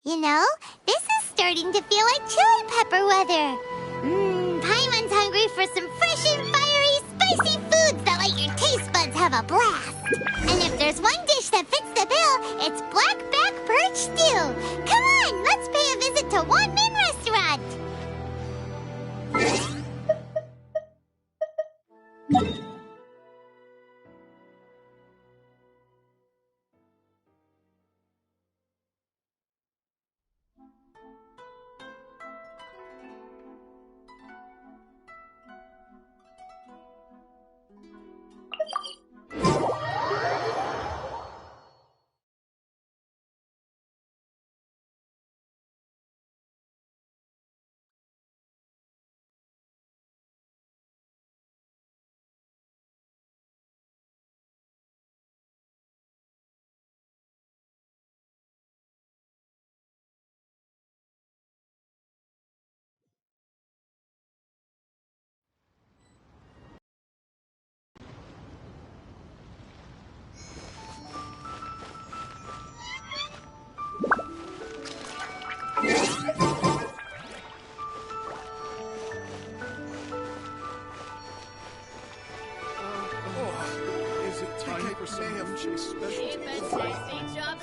You know, this is starting to feel like chili pepper weather. Paimon's hungry for some fresh and fiery, spicy foods that let your taste buds have a blast. And if there's one dish that fits the bill, it's black-back perch stew. Come on, let's pay a visit to One Min Restaurant.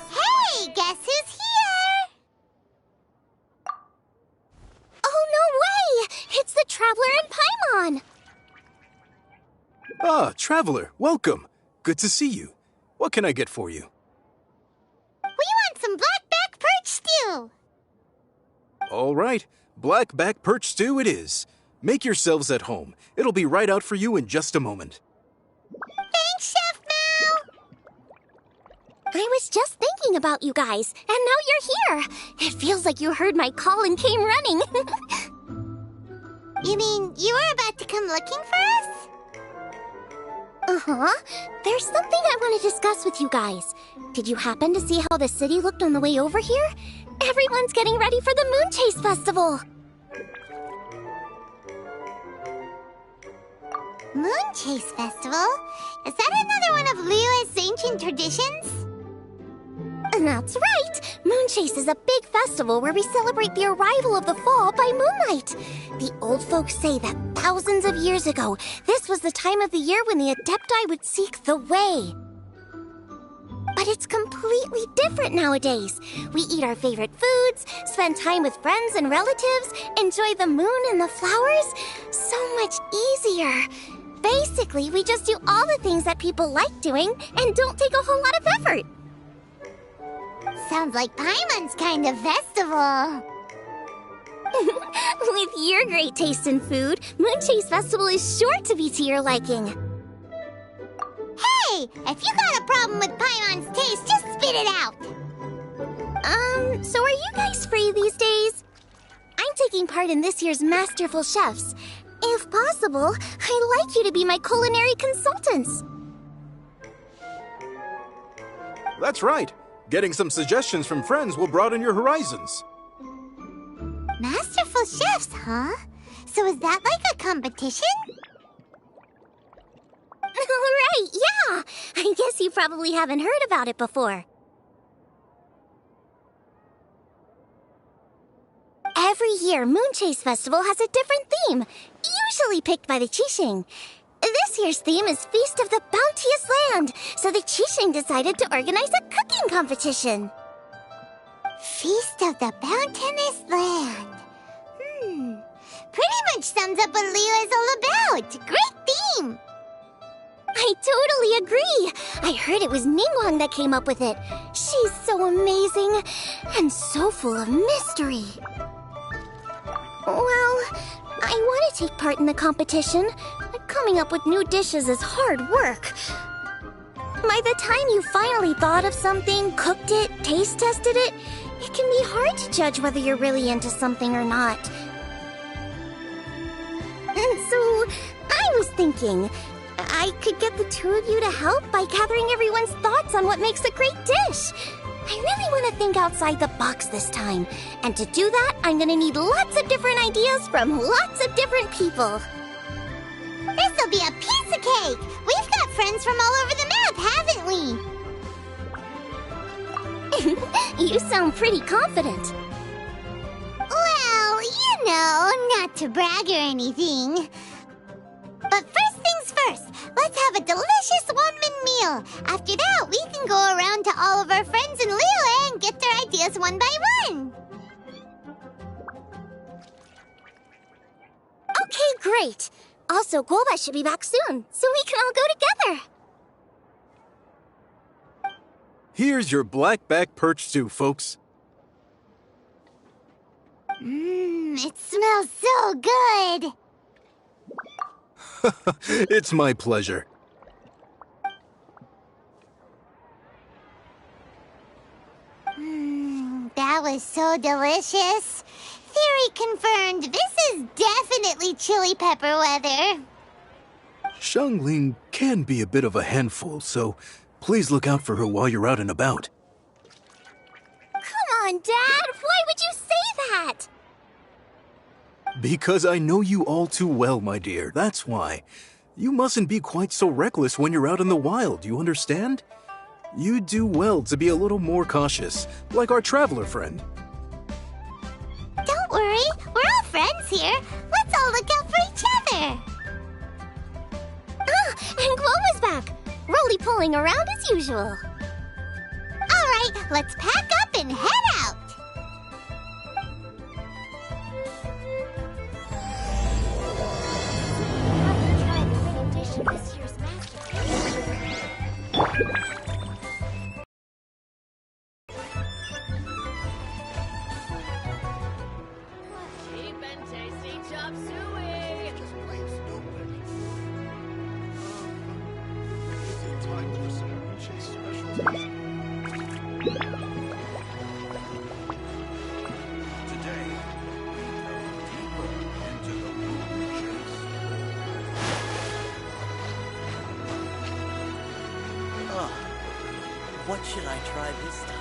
Hey, guess who's here? Oh, no way! It's the Traveler and Paimon! Ah, Traveler, welcome. Good to see you. What can I get for you? We want some black-back perch stew. All right, black-back perch stew it is. Make yourselves at home. It'll be right out for you in just a moment. Thanks, Chef Mao. I was just thinking about you guys, and now you're here. It feels like you heard my call and came running. You mean you were about to come looking for us? Uh-huh. There's something I want to discuss with you guys. Did you happen to see how the city looked on the way over here? Everyone's getting ready for the Moon Chase Festival. Moon Chase Festival? Is that another one of Liyue's ancient traditions? And that's right! Moon Chase is a big festival where we celebrate the arrival of the fall by moonlight. The old folks say that thousands of years ago, this was the time of the year when the Adepti would seek the way. But it's completely different nowadays. We eat our favorite foods, spend time with friends and relatives, enjoy the moon and the flowers. So much easier. Basically, we just do all the things that people like doing and don't take a whole lot of effort. Sounds like Paimon's kind of festival. With your great taste in food, Moon Chase Festival is sure to be to your liking. Hey, if you got a problem with Paimon's taste, just spit it out. So are you guys free these days? I'm taking part in this year's Masterful Chefs. If possible, I'd like you to be my culinary consultants. That's right. Getting some suggestions from friends will broaden your horizons. Masterful chefs, huh? So is that like a competition? Right, yeah! I guess you probably haven't heard about it before. Every year, Moon Chase Festival has a different theme, usually picked by the Qixing. This year's theme is Feast of the Bounteous Land, so the Qixing decided to organize a cooking competition. Feast of the Bounteous Land. Pretty much sums up what Liyue is all about. Great theme! I totally agree. I heard it was Ningguang that came up with it. She's so amazing and so full of mystery. Well, I want to take part in the competition, but coming up with new dishes is hard work. By the time you finally thought of something, cooked it, taste tested it, it can be hard to judge whether you're really into something or not. And so, I was thinking, I could get the two of you to help by gathering everyone's thoughts on what makes a great dish. I really want to think outside the box this time. And to do that, I'm going to need lots of different ideas from lots of different people. This'll be a piece of cake! We've got friends from all over the map, haven't we? You sound pretty confident. Well, you know, not to brag or anything. But first things first, let's have a delicious one-man meal. After that, we can go around to all of our friends in Liyue and get their ideas one by one. Okay, great. Also, Golba should be back soon, so we can all go together. Here's your black-back perch stew, folks. It smells so good. It's my pleasure. That was so delicious. Theory confirmed. This is definitely chili pepper weather. Xiangling can be a bit of a handful, so please look out for her while you're out and about. Come on, Dad. Why would you say that? Because I know you all too well, my dear. That's why. You mustn't be quite so reckless when you're out in the wild, you understand? You do well to be a little more cautious, like our traveler friend. Don't worry, we're all friends here. Let's all look out for each other. Ah, and Gloma's back. Roly-poling around as usual. All right, let's pack up and head out. Cheap and tasty chop suey! Just plain stupid. Is it time for some Chase specialties? Today, we delve deeper into the moon chase. What should I try this time?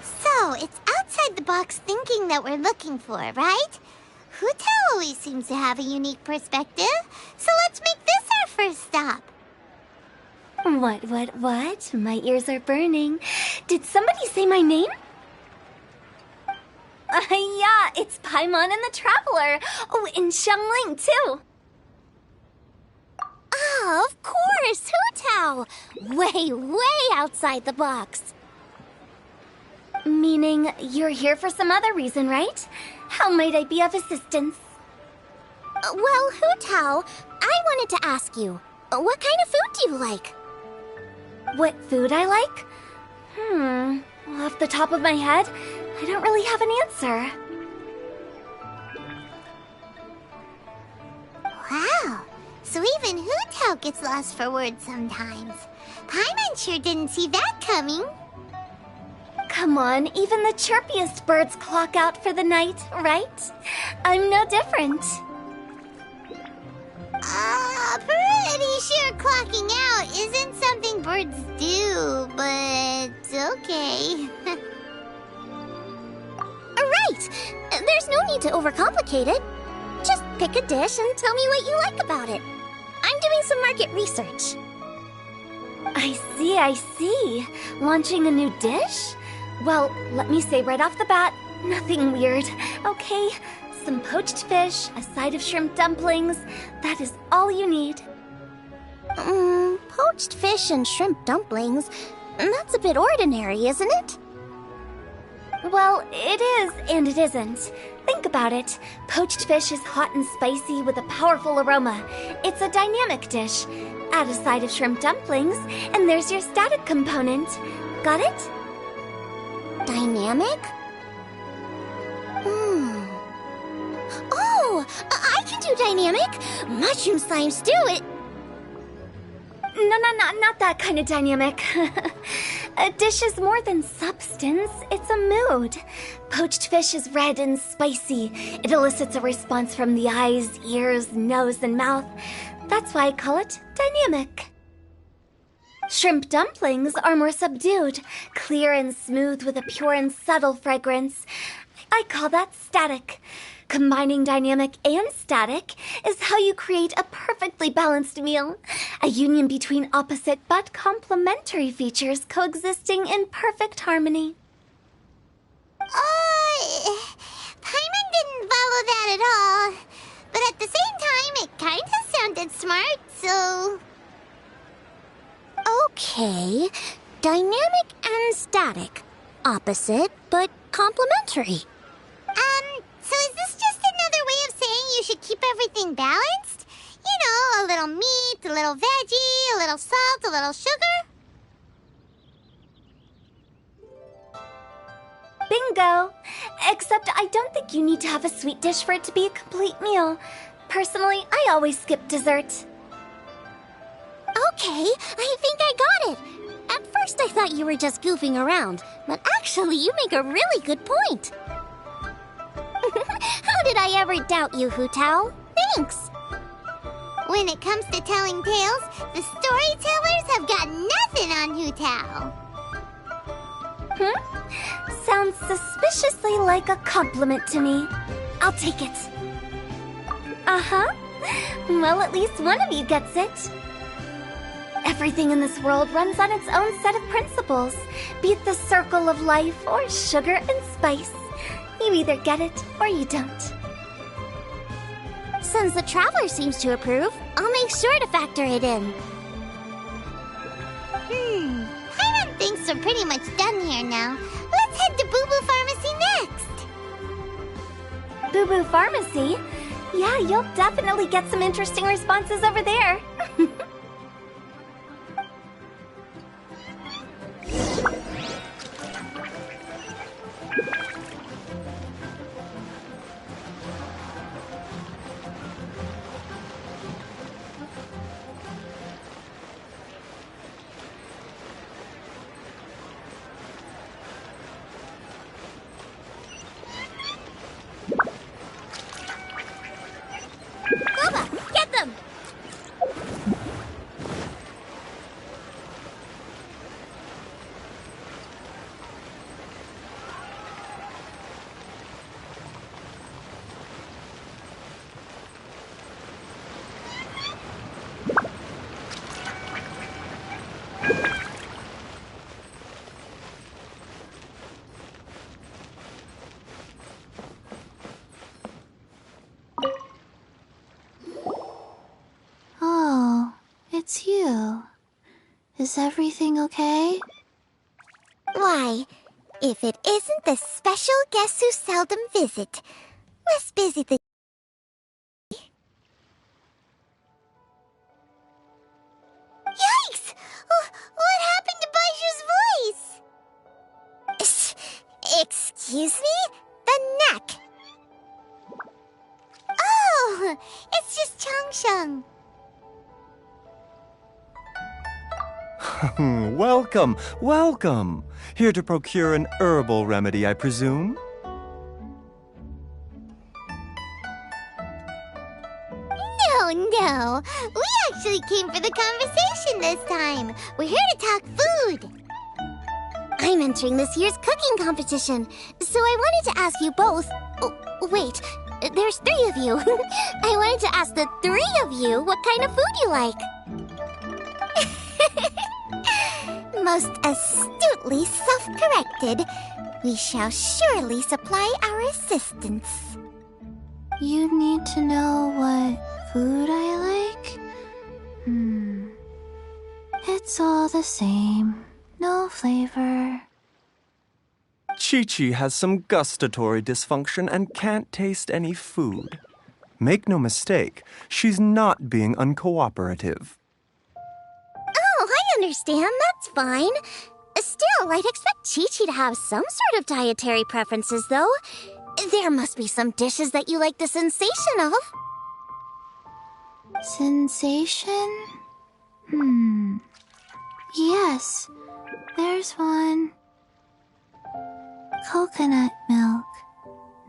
So, it's outside the box thinking that we're looking for, right? Huta always seems to have a unique perspective, so let's make this our first stop. What? My ears are burning. Did somebody say my name? Yeah, it's Paimon and the Traveler. Oh, and Xiangling, too. Ah, of course, Hutao. Way outside the box. Meaning you're here for some other reason, right? How might I be of assistance? Well, Hutao, I wanted to ask you, what kind of food do you like? What food I like? Off the top of my head, I don't really have an answer. Wow, so even Hutao gets lost for words sometimes. Paimon sure didn't see that coming. Come on, even the chirpiest birds clock out for the night, right? I'm no different. Pretty sure clocking out isn't something birds do, but okay. Right! There's no need to overcomplicate it. Just pick a dish and tell me what you like about it. I'm doing some market research. I see. Launching a new dish? Well, let me say right off the bat, nothing weird, okay? Some poached fish, a side of shrimp dumplings. That is all you need. Poached fish and shrimp dumplings. That's a bit ordinary, isn't it? Well, it is and it isn't. Think about it. Poached fish is hot and spicy with a powerful aroma. It's a dynamic dish. Add a side of shrimp dumplings, and there's your static component. Got it? Dynamic? Oh, I can do dynamic. Mushroom slime stew it. No, not that kind of dynamic. A dish is more than substance, it's a mood. Poached fish is red and spicy. It elicits a response from the eyes, ears, nose, and mouth. That's why I call it dynamic. Shrimp dumplings are more subdued, clear and smooth with a pure and subtle fragrance. I call that static. Combining dynamic and static is how you create a perfectly balanced meal. A union between opposite but complementary features coexisting in perfect harmony. Paimon didn't follow that at all. But at the same time, it kind of sounded smart, so... Okay, dynamic and static. Opposite, but complementary. So is this just another way of saying you should keep everything balanced? You know, a little meat, a little veggie, a little salt, a little sugar? Bingo! Except I don't think you need to have a sweet dish for it to be a complete meal. Personally, I always skip dessert. Okay, I think I got it. At first I thought you were just goofing around, but actually you make a really good point. How did I ever doubt you, Hu Tao? Thanks. When it comes to telling tales, the storytellers have got nothing on Hu Tao. Sounds suspiciously like a compliment to me. I'll take it. Uh-huh. Well, at least one of you gets it. Everything in this world runs on its own set of principles, be it the circle of life or sugar and spice. You either get it or you don't. Since the Traveler seems to approve, I'll make sure to factor it in. Paimon thinks we're pretty much done here now. Let's head to Boo Boo Pharmacy next. Boo Boo Pharmacy? Yeah, you'll definitely get some interesting responses over there. Get them! Oh, it's you. Is everything okay? Why, if it isn't the special guests who seldom visit. Less busy than... Yikes! What happened to Baishu's voice? Excuse me? The neck. Oh, it's just Changsheng. Welcome, welcome. Here to procure an herbal remedy, I presume? No. We actually came for the conversation this time. We're here to talk food. I'm entering this year's cooking competition, so I wanted to ask you both... Oh, wait, there's 3 of you. I wanted to ask the 3 of you what kind of food you like. Most astutely self-corrected. We shall surely supply our assistance. You need to know what food I like? It's all the same. No flavor. Chi-Chi has some gustatory dysfunction and can't taste any food. Make no mistake, she's not being uncooperative. Oh, I understand. That's fine. Still, I'd expect Chi-Chi to have some sort of dietary preferences, though. There must be some dishes that you like the sensation of. Sensation? Yes, there's one. Coconut milk.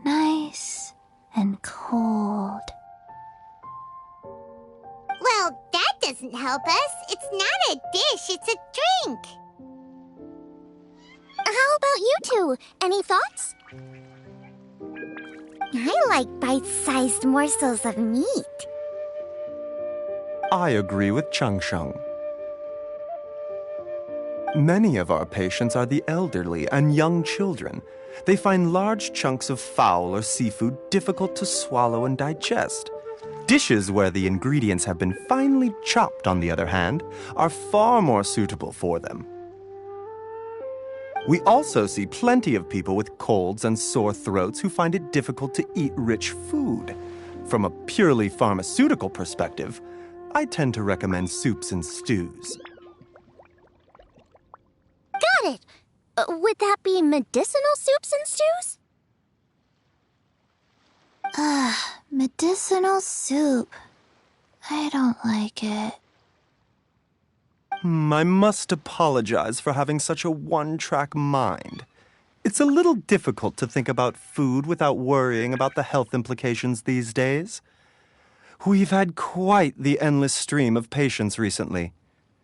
Nice and cold. Well, that doesn't wouldn't help us. It's not a dish, it's a drink. How about you two? Any thoughts? I like bite-sized morsels of meat. I agree with Changsheng. Many of our patients are the elderly and young children. They find large chunks of fowl or seafood difficult to swallow and digest. Dishes where the ingredients have been finely chopped, on the other hand, are far more suitable for them. We also see plenty of people with colds and sore throats who find it difficult to eat rich food. From a purely pharmaceutical perspective, I tend to recommend soups and stews. Got it. Would that be medicinal soups and stews? Medicinal soup. I don't like it. I must apologize for having such a one-track mind. It's a little difficult to think about food without worrying about the health implications these days. We've had quite the endless stream of patients recently.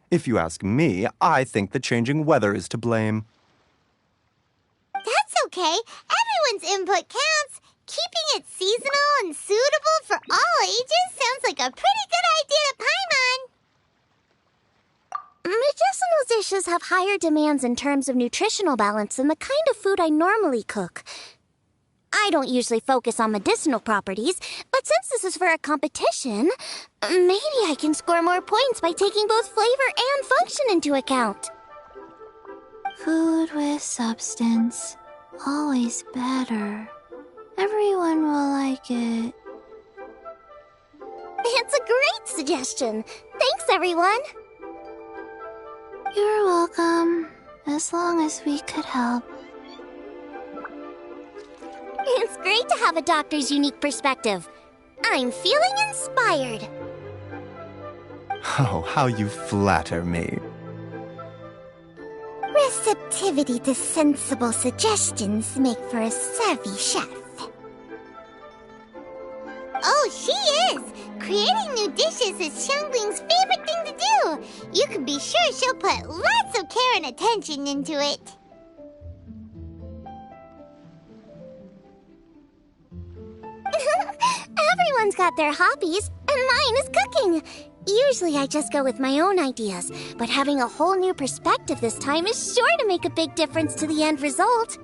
If you ask me, I think the changing weather is to blame. That's okay. Everyone's input counts. Keeping it seasonal and suitable for all ages sounds like a pretty good idea to Paimon. Medicinal dishes have higher demands in terms of nutritional balance than the kind of food I normally cook. I don't usually focus on medicinal properties, but since this is for a competition, maybe I can score more points by taking both flavor and function into account. Food with substance. Always better. Everyone will like it. It's a great suggestion. Thanks, everyone. You're welcome. As long as we could help. It's great to have a doctor's unique perspective. I'm feeling inspired. Oh, how you flatter me. Receptivity to sensible suggestions make for a savvy chef. Oh, she is! Creating new dishes is Xiangling's favorite thing to do. You can be sure she'll put lots of care and attention into it. Everyone's got their hobbies, and mine is cooking. Usually I just go with my own ideas, but having a whole new perspective this time is sure to make a big difference to the end result.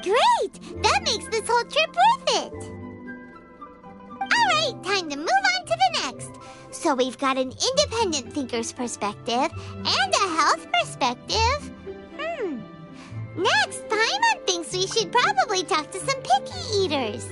Great! That makes this whole trip worth it. Alright, time to move on to the next. So we've got an independent thinker's perspective and a health perspective. Next, Paimon thinks we should probably talk to some picky eaters.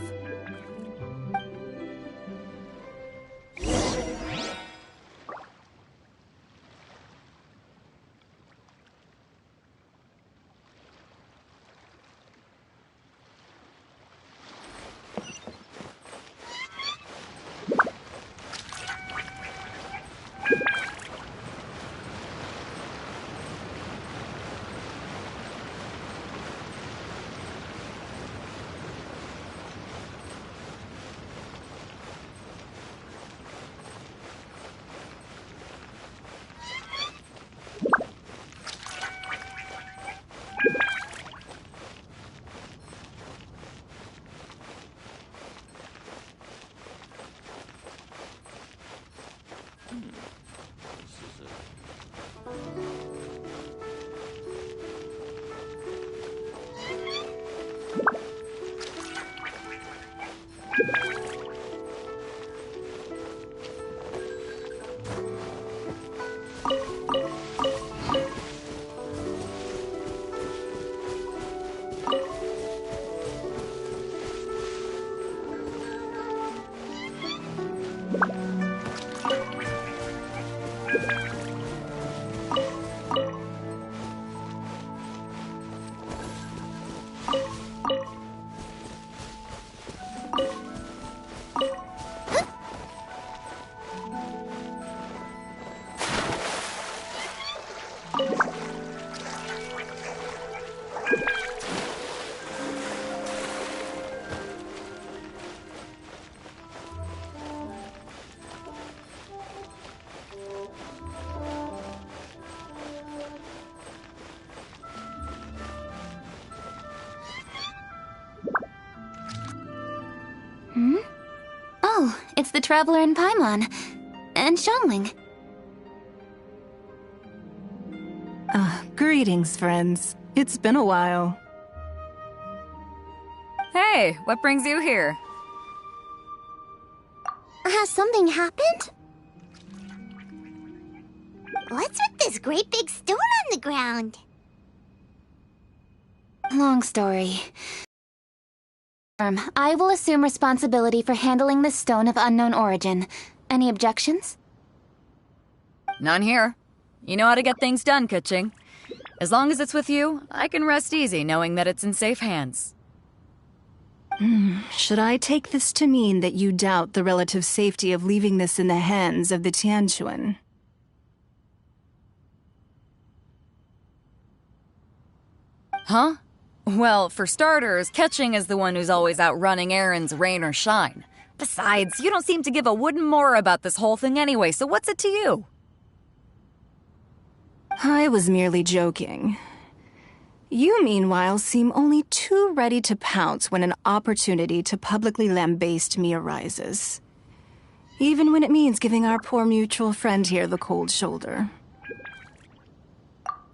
Hmm? Oh, it's the Traveler in Paimon. And Xiangling. Greetings, friends. It's been a while. Hey, what brings you here? Has something happened? What's with this great big stone on the ground? Long story. I will assume responsibility for handling this stone of unknown origin. Any objections? None here. You know how to get things done, Kuching. As long as it's with you, I can rest easy knowing that it's in safe hands. Should I take this to mean that you doubt the relative safety of leaving this in the hands of the Tianquan? Huh? Well, for starters, Kuching is the one who's always out running errands, rain or shine. Besides, you don't seem to give a wooden more about this whole thing anyway, so what's it to you? I was merely joking. You, meanwhile, seem only too ready to pounce when an opportunity to publicly lambaste me arises. Even when it means giving our poor mutual friend here the cold shoulder.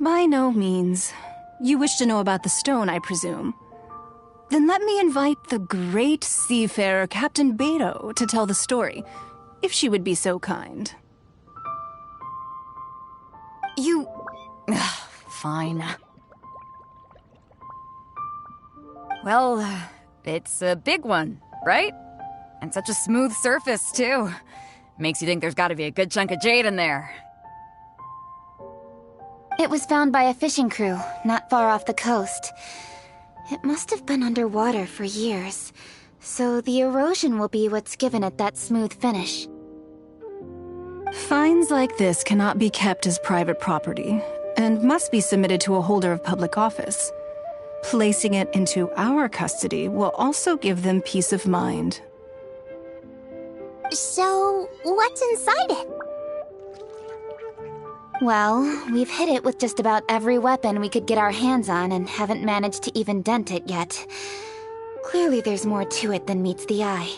By no means. You wish to know about the stone, I presume. Then let me invite the great seafarer Captain Beto to tell the story, if she would be so kind. You... Fine. Well, it's a big one, right? And such a smooth surface, too. Makes you think there's gotta be a good chunk of jade in there. It was found by a fishing crew, not far off the coast. It must have been underwater for years, so the erosion will be what's given it that smooth finish. Finds like this cannot be kept as private property, and must be submitted to a holder of public office. Placing it into our custody will also give them peace of mind. So, what's inside it? Well, we've hit it with just about every weapon we could get our hands on and haven't managed to even dent it yet. Clearly there's more to it than meets the eye.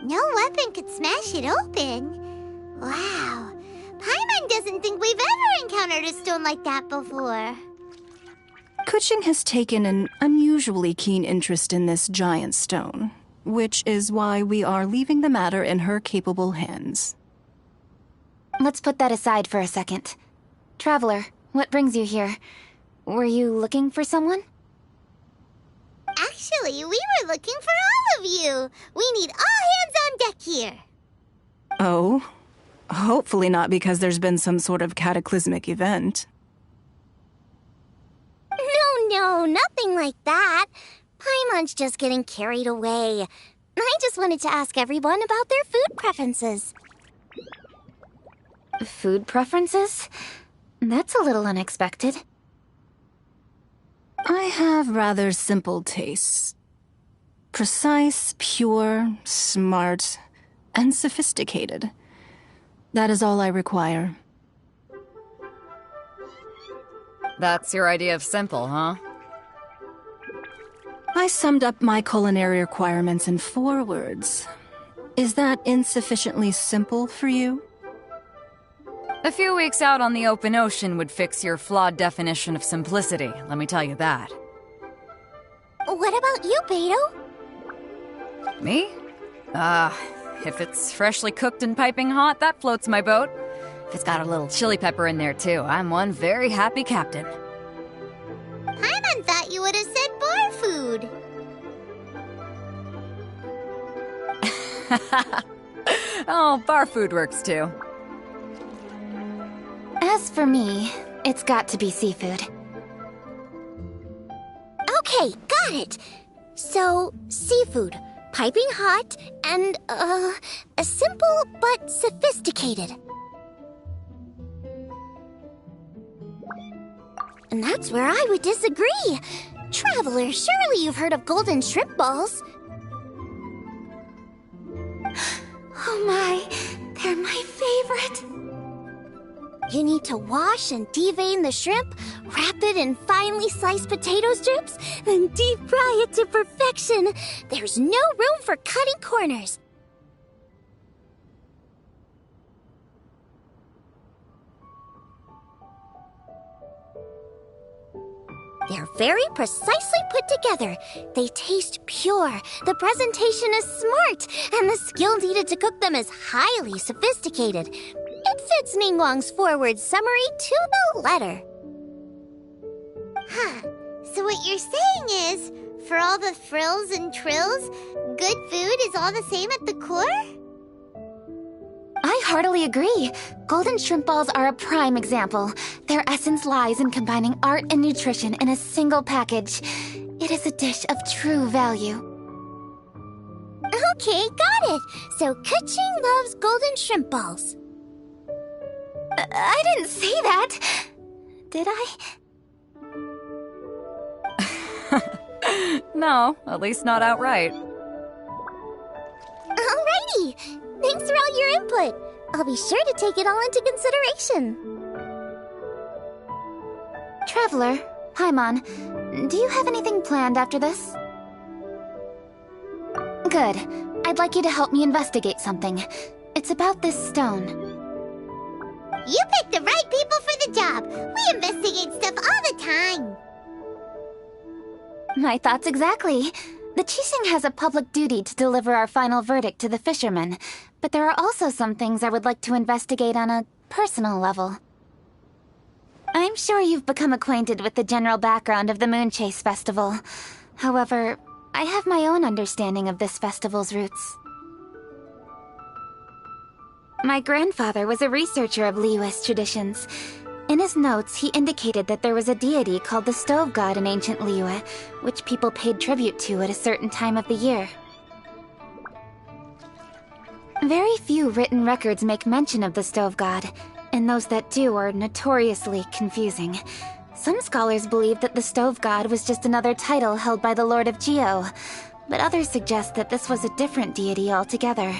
No weapon could smash it open. Wow. Paimon doesn't think we've ever encountered a stone like that before. Kuching has taken an unusually keen interest in this giant stone, which is why we are leaving the matter in her capable hands. Let's put that aside for a second. Traveler, what brings you here? Were you looking for someone? Actually, we were looking for all of you. We need all hands on deck here. Oh? Hopefully not because there's been some sort of cataclysmic event. No, nothing like that. Paimon's just getting carried away. I just wanted to ask everyone about their food preferences. Food preferences? That's a little unexpected. I have rather simple tastes. Precise, pure, smart, and sophisticated. That is all I require. That's your idea of simple, huh? I summed up my culinary requirements in 4 words. Is that insufficiently simple for you? A few weeks out on the open ocean would fix your flawed definition of simplicity, let me tell you that. What about you, Beto? Me? If it's freshly cooked and piping hot, that floats my boat. If it's got a little chili pepper in there, too, I'm one very happy captain. Paimon thought you would have said bar food. Oh, bar food works, too. As for me, it's got to be seafood. Okay, got it. So, seafood, piping hot, and, simple but sophisticated. And that's where I would disagree. Traveler, surely you've heard of golden shrimp balls. Oh my, they're my favorite. You need to wash and devein the shrimp, wrap it in finely sliced potato strips, then deep fry it to perfection. There's no room for cutting corners. They're very precisely put together. They taste pure, the presentation is smart, and the skill needed to cook them is highly sophisticated. It fits Ningguang's forward summary to the letter. Huh. So what you're saying is, for all the frills and trills, good food is all the same at the core? I heartily agree. Golden shrimp balls are a prime example. Their essence lies in combining art and nutrition in a single package. It is a dish of true value. Okay, got it. So Kuching loves golden shrimp balls. I didn't say that. Did I? No, at least not outright. Alrighty. Thanks for all your input. I'll be sure to take it all into consideration. Traveler, Paimon, do you have anything planned after this? Good. I'd like you to help me investigate something. It's about this stone. You picked the right people for the job. We investigate stuff all the time. My thoughts exactly. The Qixing has a public duty to deliver our final verdict to the fishermen, but there are also some things I would like to investigate on a personal level. I'm sure you've become acquainted with the general background of the Moonchase Festival. However, I have my own understanding of this festival's roots. My grandfather was a researcher of Liyue's traditions. In his notes, he indicated that there was a deity called the Stove God in ancient Liyue, which people paid tribute to at a certain time of the year. Very few written records make mention of the Stove God, and those that do are notoriously confusing. Some scholars believe that the Stove God was just another title held by the Lord of Geo, but others suggest that this was a different deity altogether.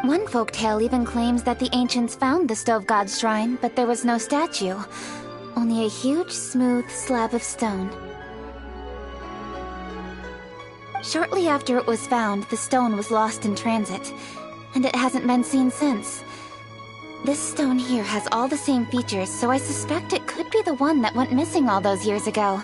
One folktale even claims that the ancients found the Stove God's shrine, but there was no statue, only a huge, smooth slab of stone. Shortly after it was found, the stone was lost in transit, and it hasn't been seen since. This stone here has all the same features, so I suspect it could be the one that went missing all those years ago.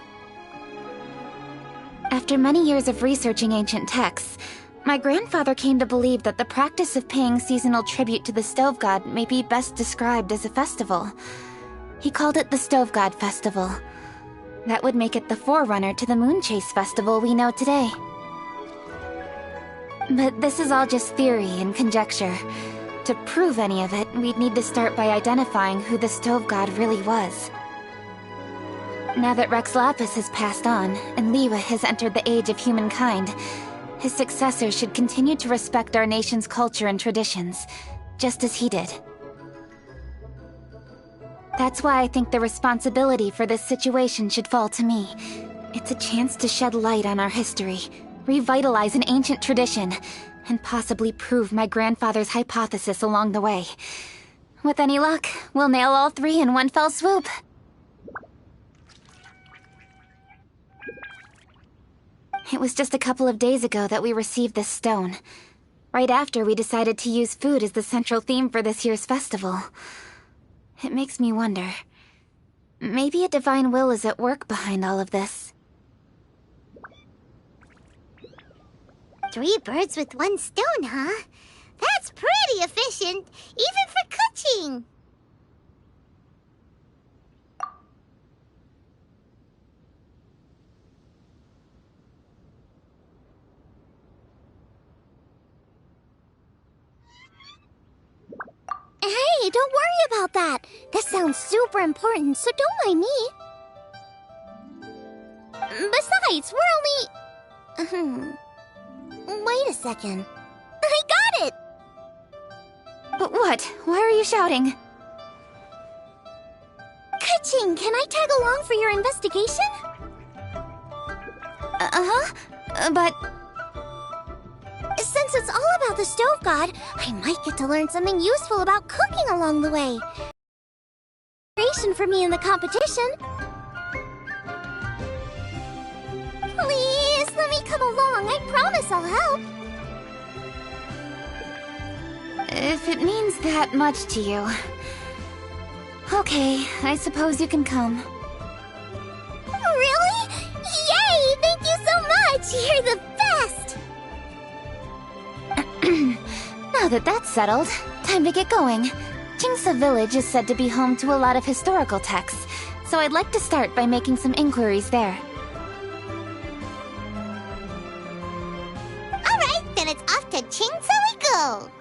After many years of researching ancient texts, my grandfather came to believe that the practice of paying seasonal tribute to the Stove God may be best described as a festival. He called it the Stove God Festival. That would make it the forerunner to the Moonchase Festival we know today. But this is all just theory and conjecture. To prove any of it, we'd need to start by identifying who the Stove God really was. Now that Rex Lapis has passed on, and Liyue has entered the age of humankind, his successors should continue to respect our nation's culture and traditions, just as he did. That's why I think the responsibility for this situation should fall to me. It's a chance to shed light on our history, revitalize an ancient tradition, and possibly prove my grandfather's hypothesis along the way. With any luck, we'll nail all three in one fell swoop. It was just a couple of days ago that we received this stone. Right after we decided to use food as the central theme for this year's festival. It makes me wonder. Maybe a divine will is at work behind all of this. 3 birds with 1 stone, huh? That's pretty efficient, even for Kuching. Hey, don't worry about that. This sounds super important, so don't mind me. Besides, we're only... Wait a second. I got it! What? Why are you shouting? Kuching, can I tag along for your investigation? But... Since it's all about the stove god, I might get to learn something useful about cooking along the way. Inspiration for me in the competition. Please, let me come along. I promise I'll help. If it means that much to you. Okay, I suppose you can come. Really? Yay! Thank you so much! You're the best! Now that that's settled, time to get going. Jingsa Village is said to be home to a lot of historical texts, so I'd like to start by making some inquiries there. Alright, then it's off to Chingsa we go!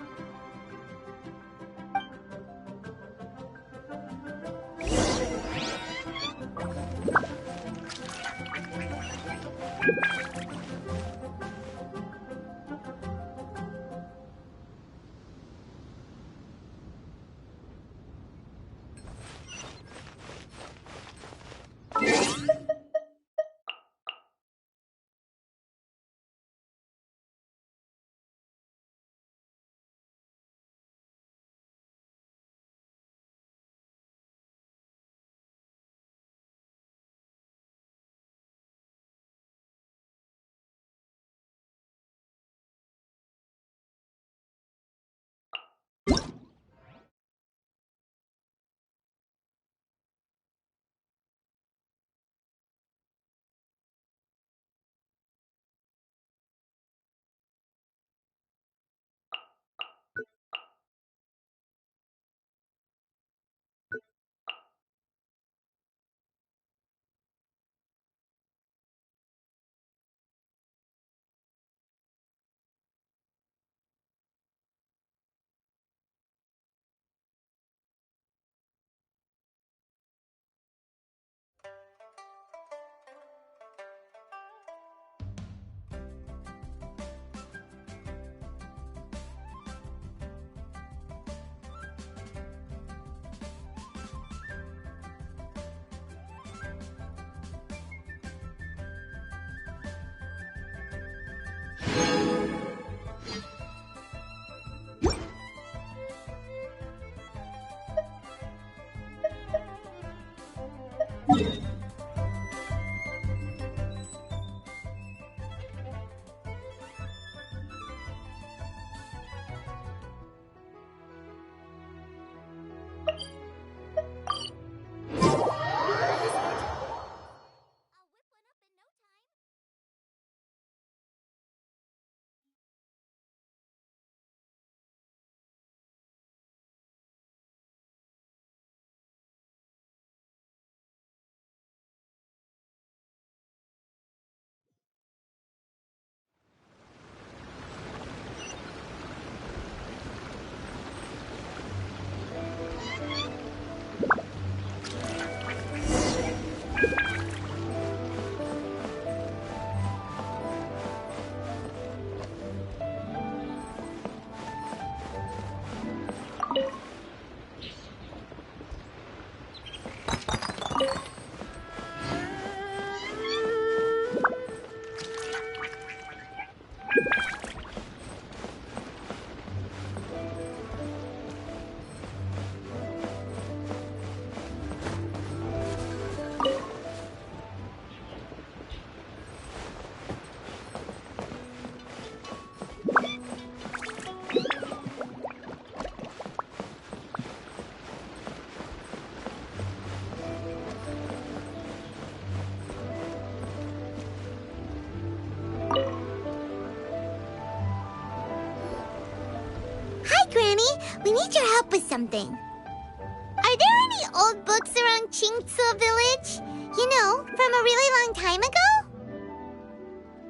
We need your help with something. Are there any old books around Chingsa Village? You know, from a really long time ago?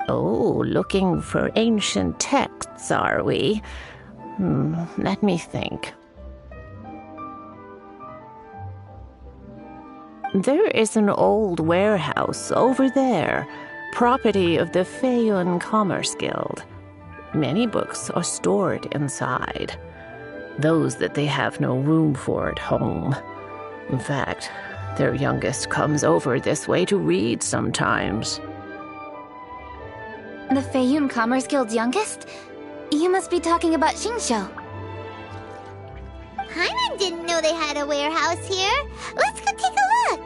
Oh, looking for ancient texts, are we? Let me think. There is an old warehouse over there, property of the Feiyun Commerce Guild. Many books are stored inside. Those that they have no room for at home. In fact, their youngest comes over this way to read sometimes. The Feiyun Commerce Guild's youngest? You must be talking about Shinsho. Paimon didn't know they had a warehouse here. Let's go take a look.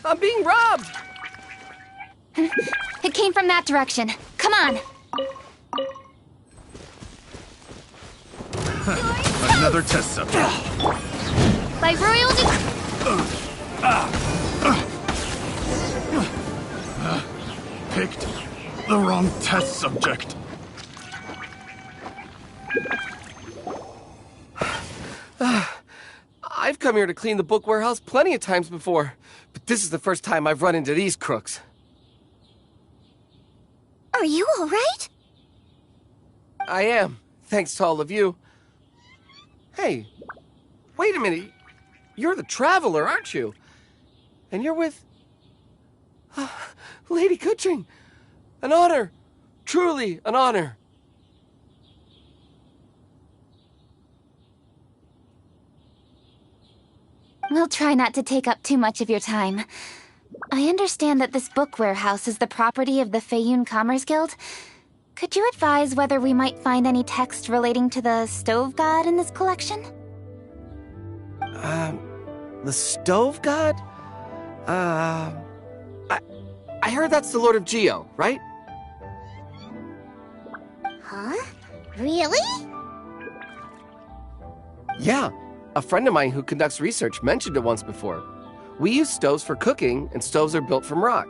I'm being robbed! It came from that direction. Come on! Another test subject. By royal Picked the wrong test subject. I've come here to clean the book warehouse plenty of times before, but this is the first time I've run into these crooks. Are you all right? I am, thanks to all of you. Hey, wait a minute. You're the Traveler, aren't you? And you're with... Lady Kuching. An honor. Truly an honor. We'll try not to take up too much of your time. I understand that this book warehouse is the property of the Feiyun Commerce Guild. Could you advise whether we might find any text relating to the Stove God in this collection? The Stove God? I heard that's the Lord of Geo, right? Huh? Really? Yeah. A friend of mine who conducts research mentioned it once before. We use stoves for cooking, and stoves are built from rock.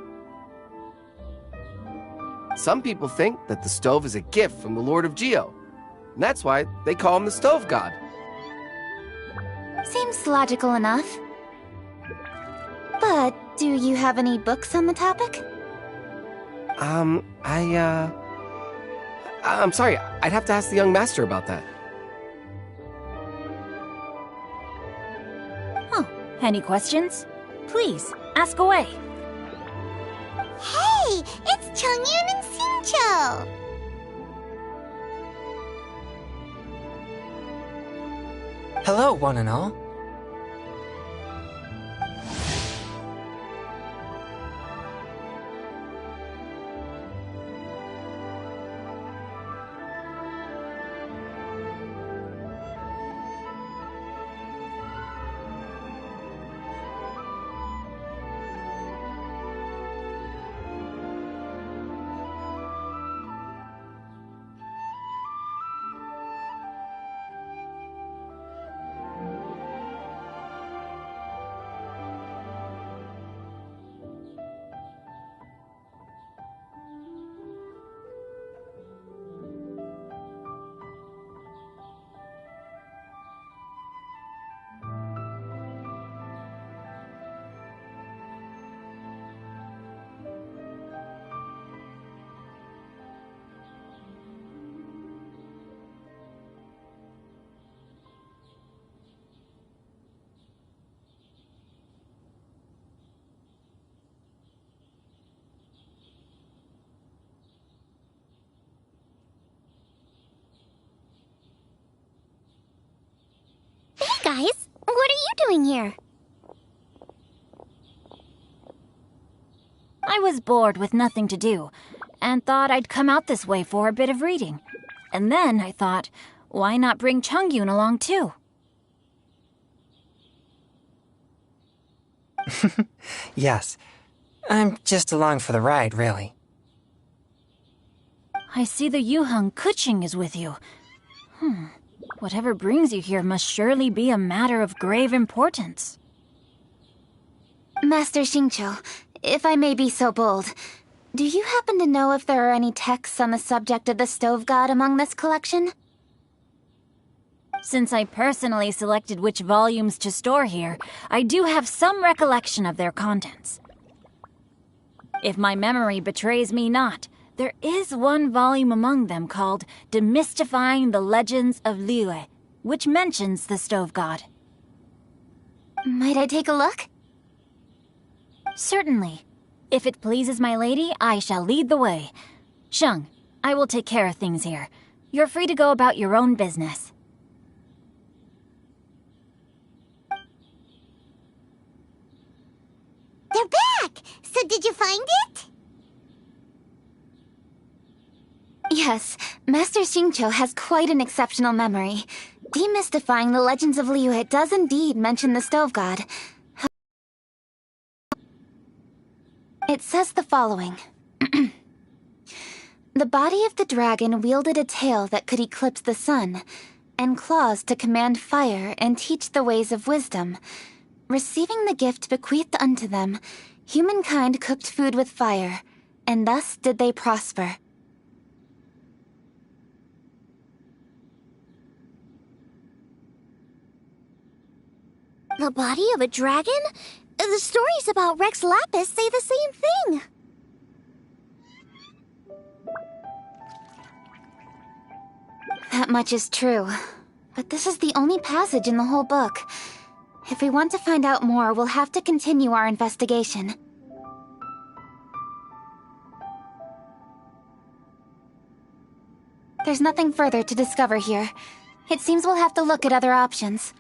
Some people think that the stove is a gift from the Lord of Geo, and that's why they call him the Stove God. Seems logical enough. But do you have any books on the topic? I'm sorry, I'd have to ask the young master about that. Any questions? Please, ask away. Hey, it's Chongyun and Xingqiu. Hello, one and all. guys. What are you doing here? I was bored with nothing to do, and thought I'd come out this way for a bit of reading. And then I thought, why not bring Chungyun along too? Yes. I'm just along for the ride, really. I see the Yuheng Kuching is with you. Whatever brings you here must surely be a matter of grave importance. Master Xingqiu, if I may be so bold, do you happen to know if there are any texts on the subject of the stove god among this collection? Since I personally selected which volumes to store here, I do have some recollection of their contents. If my memory betrays me not, there is one volume among them called Demystifying the Legends of Liyue, which mentions the stove god. Might I take a look? Certainly. If it pleases my lady, I shall lead the way. Sheng, I will take care of things here. You're free to go about your own business. They're back! So did you find it? Yes, Master Xingqiu has quite an exceptional memory. Demystifying the Legends of Liyue does indeed mention the stove god. It says the following. The body of the dragon wielded a tail that could eclipse the sun, and claws to command fire and teach the ways of wisdom. Receiving the gift bequeathed unto them, humankind cooked food with fire, and thus did they prosper. The body of a dragon? The stories about Rex Lapis say the same thing. That much is true. But this is the only passage in the whole book. If we want to find out more, we'll have to continue our investigation. There's nothing further to discover here. It seems we'll have to look at other options.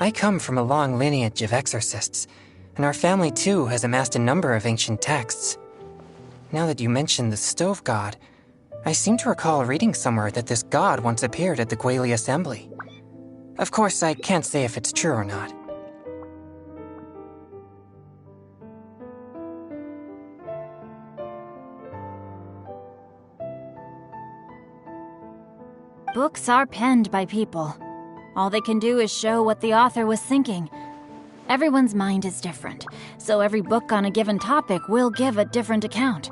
I come from a long lineage of exorcists, and our family too has amassed a number of ancient texts. Now that you mention the stove god, I seem to recall reading somewhere that this god once appeared at the Guili Assembly. Of course, I can't say if it's true or not. Books are penned by people. All they can do is show what the author was thinking. Everyone's mind is different, so every book on a given topic will give a different account.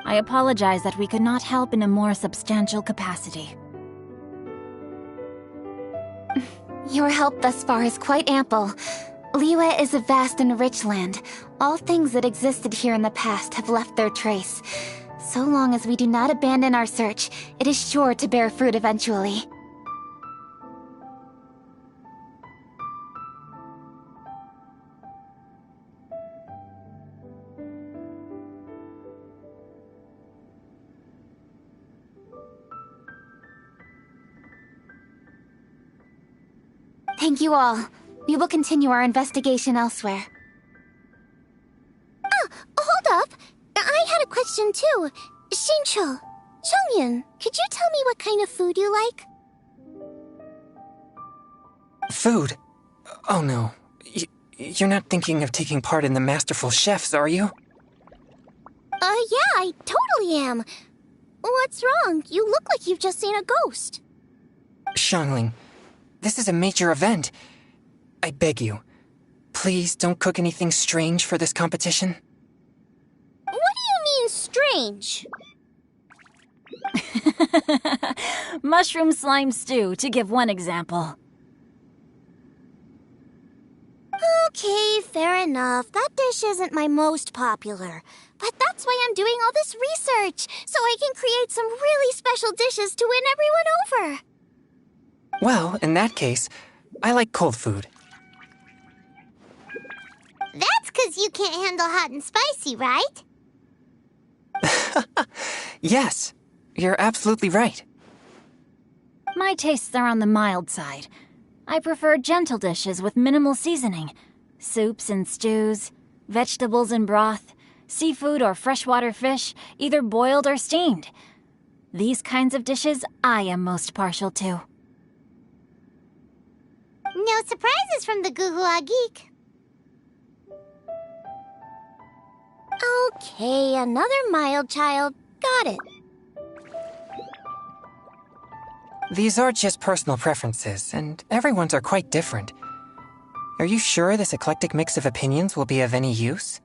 I apologize that we could not help in a more substantial capacity. Your help thus far is quite ample. Liyue is a vast and rich land. All things that existed here in the past have left their trace. So long as we do not abandon our search, it is sure to bear fruit eventually. Thank you all. We will continue our investigation elsewhere. Hold up. I had a question too. Xingqiu, Chongyun, could you tell me what kind of food you like? Food? Oh no. You're not thinking of taking part in the Masterful Chefs, are you? Yeah, I totally am. What's wrong? You look like you've just seen a ghost. Xiangling, this is a major event. I beg you, please don't cook anything strange for this competition. What do you mean, strange? Mushroom slime stew, to give one example. Okay, fair enough. That dish isn't my most popular. But that's why I'm doing all this research, so I can create some really special dishes to win everyone over. Well, in that case, I like cold food. That's 'cause you can't handle hot and spicy, right? Yes, You're absolutely right. My tastes are on the mild side. I prefer gentle dishes with minimal seasoning. Soups and stews, vegetables and broth, seafood or freshwater fish, either boiled or steamed. These kinds of dishes I am most partial to. No surprises from the Guhua Geek. Okay, another mild child. Got it. These are just personal preferences, and everyone's are quite different. Are you sure this eclectic mix of opinions will be of any use?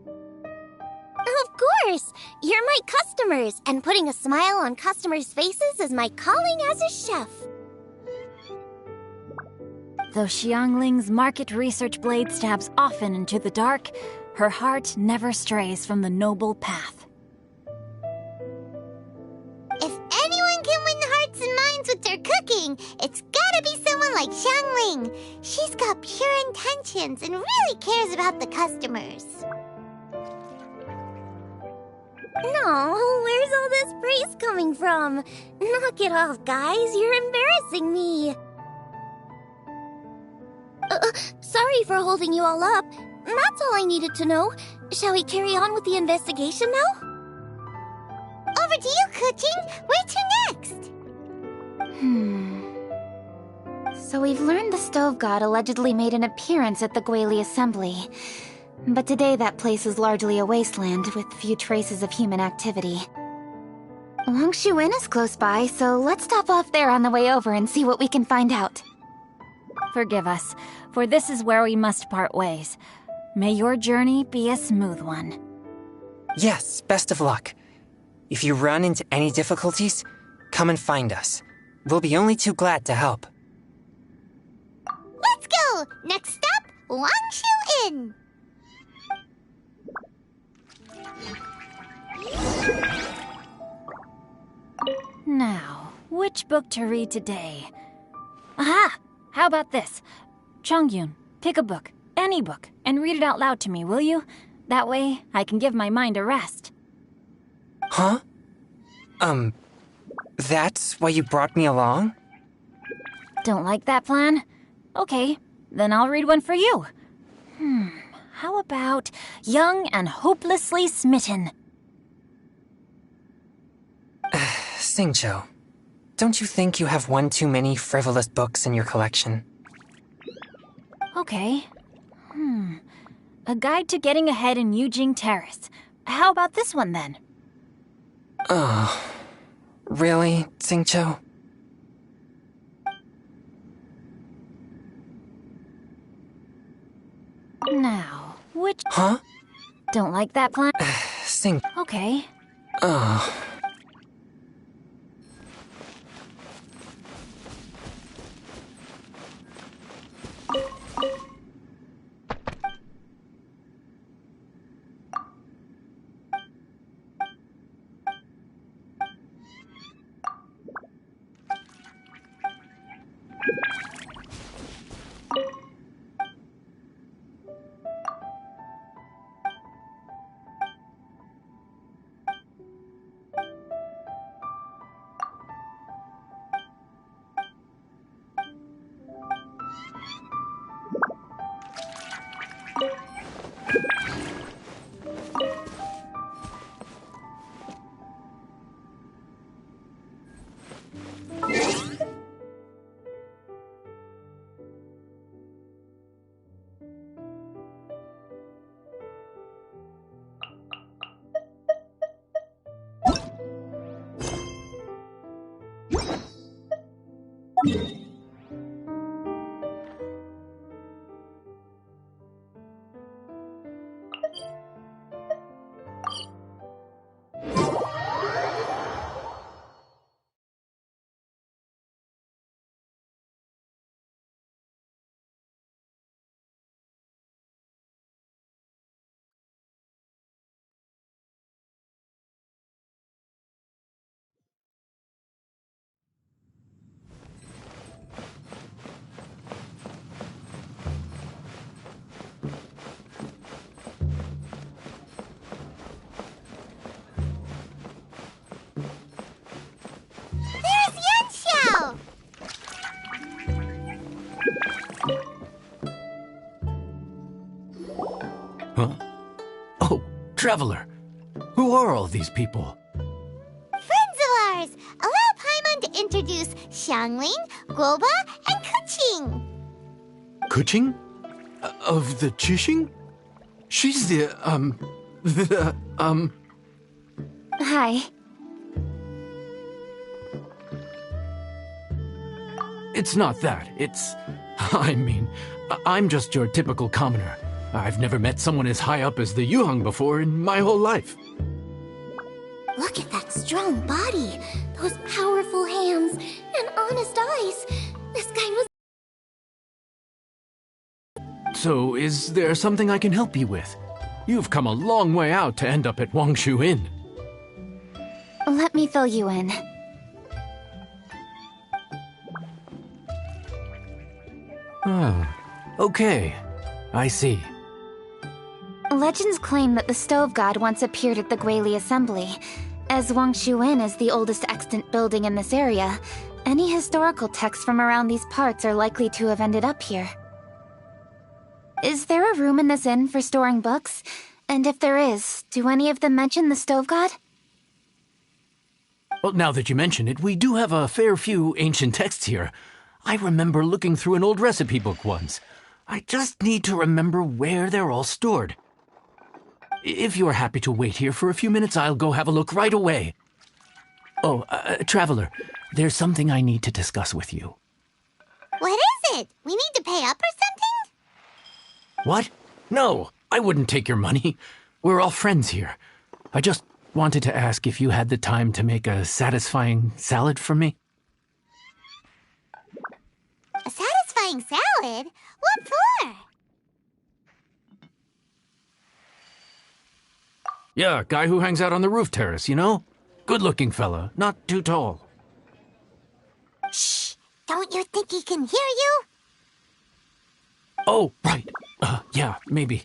Of course! You're my customers, and putting a smile on customers' faces is my calling as a chef. Though Xiangling's market research blade stabs often into the dark, her heart never strays from the noble path. If anyone can win hearts and minds with their cooking, it's gotta be someone like Xiangling. She's got pure intentions and really cares about the customers. No, where's all this praise coming from? Knock it off, guys. You're embarrassing me. Sorry for holding you all up. That's all I needed to know. Shall we carry on with the investigation now? Over to you, Kuching. Where to next? So we've learned the Stove God allegedly made an appearance at the Guili Assembly. But today that place is largely a wasteland with few traces of human activity. Wangshu Inn is close by, so let's stop off there on the way over and see what we can find out. Forgive us, for this is where we must part ways. May your journey be a smooth one. Yes, best of luck. If you run into any difficulties, come and find us. We'll be only too glad to help. Let's go! Next stop, Wangshu Inn. Now, which book to read today? Aha! How about this? Chongyun, pick a book, any book, and read it out loud to me, will you? That way, I can give my mind a rest. Huh? That's why you brought me along? Don't like that plan? Okay, then I'll read one for you. How about Young and Hopelessly Smitten? Xingqiu, don't you think you have one too many frivolous books in your collection? Okay. A Guide to Getting Ahead in Yujing Terrace. How about this one, then? Oh, really, Xingqiu? Now, which... Huh? Don't like that plan? Okay. Oh. Traveler, who are all these people? Friends of ours! Allow Paimon to introduce Xiangling, Guoba, and Kuching. Kuching? Of the Chishing? She's Hi. It's not that. I'm just your typical commoner. I've never met someone as high up as the Yuheng before in my whole life. Look at that strong body, those powerful hands, and honest eyes. This guy was... So, is there something I can help you with? You've come a long way out to end up at Wangshu Inn. Let me fill you in. Oh, okay. I see. Legends claim that the Stove God once appeared at the Guili Assembly. As Wangshu Inn is the oldest extant building in this area, any historical texts from around these parts are likely to have ended up here. Is there a room in this inn for storing books? And if there is, do any of them mention the Stove God? Well, now that you mention it, we do have a fair few ancient texts here. I remember looking through an old recipe book once. I just need to remember where they're all stored. If you're happy to wait here for a few minutes, I'll go have a look right away. Oh, Traveler, there's something I need to discuss with you. What is it? We need to pay up or something? What? No, I wouldn't take your money. We're all friends here. I just wanted to ask if you had the time to make a satisfying salad for me. A satisfying salad? What for? Yeah, guy who hangs out on the roof terrace, you know? Good-looking fella, not too tall. Shh! Don't you think he can hear you? Oh, right. Yeah, maybe.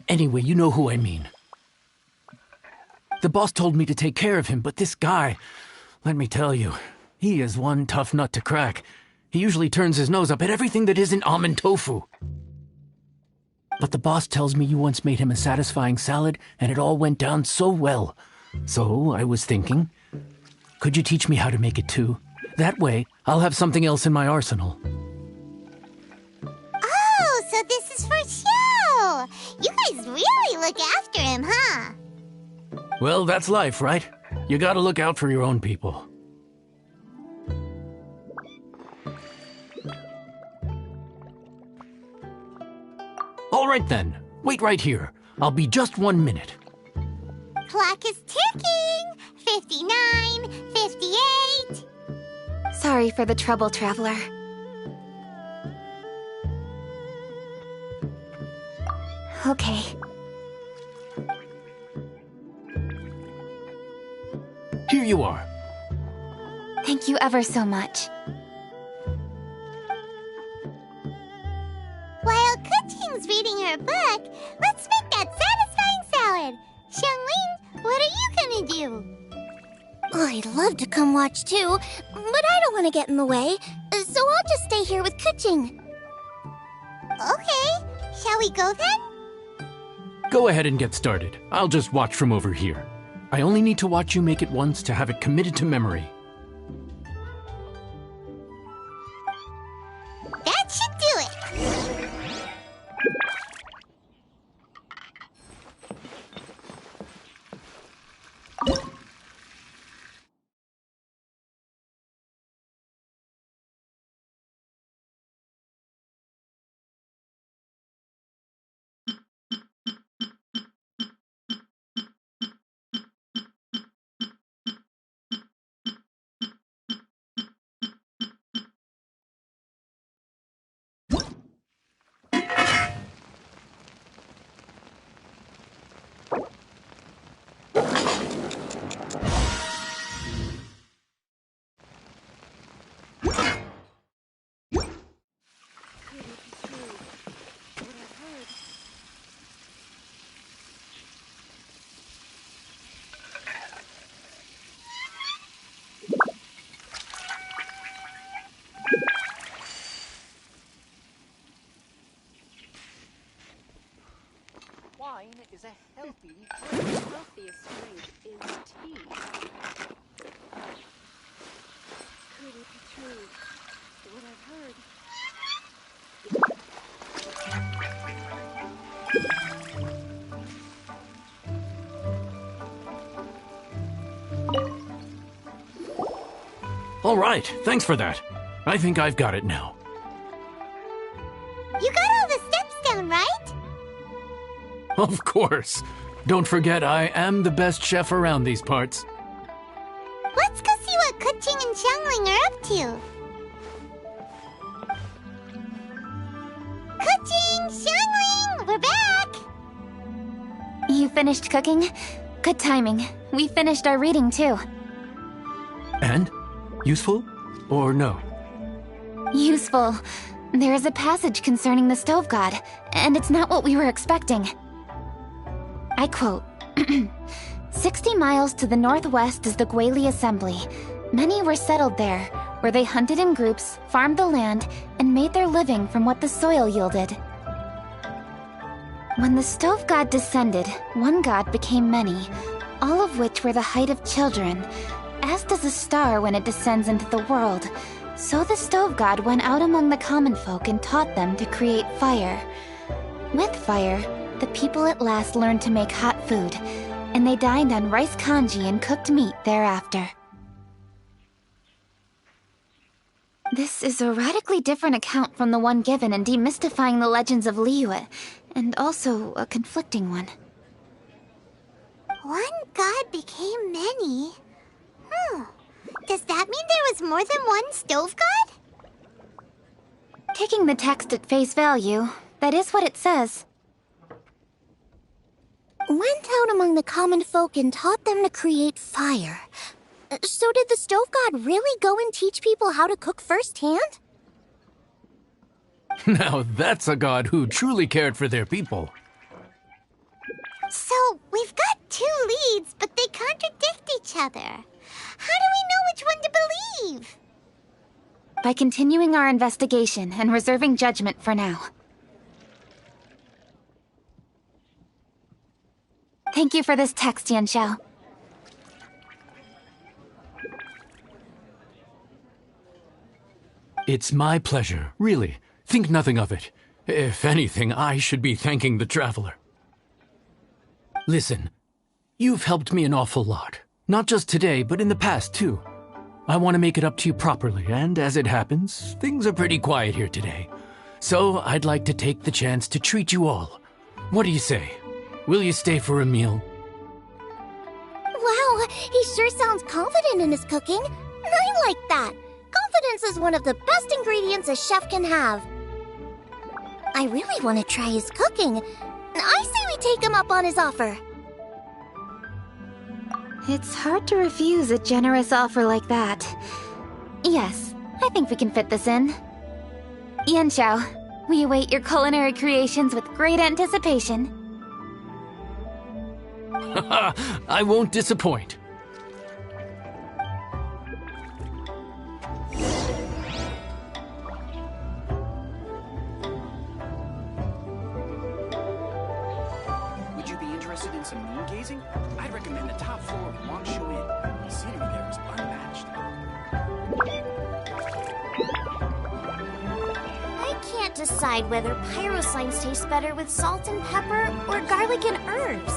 Anyway, you know who I mean. The boss told me to take care of him, but this guy, let me tell you, he is one tough nut to crack. He usually turns his nose up at everything that isn't almond tofu. But the boss tells me you once made him a satisfying salad, and it all went down so well. So I was thinking, could you teach me how to make it too? That way, I'll have something else in my arsenal. Oh, so this is for show! You guys really look after him, huh? Well, that's life, right? You gotta look out for your own people. All right then, wait right here. I'll be just 1 minute. Clock is ticking! 59, 58... Sorry for the trouble, Traveler. Okay. Here you are. Thank you ever so much. While Kuching's reading her book, let's make that satisfying salad. Xiangling, what are you gonna do? I'd love to come watch too, but I don't want to get in the way, so I'll just stay here with Kuching. Okay, shall we go then? Go ahead and get started. I'll just watch from over here. I only need to watch you make it once to have it committed to memory. That should do it. is a healthy drink. The healthiest drink is tea. Could it be true? What I've heard. All right, thanks for that. I think I've got it now. You got all the steps down, right? Of course. Don't forget, I am the best chef around these parts. Let's go see what Kuching and Xiangling are up to. Kuching! Xiangling! We're back! You finished cooking? Good timing. We finished our reading, too. And? Useful? Or no? Useful. There is a passage concerning the stove god, and it's not what we were expecting. I quote, 60 miles to the northwest is the Guili Assembly. Many were settled there, where they hunted in groups, farmed the land, and made their living from what the soil yielded. When the stove god descended, one god became many, all of which were the height of children. As does a star when it descends into the world, so the stove god went out among the common folk and taught them to create fire. With fire, the people at last learned to make hot food, and they dined on rice congee and cooked meat thereafter. This is a radically different account from the one given in Demystifying the Legends of Liyue, and also a conflicting one. One god became many. Does that mean there was more than one stove god? Taking the text at face value, that is what it says. Went out among the common folk and taught them to create fire. So did the stove god really go and teach people how to cook firsthand? Now that's a god who truly cared for their people. So, we've got two leads, but they contradict each other. How do we know which one to believe? By continuing our investigation and reserving judgment for now. Thank you for this text, Yanxiao. It's my pleasure, really. Think nothing of it. If anything, I should be thanking the traveler. Listen, you've helped me an awful lot. Not just today, but in the past, too. I want to make it up to you properly, and as it happens, things are pretty quiet here today. So I'd like to take the chance to treat you all. What do you say? Will you stay for a meal? Wow, he sure sounds confident in his cooking. I like that. Confidence is one of the best ingredients a chef can have. I really want to try his cooking. I say we take him up on his offer. It's hard to refuse a generous offer like that. Yes, I think we can fit this in. Yanxiao, we await your culinary creations with great anticipation. I won't disappoint. Would you be interested in some moon gazing? I'd recommend the top floor of Wangshu Inn. The scenery there is unmatched. I can't decide whether pyroslimes taste better with salt and pepper or garlic and herbs.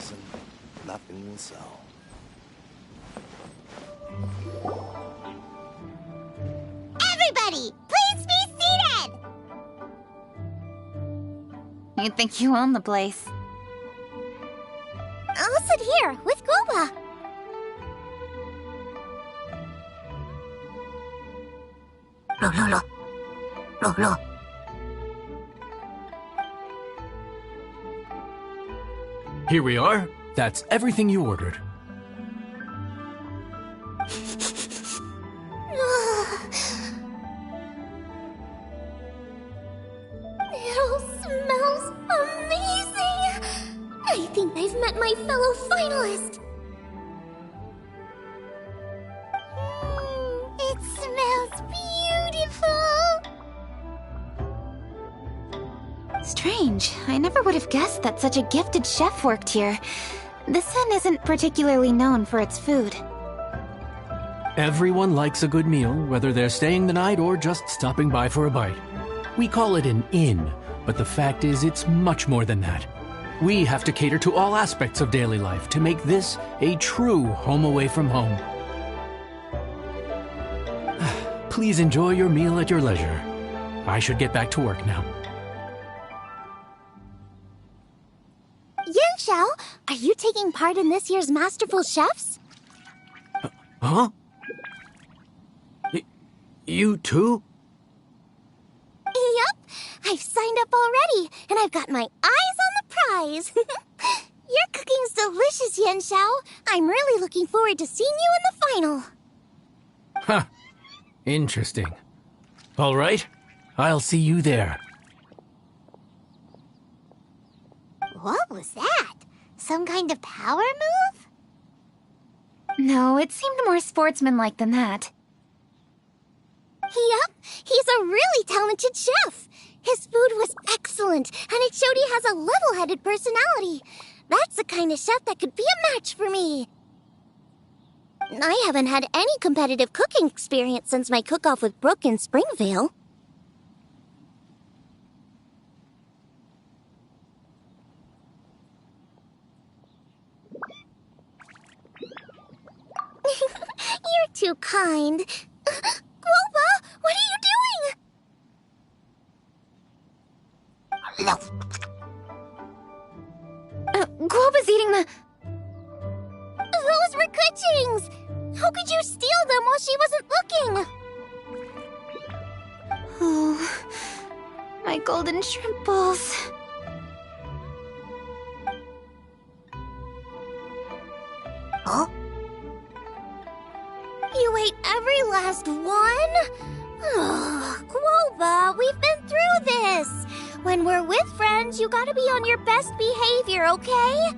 season, nothing will sell. Everybody, please be seated! You'd think you own the place. I'll sit here with Goba. No. Here we are. That's everything you ordered. It all smells amazing! I think I've met my fellow finalist! It smells beautiful! Strange. I never would have guessed that such a gifted chef worked here. This inn isn't particularly known for its food. Everyone likes a good meal, whether they're staying the night or just stopping by for a bite. We call it an inn, but the fact is it's much more than that. We have to cater to all aspects of daily life to make this a true home away from home. Please enjoy your meal at your leisure. I should get back to work now. Yanxiao, are you taking part in this year's Masterful Chefs? Huh? You too? Yup, I've signed up already, and I've got my eyes on the prize. Your cooking's delicious, Yanxiao. I'm really looking forward to seeing you in the final. Huh. Interesting. All right, I'll see you there. What was that? Some kind of power move? No, it seemed more sportsmanlike than that. Yup, he's a really talented chef. His food was excellent, and it showed he has a level-headed personality. That's the kind of chef that could be a match for me. I haven't had any competitive cooking experience since my cook-off with Brooke in Springvale. You're too kind. Groba, what are you doing? Globa's eating the... Those were Kuching's! How could you steal them while she wasn't looking? Oh, my golden shrimp balls. Huh? You ate every last one? Ugh, Groba, we've been through this. When we're with friends, you gotta be on your best behavior, okay?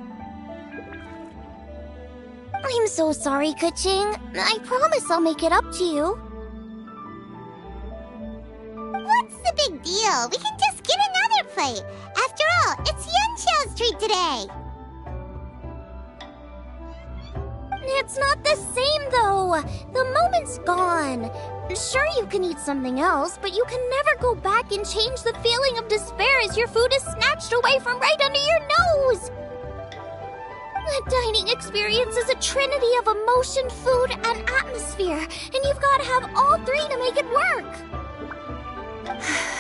I'm so sorry, Kuching. I promise I'll make it up to you. What's the big deal? We can just get another plate. After all, it's Yanxiao's treat today. It's not the same, though. The moment's gone. Sure, you can eat something else, but you can never go back and change the feeling of despair as your food is snatched away from right under your nose. The dining experience is a trinity of emotion, food, and atmosphere, and you've got to have all three to make it work.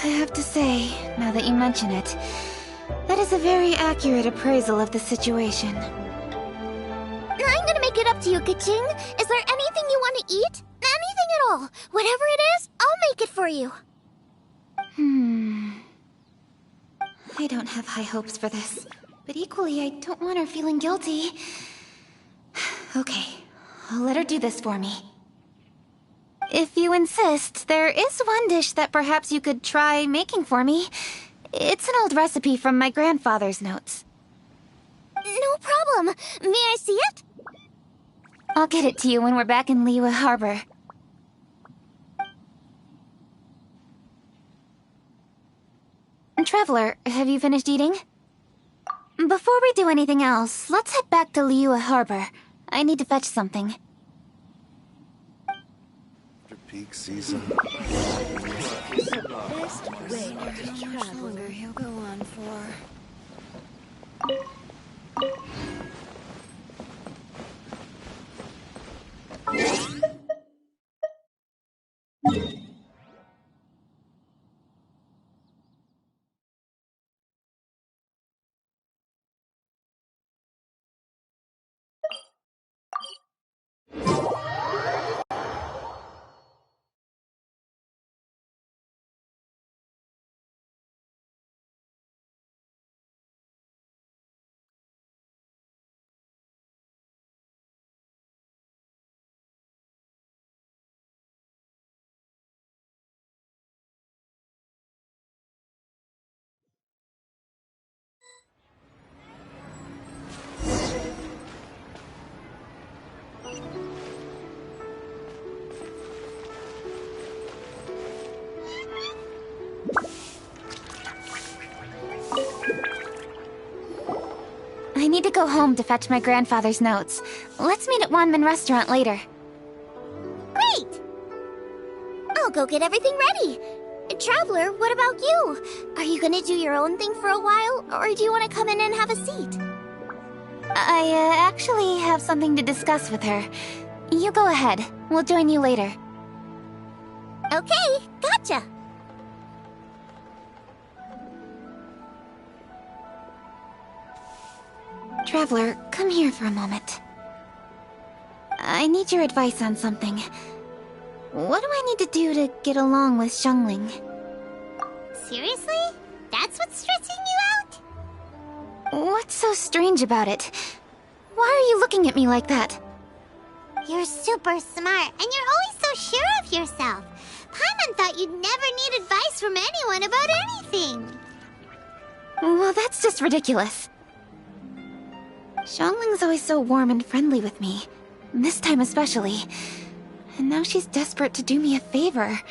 I have to say, now that you mention it, that is a very accurate appraisal of the situation. I'm gonna make it up to you, Kuching. Is there anything you want to eat? Anything at all. Whatever it is, I'll make it for you. I don't have high hopes for this, but equally I don't want her feeling guilty. Okay, I'll let her do this for me. If you insist, there is one dish that perhaps you could try making for me. It's an old recipe from my grandfather's notes. No problem. May I see it? I'll get it to you when we're back in Liyue Harbor. Traveler, have you finished eating? Before we do anything else, let's head back to Liyue Harbor. I need to fetch something. After peak season. Best way to travel. He'll go on for. go home to fetch my grandfather's notes. Let's meet at Wanman Restaurant later. Great! I'll go get everything ready. Traveler, what about you? Are you gonna do your own thing for a while, or do you want to come in and have a seat? I actually have something to discuss with her. You go ahead. We'll join you later. Okay, gotcha. Traveler, come here for a moment. I need your advice on something. What do I need to do to get along with Xiangling? Seriously? That's what's stressing you out? What's so strange about it? Why are you looking at me like that? You're super smart, and you're always so sure of yourself. Paimon thought you'd never need advice from anyone about anything. Well, that's just ridiculous. Xiangling's always so warm and friendly with me. This time especially. And now she's desperate to do me a favor.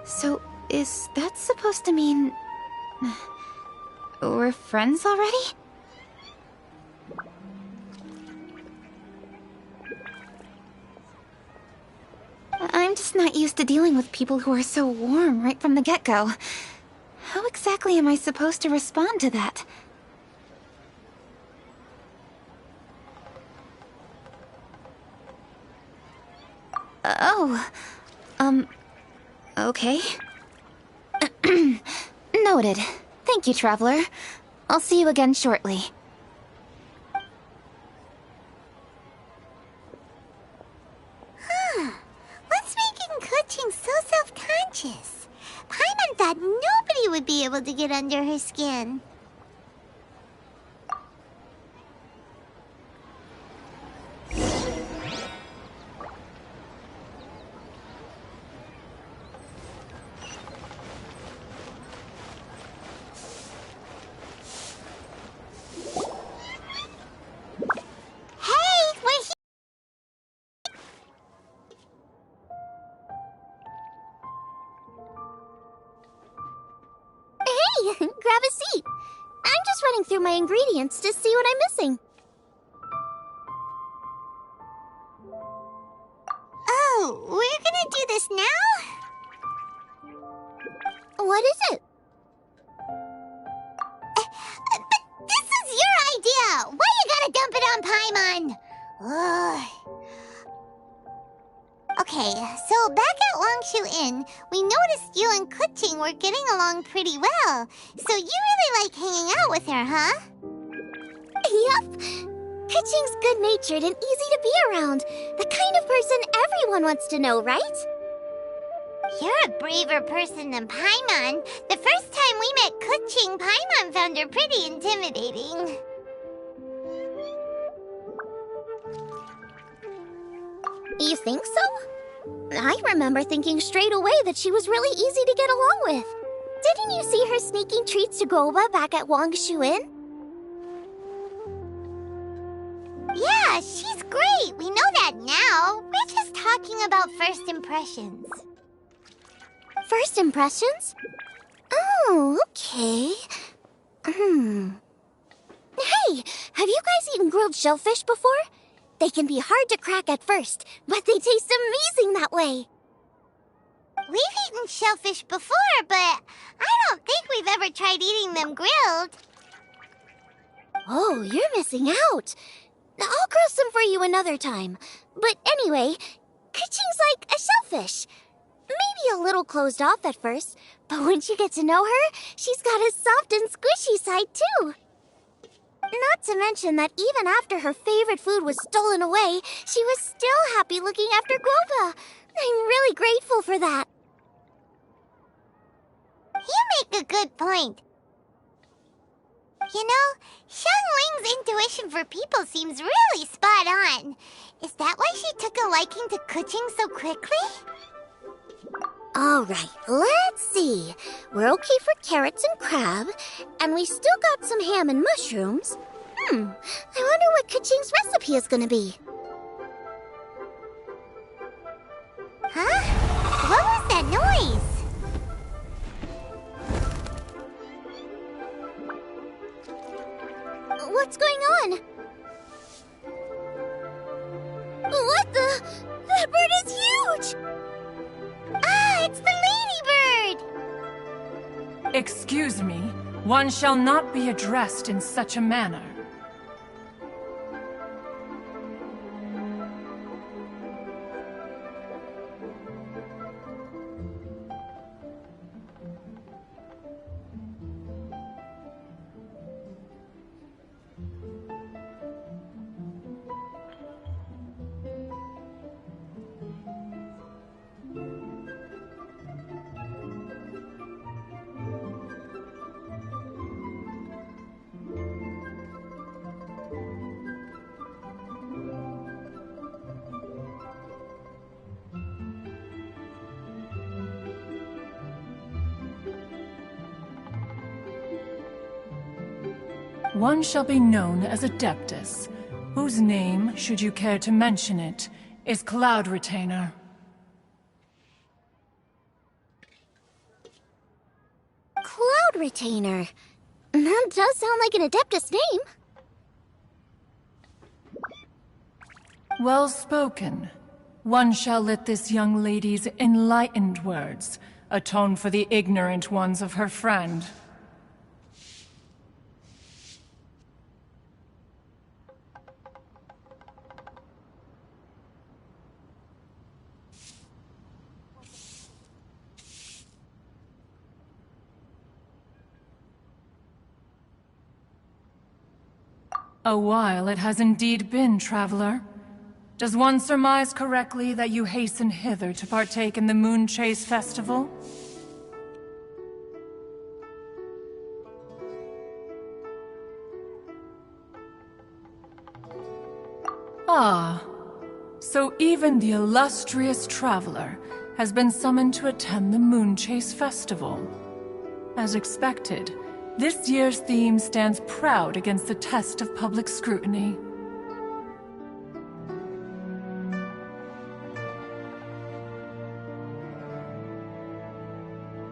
So, is that supposed to mean... we're friends already? I'm just not used to dealing with people who are so warm right from the get-go. How exactly am I supposed to respond to that? Oh, okay. Noted. Thank you, Traveler. I'll see you again shortly. What's making Kuching so self-conscious? Paimon thought nobody would be able to get under her skin. Grab a seat. I'm just running through my ingredients to see what I'm missing. Oh, we're gonna do this now? What is it? But this is your idea! Why you gotta dump it on Paimon? Ugh. Okay, so back at Longshu Inn, we noticed you and Kuching were getting along pretty well. So you really like hanging out with her, huh? Yep. Kuching's good-natured and easy to be around. The kind of person everyone wants to know, right? You're a braver person than Paimon. The first time we met Kuching, Paimon found her pretty intimidating. You think so? I remember thinking straight away that she was really easy to get along with. Didn't you see her sneaking treats to Goba back at Wangshu Inn? Yeah, she's great. We know that now. We're just talking about first impressions. First impressions? Oh, okay. Hey, have you guys eaten grilled shellfish before? They can be hard to crack at first, but they taste amazing that way. We've eaten shellfish before, but I don't think we've ever tried eating them grilled. Oh, you're missing out. I'll grill some for you another time. But anyway, Kuching's like a shellfish. Maybe a little closed off at first, but once you get to know her, she's got a soft and squishy side too. Not to mention that even after her favorite food was stolen away, she was still happy looking after Gropa. I'm really grateful for that. You make a good point. You know, Xiangling's intuition for people seems really spot on. Is that why she took a liking to Kuching so quickly? All right, let's see. We're okay for carrots and crab, and we still got some ham and mushrooms. I wonder what Kuching's recipe is gonna be. Huh? What was that noise? What's going on? Excuse me, one shall not be addressed in such a manner. One shall be known as Adeptus, whose name, should you care to mention it, is Cloud Retainer. Cloud Retainer. That does sound like an Adeptus name. Well spoken. One shall let this young lady's enlightened words atone for the ignorant ones of her friend. A while it has indeed been, traveler. Does one surmise correctly that you hasten hither to partake in the Moon Chase Festival? Ah, so even the illustrious traveler has been summoned to attend the Moon Chase Festival. As expected, this year's theme stands proud against the test of public scrutiny.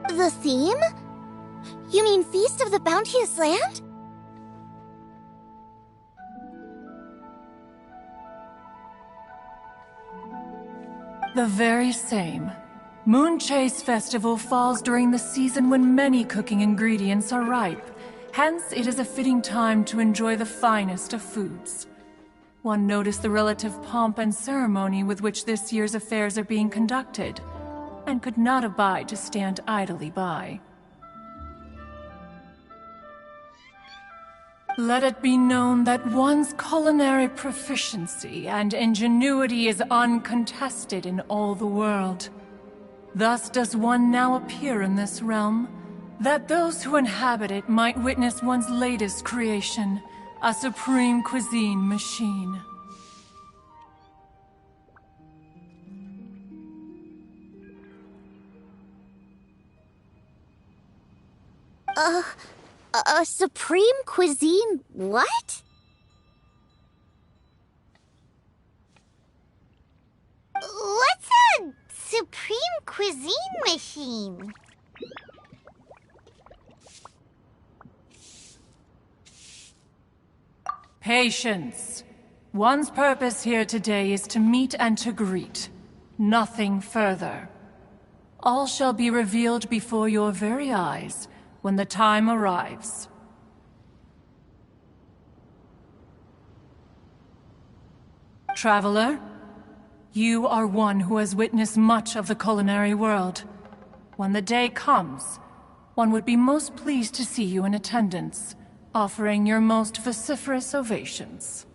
The theme? You mean Feast of the Bounteous Land? The very same. Moon Chase Festival falls during the season when many cooking ingredients are ripe. Hence, it is a fitting time to enjoy the finest of foods. One noticed the relative pomp and ceremony with which this year's affairs are being conducted, and could not abide to stand idly by. Let it be known that one's culinary proficiency and ingenuity is uncontested in all the world. Thus does one now appear in this realm, that those who inhabit it might witness one's latest creation, a supreme cuisine machine. A supreme cuisine what? What's a supreme cuisine machine? Patience. One's purpose here today is to meet and to greet. Nothing further. All shall be revealed before your very eyes when the time arrives. Traveler, you are one who has witnessed much of the culinary world. When the day comes, one would be most pleased to see you in attendance, offering your most vociferous ovations.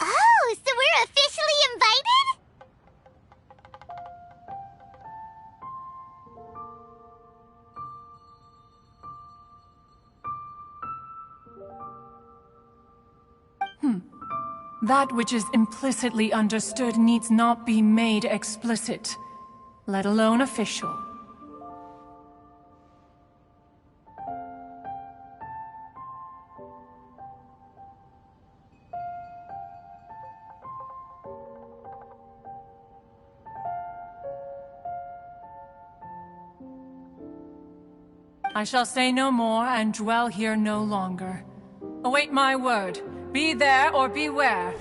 Oh, so we're officially invited? That which is implicitly understood needs not be made explicit, let alone official. I shall say no more and dwell here no longer. Await my word. Be there or beware.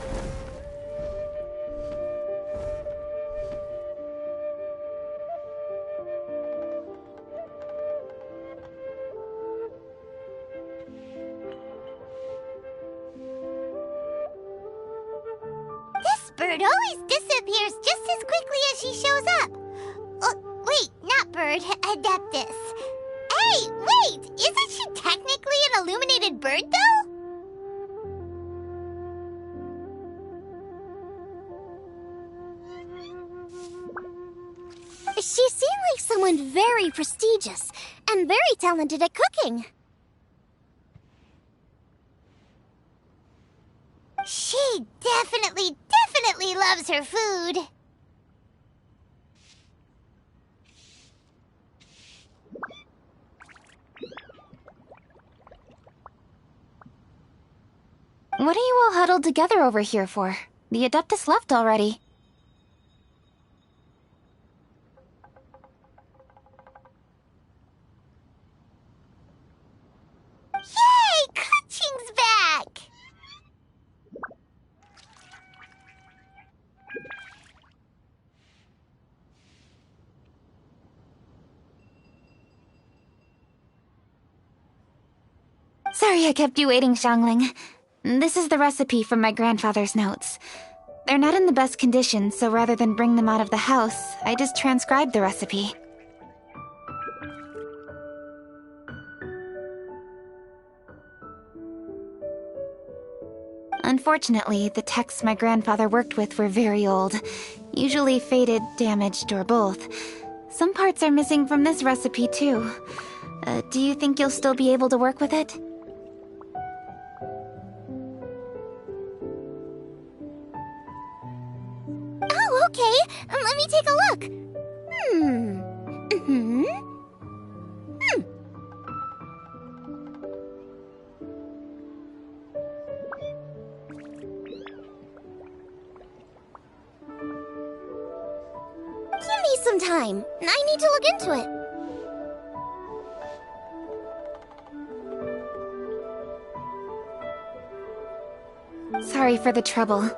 Bird always disappears just as quickly as she shows up. Wait, not Bird, Adeptus. Hey, wait! Isn't she technically an illuminated bird, though? She seemed like someone very prestigious and very talented at cooking. She definitely loves her food. What are you all huddled together over here for? The Adeptus left already. Yay! Kaching's back! Sorry I kept you waiting, Xiangling. This is the recipe from my grandfather's notes. They're not in the best condition, so rather than bring them out of the house, I just transcribed the recipe. Unfortunately, the texts my grandfather worked with were very old, usually faded, damaged, or both. Some parts are missing from this recipe, too. Do you think you'll still be able to work with it? Oh, okay. Let me take a look. Give me some time. I need to look into it. Sorry for the trouble.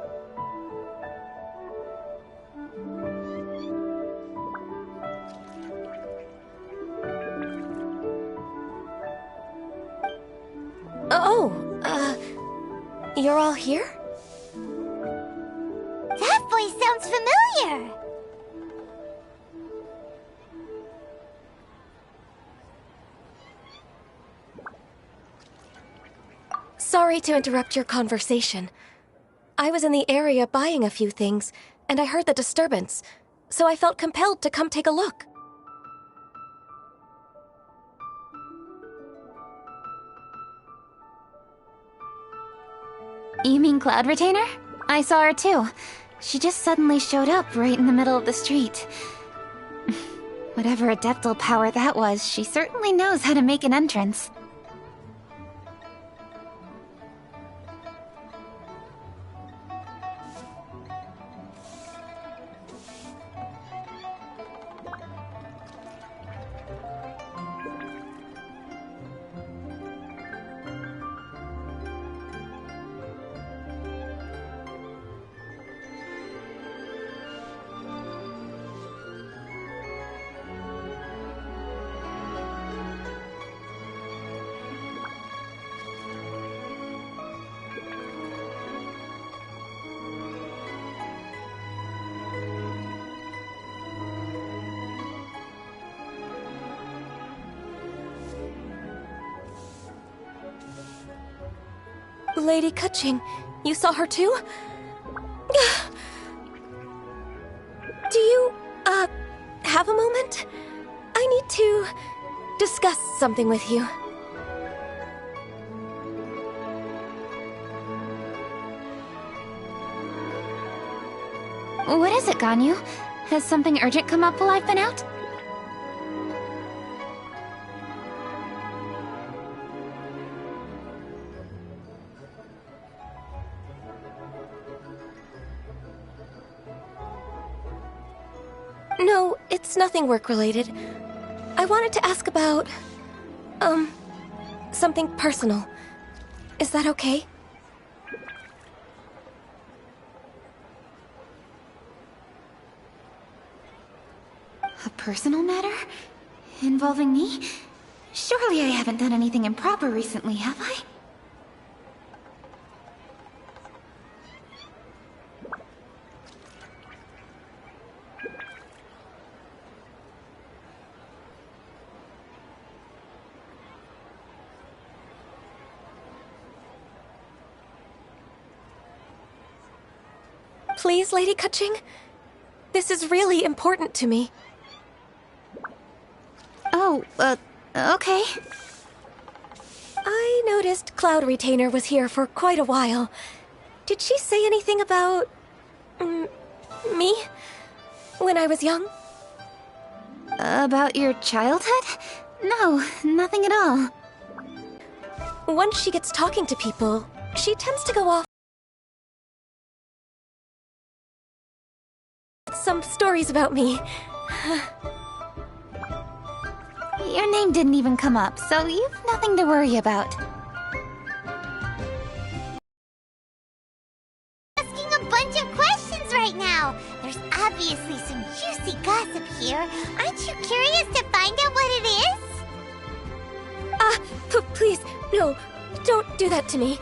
You're all here? That voice sounds familiar! Sorry to interrupt your conversation. I was in the area buying a few things, and I heard the disturbance, so I felt compelled to come take a look. You mean Cloud Retainer? I saw her too. She just suddenly showed up right in the middle of the street. Whatever adeptal power that was, she certainly knows how to make an entrance. Lady Kaching, you saw her too? Do you, have a moment? I need to discuss something with you. What is it, Ganyu? Has something urgent come up while I've been out? No, it's nothing work-related. I wanted to ask about, something personal. Is that okay? A personal matter? Involving me? Surely I haven't done anything improper recently, have I? Please, Lady Kaching? This is really important to me. Oh, okay. I noticed Cloud Retainer was here for quite a while. Did she say anything about... me? When I was young? About your childhood? No, nothing at all. Once she gets talking to people, she tends to go off some stories about me. Your name didn't even come up, so you've nothing to worry about. Asking a bunch of questions right now. There's obviously some juicy gossip here. Aren't you curious to find out what it is? Please, no, don't do that to me.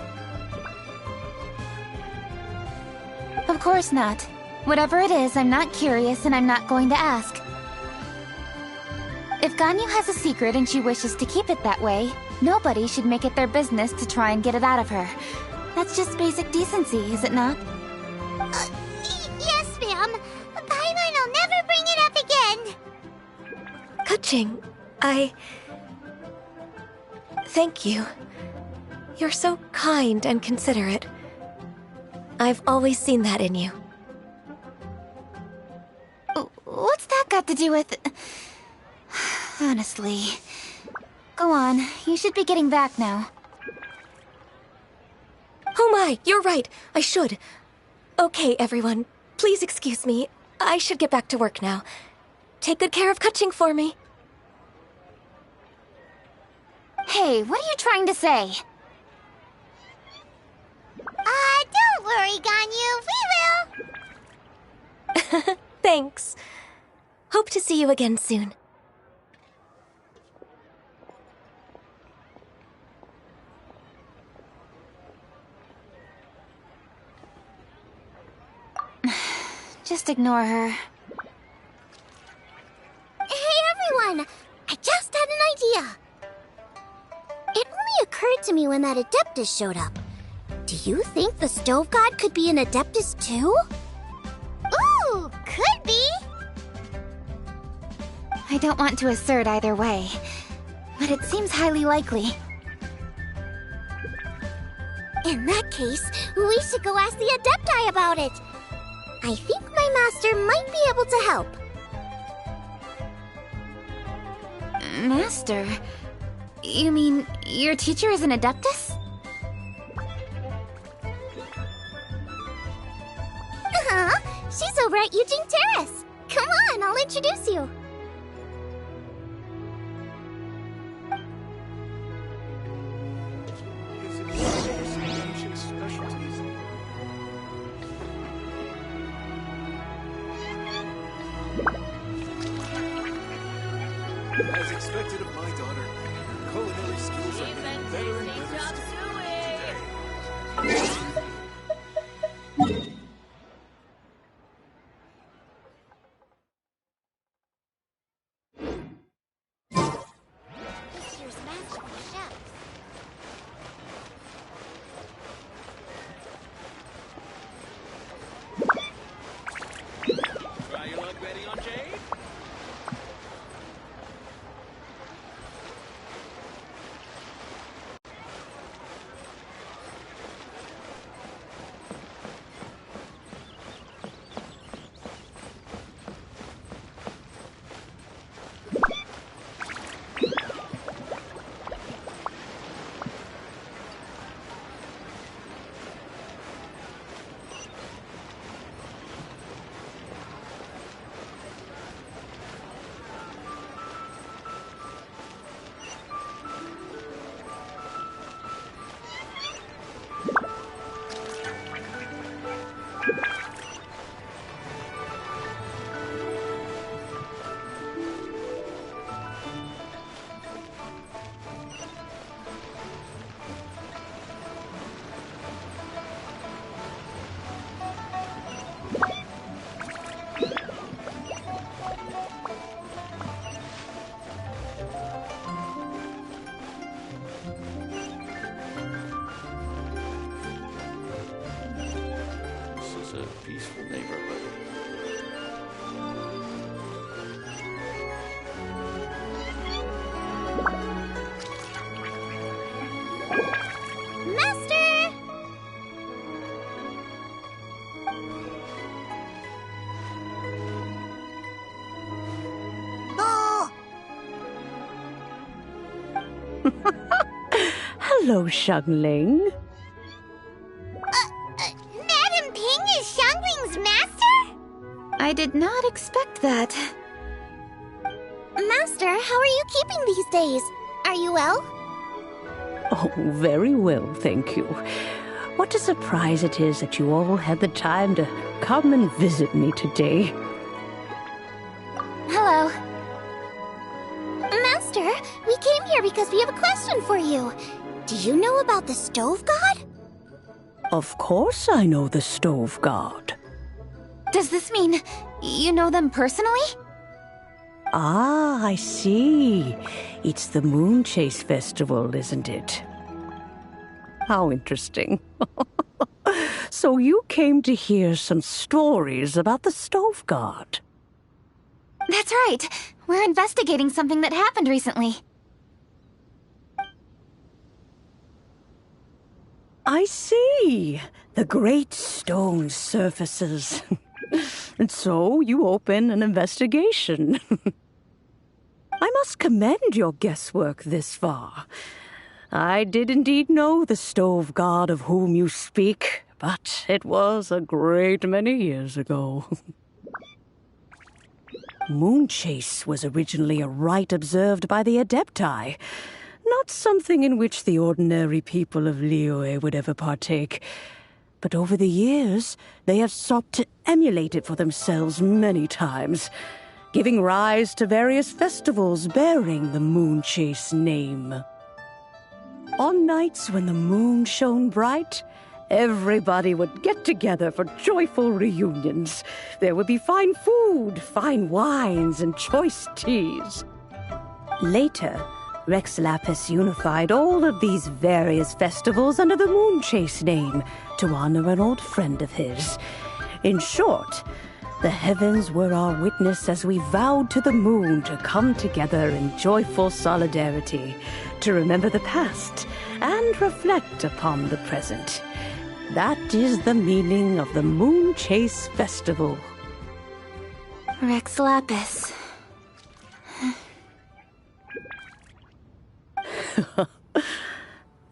Of course not. Whatever it is, I'm not curious and I'm not going to ask. If Ganyu has a secret and she wishes to keep it that way, nobody should make it their business to try and get it out of her. That's just basic decency, is it not? Yes, ma'am. Paimon will never bring it up again. Kaching, thank you. You're so kind and considerate. I've always seen that in you. What's that got to do with... Honestly. Go on, you should be getting back now. Oh my, you're right. I should. Okay, everyone. Please excuse me. I should get back to work now. Take good care of Kaching for me. Hey, what are you trying to say? Don't worry, Ganyu. We will. Thanks. Hope to see you again soon. Just ignore her. Hey, everyone! I just had an idea. It only occurred to me when that Adeptus showed up. Do you think the Stove God could be an Adeptus too? Ooh, could be. I don't want to assert either way, but it seems highly likely. In that case, we should go ask the Adepti about it. I think my master might be able to help. Master? You mean your teacher is an Adeptus? She's over at Yujing Terrace. Come on, I'll introduce you. As expected of my daughter, her culinary skills are getting better and better today. This year's masterful chefs. Try your luck, ready on Jade? a peaceful neighborhood. Master! Oh! Hello, Xiangling. Madam Ping is Xiangling's master? I did not expect that. Master, how are you keeping these days? Are you well? Oh, very well, thank you. What a surprise it is that you all had the time to come and visit me today. Hello. Master, we came here because we have a question for you. Do you know about the Stove God? Of course I know the Stove God. Does this mean you know them personally? Ah, I see. It's the Moon Chase Festival, isn't it? How interesting. So you came to hear some stories about the Stove God. That's right. We're investigating something that happened recently. I see. The great stone surfaces. And so you open an investigation. I must commend your guesswork this far. I did indeed know the Stove God of whom you speak, but it was a great many years ago. Moon Chase was originally a rite observed by the Adepti, not something in which the ordinary people of Liyue would ever partake. But over the years, they have sought to emulate it for themselves many times, giving rise to various festivals bearing the Moon Chase name. On nights when the moon shone bright, everybody would get together for joyful reunions. There would be fine food, fine wines, and choice teas. Later, Rex Lapis unified all of these various festivals under the Moon Chase name to honor an old friend of his. In short, the heavens were our witness as we vowed to the moon to come together in joyful solidarity, to remember the past and reflect upon the present. That is the meaning of the Moon Chase Festival. Rex Lapis.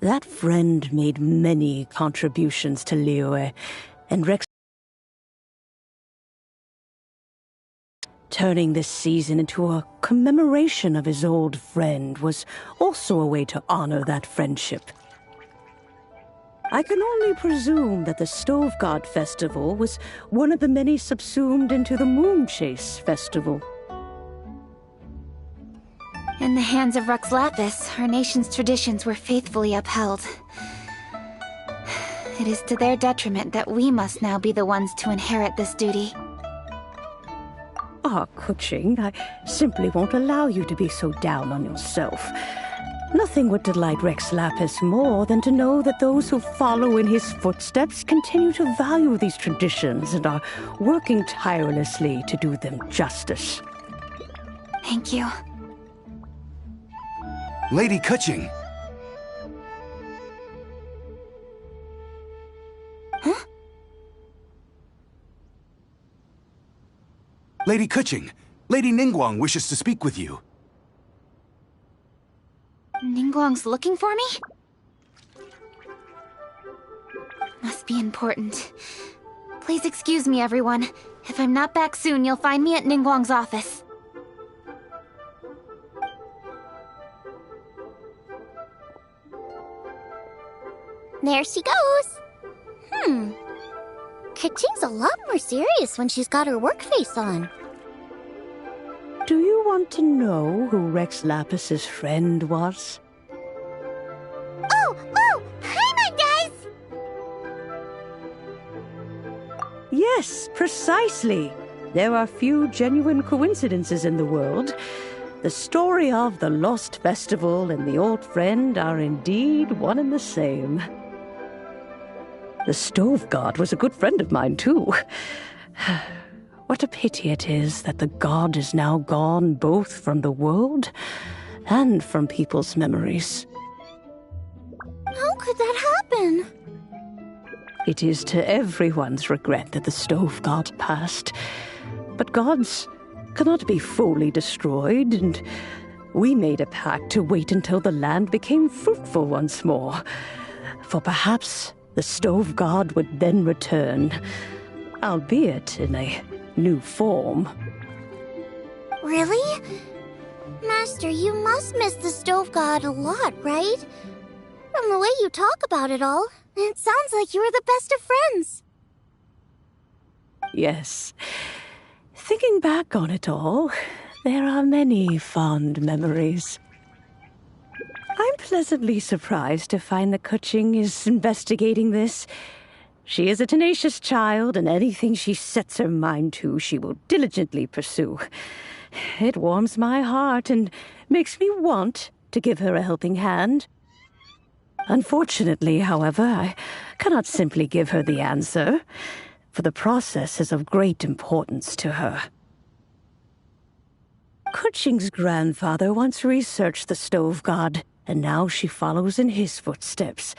That friend made many contributions to Liyue, and Rex turning this season into a commemoration of his old friend was also a way to honor that friendship. I can only presume that the Stove God Festival was one of the many subsumed into the Moon Chase Festival. In the hands of Rex Lapis, our nation's traditions were faithfully upheld. It is to their detriment that we must now be the ones to inherit this duty. Ah, Kuching, I simply won't allow you to be so down on yourself. Nothing would delight Rex Lapis more than to know that those who follow in his footsteps continue to value these traditions and are working tirelessly to do them justice. Thank you. Lady Kuching! Huh? Lady Kuching, Lady Ningguang wishes to speak with you. Ningguang's looking for me? Must be important. Please excuse me, everyone. If I'm not back soon, you'll find me at Ningguang's office. There she goes. Kaching's a lot more serious when she's got her work face on. Do you want to know who Rex Lapis's friend was? Oh! Paimon does! Yes, precisely. There are few genuine coincidences in the world. The story of the Lost Festival and the old friend are indeed one and the same. The stove god was a good friend of mine, too. What a pity it is that the god is now gone both from the world and from people's memories. How could that happen? It is to everyone's regret that the stove god passed. But gods cannot be fully destroyed, and we made a pact to wait until the land became fruitful once more. For perhaps the stove god would then return, albeit in a new form. Really? Master, you must miss the stove god a lot, right? From the way you talk about it all, it sounds like you were the best of friends. Yes. Thinking back on it all, there are many fond memories. I'm pleasantly surprised to find that Kuching is investigating this. She is a tenacious child, and anything she sets her mind to, she will diligently pursue. It warms my heart and makes me want to give her a helping hand. Unfortunately, however, I cannot simply give her the answer, for the process is of great importance to her. Kuching's grandfather once researched the stove god, and now she follows in his footsteps.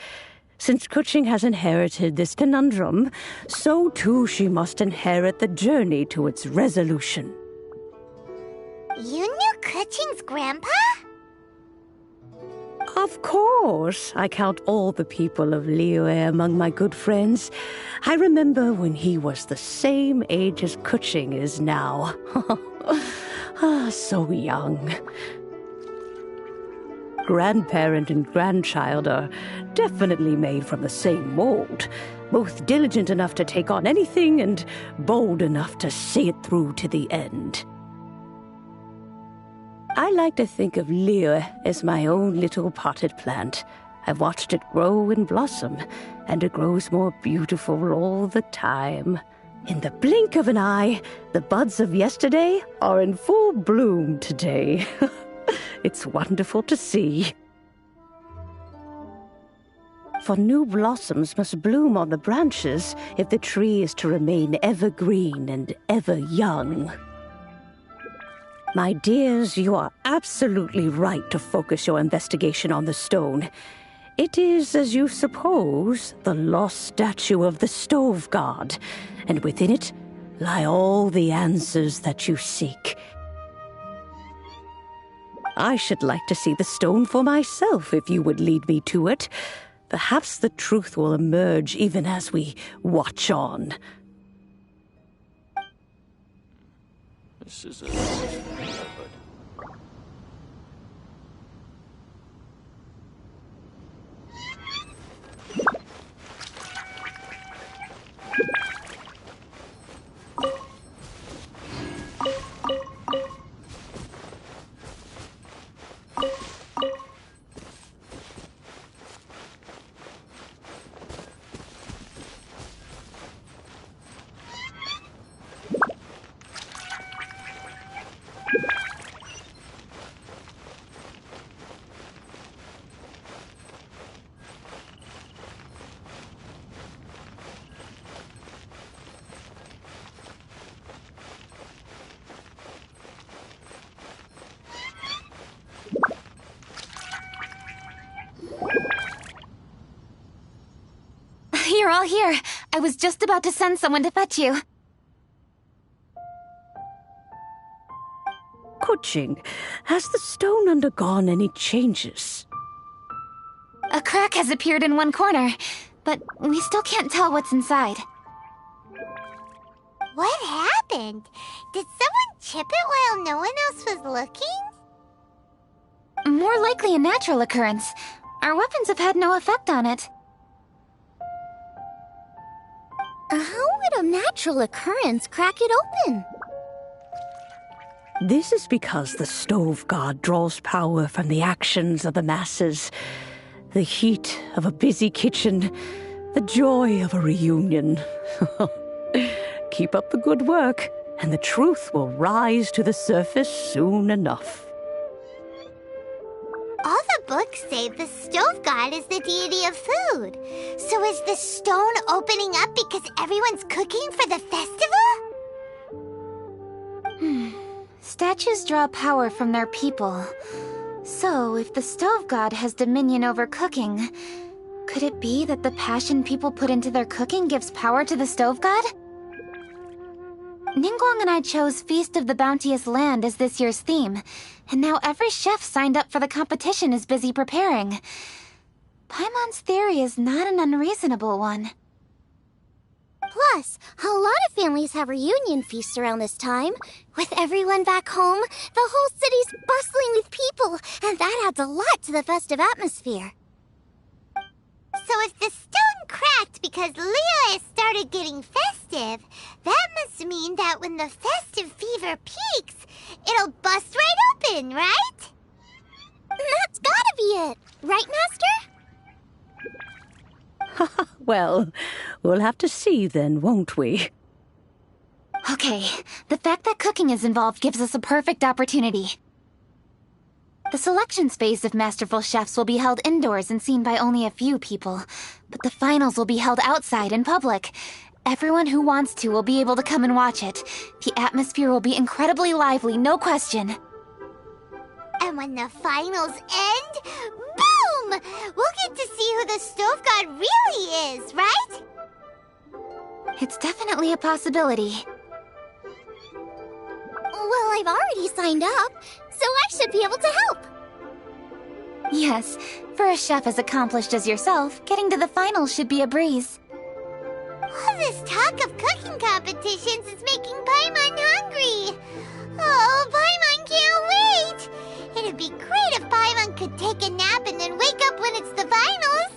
Since Kuching has inherited this conundrum, so too she must inherit the journey to its resolution. You knew Kuching's grandpa? Of course. I count all the people of Liyue among my good friends. I remember when he was the same age as Kuching is now. So young. Grandparent and grandchild are definitely made from the same mold, both diligent enough to take on anything and bold enough to see it through to the end. I like to think of Liyue as my own little potted plant. I've watched it grow and blossom, and it grows more beautiful all the time. In the blink of an eye, the buds of yesterday are in full bloom today. It's wonderful to see. For new blossoms must bloom on the branches if the tree is to remain evergreen and ever young. My dears, you are absolutely right to focus your investigation on the stone. It is, as you suppose, the lost statue of the stove god, and within it lie all the answers that you seek. I should like to see the stone for myself if you would lead me to it. Perhaps the truth will emerge even as we watch on. This is a You're all here. I was just about to send someone to fetch you. Kuching, has the stone undergone any changes? A crack has appeared in one corner, but we still can't tell what's inside. What happened? Did someone chip it while no one else was looking? More likely a natural occurrence. Our weapons have had no effect on it. How would a natural occurrence crack it open? This is because the stove god draws power from the actions of the masses. The heat of a busy kitchen, the joy of a reunion. Keep up the good work, and the truth will rise to the surface soon enough. All the books say the stove god is the deity of food. So is the stone opening up because everyone's cooking for the festival? Statues draw power from their people. So, if the stove god has dominion over cooking, could it be that the passion people put into their cooking gives power to the stove god? Ningguang and I chose Feast of the Bounteous Land as this year's theme, and now every chef signed up for the competition is busy preparing. Paimon's theory is not an unreasonable one. Plus, a lot of families have reunion feasts around this time. With everyone back home, the whole city's bustling with people, and that adds a lot to the festive atmosphere. So if the stone cracked because Liyue started getting festive, that must mean that when the festive fever peaks, it'll bust right open, right? That's gotta be it, right, Master? Well, we'll have to see then, won't we? Okay, the fact that cooking is involved gives us a perfect opportunity. The selections phase of Masterful Chefs will be held indoors and seen by only a few people, but the finals will be held outside in public. Everyone who wants to will be able to come and watch it. The atmosphere will be incredibly lively, no question. And when the finals end, boom! We'll get to see who the stove god really is, right? It's definitely a possibility. Well, I've already signed up, so I should be able to help. Yes, for a chef as accomplished as yourself, getting to the finals should be a breeze. All this talk of cooking competitions is making Paimon hungry. Oh, Paimon can't wait! It'd be great if Paimon could take a nap and then wake up when it's the finals.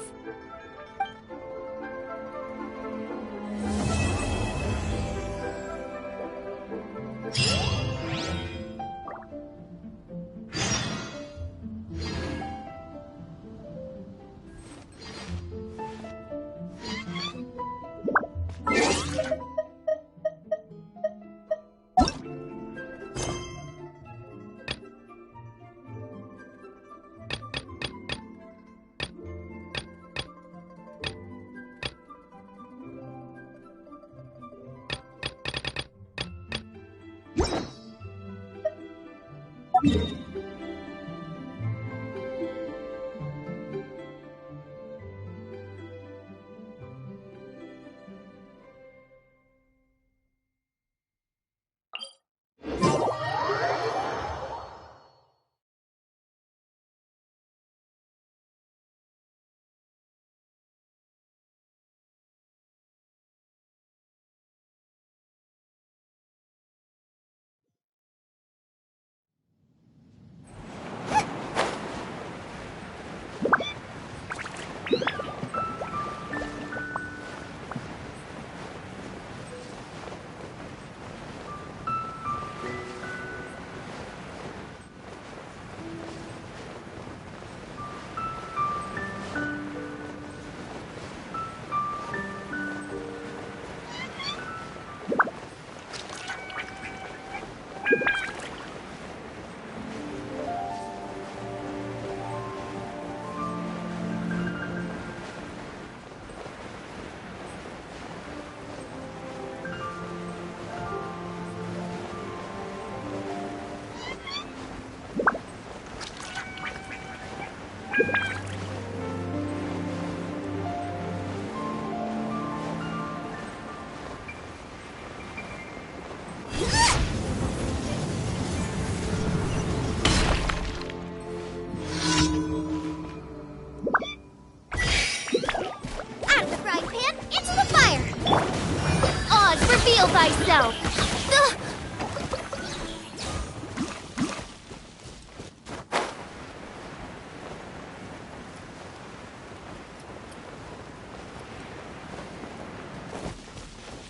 Reveal thyself!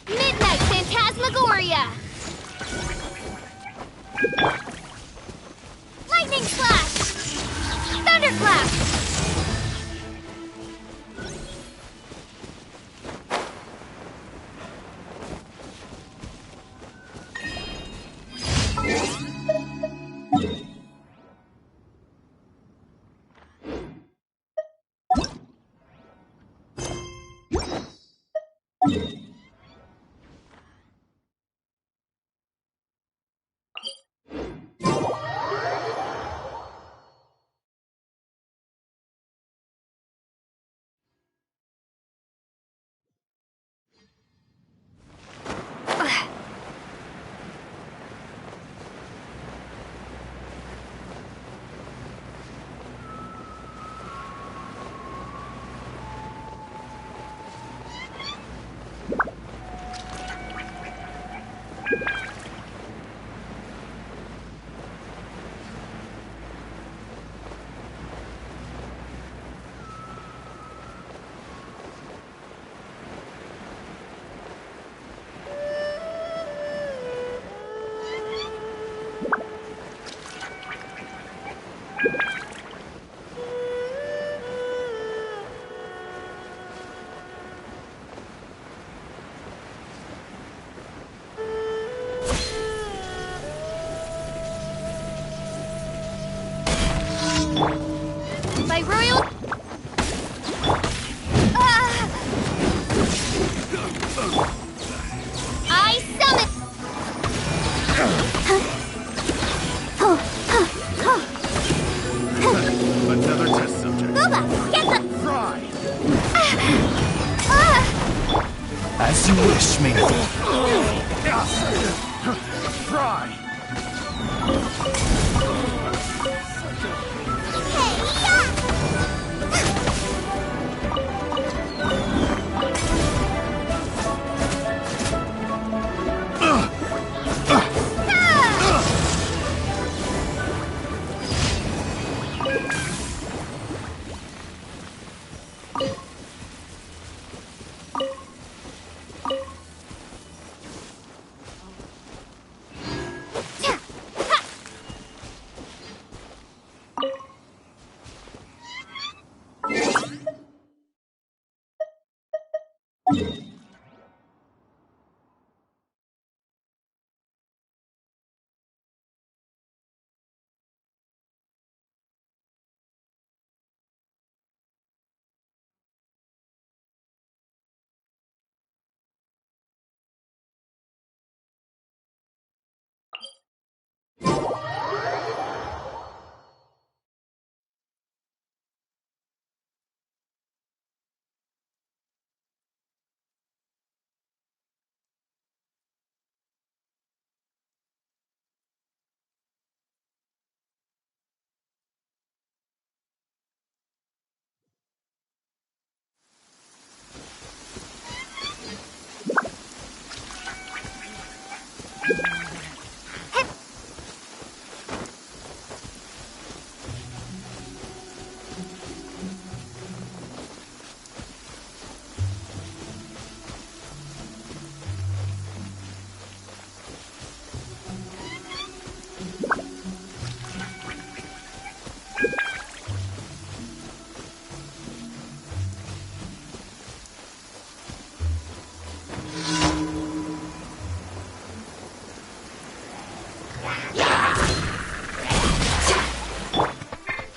Midnight Phantasmagoria! Lightning Slash! Thunderclap! As you wish, Ming. Try.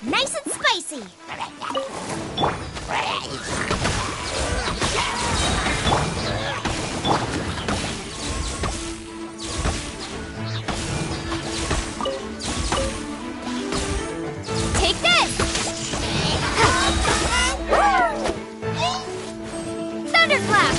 Nice and spicy. Take this! Thunderclap!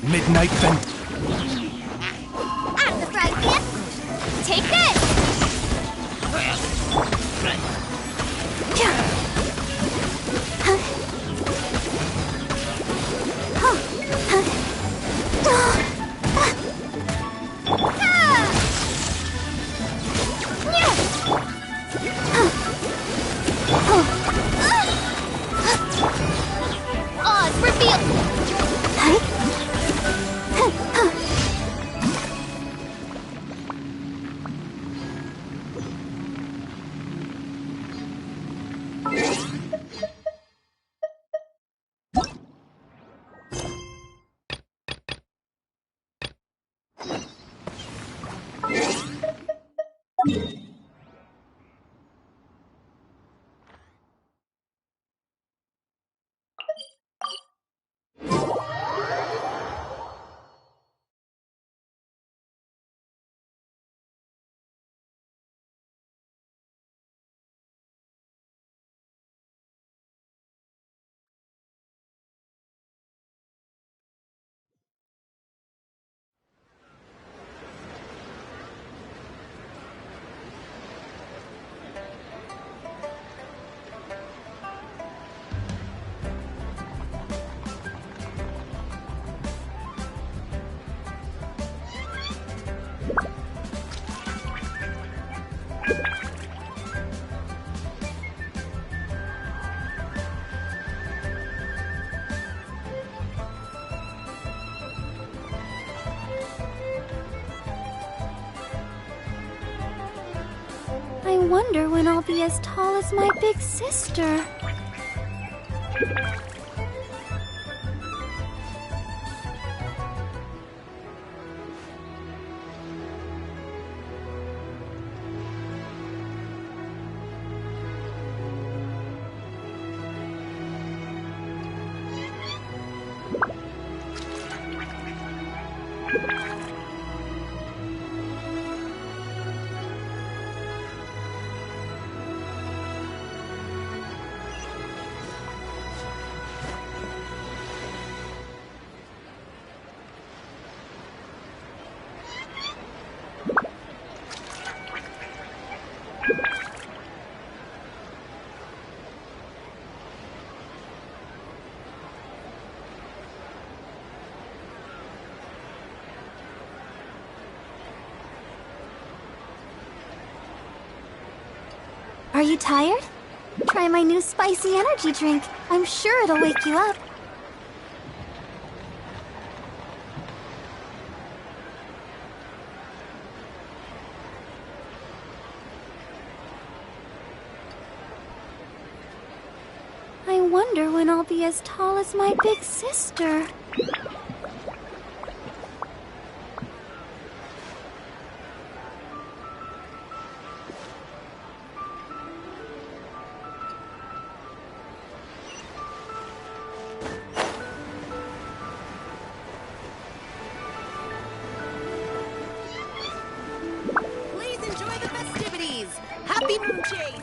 Midnight Fen... Out of the frying pan! Take this! Odds revealed! I wonder when I'll be as tall as my big sister. Are you tired? Try my new spicy energy drink. I'm sure it'll wake you up. I wonder when I'll be as tall as my big sister. Please enjoy the festivities! Happy Moon Chase!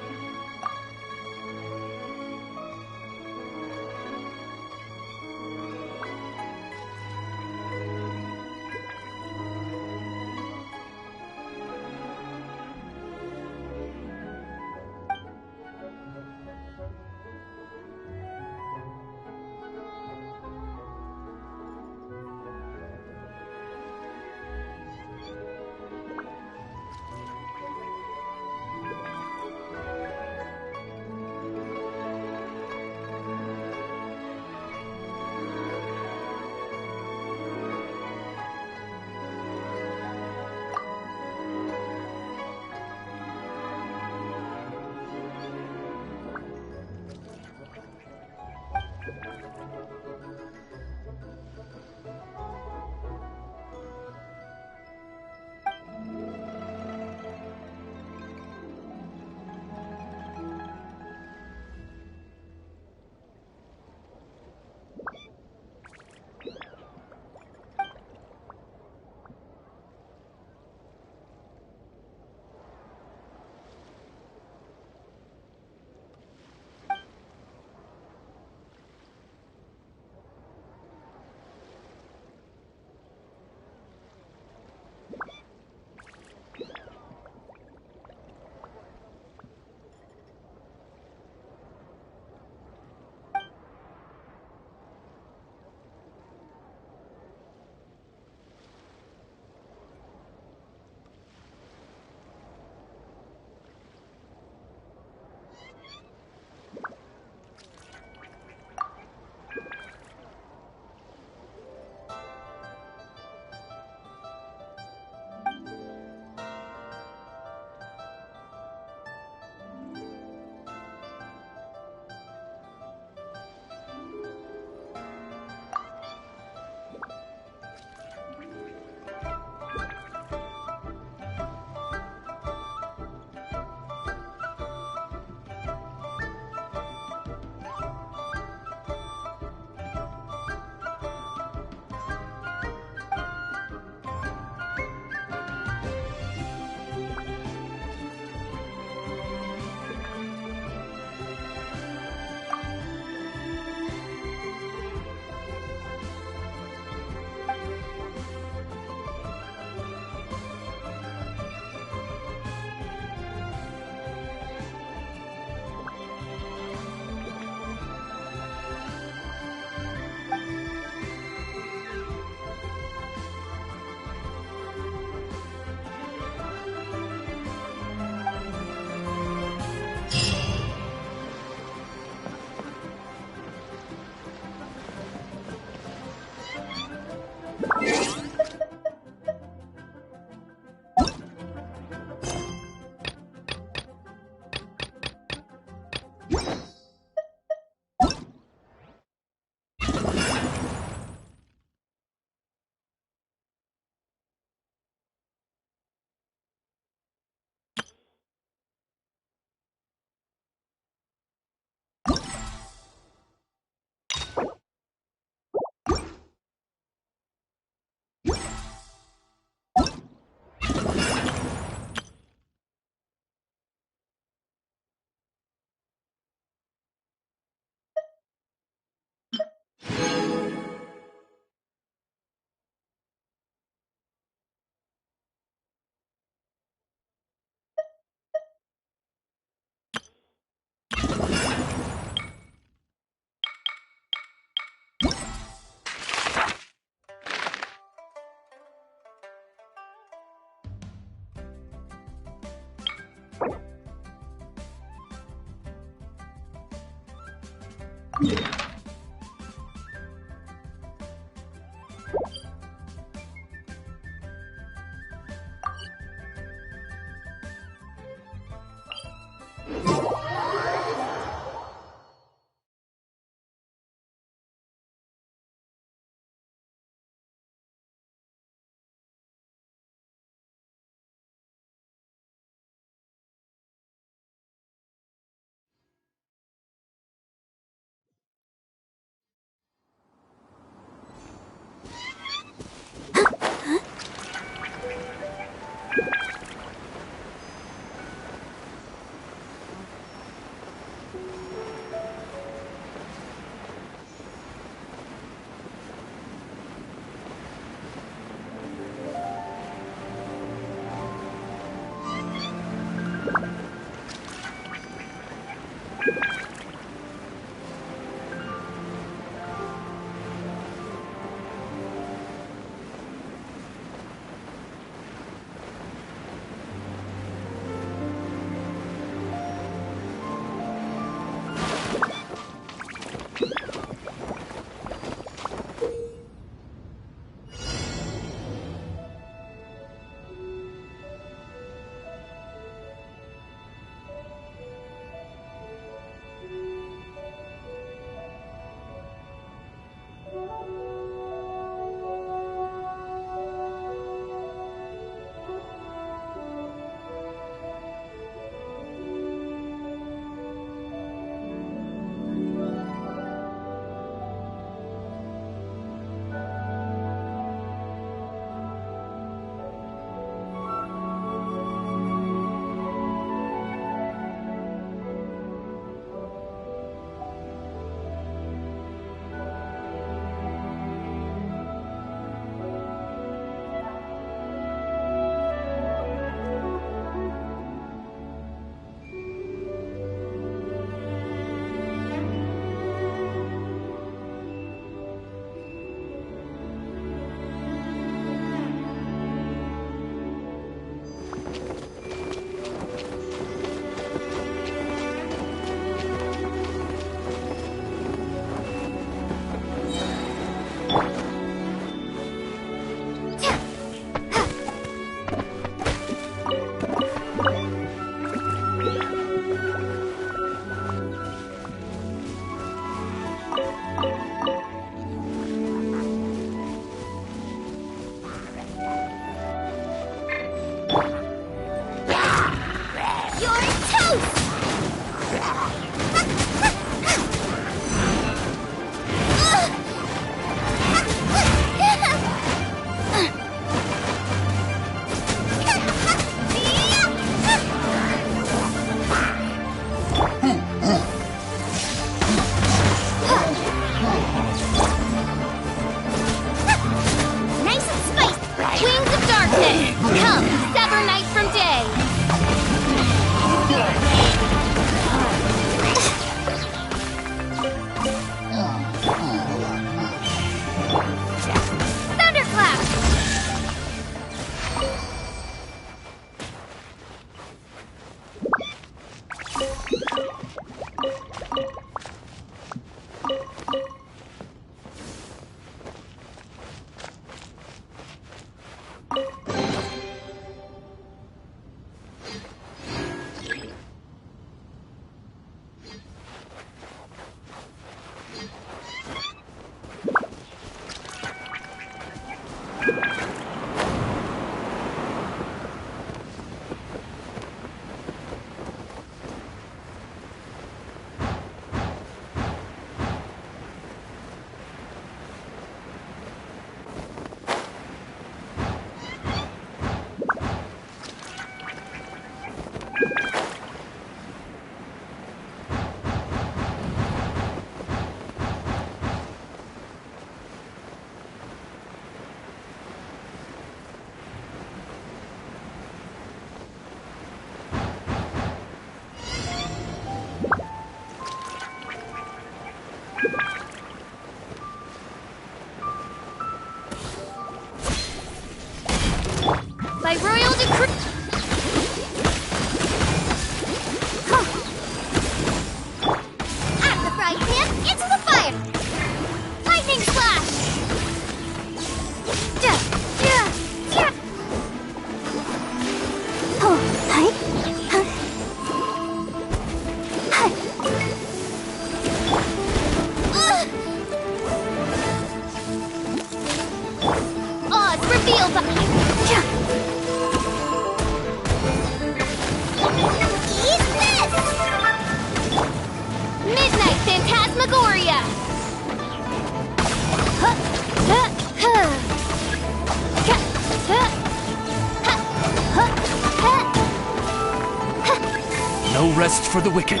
rest for the wicked.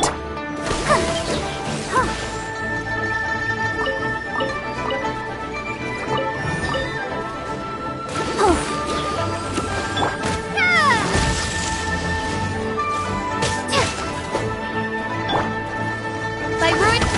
By ruin.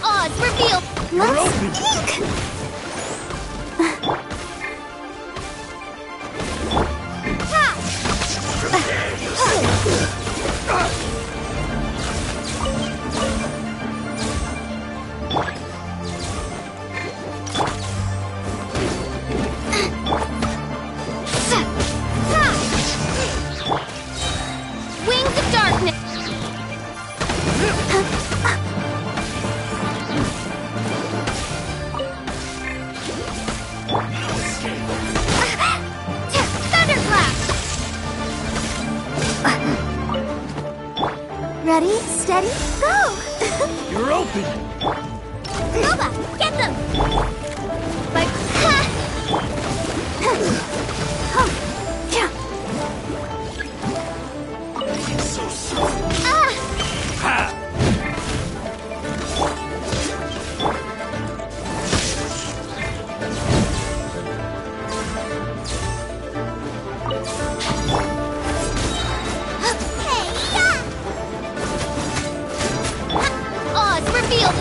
Odds revealed. Let's speak. Wings of darkness. Ready, steady, go! You're open! Nova, get them! Like, odds revealed.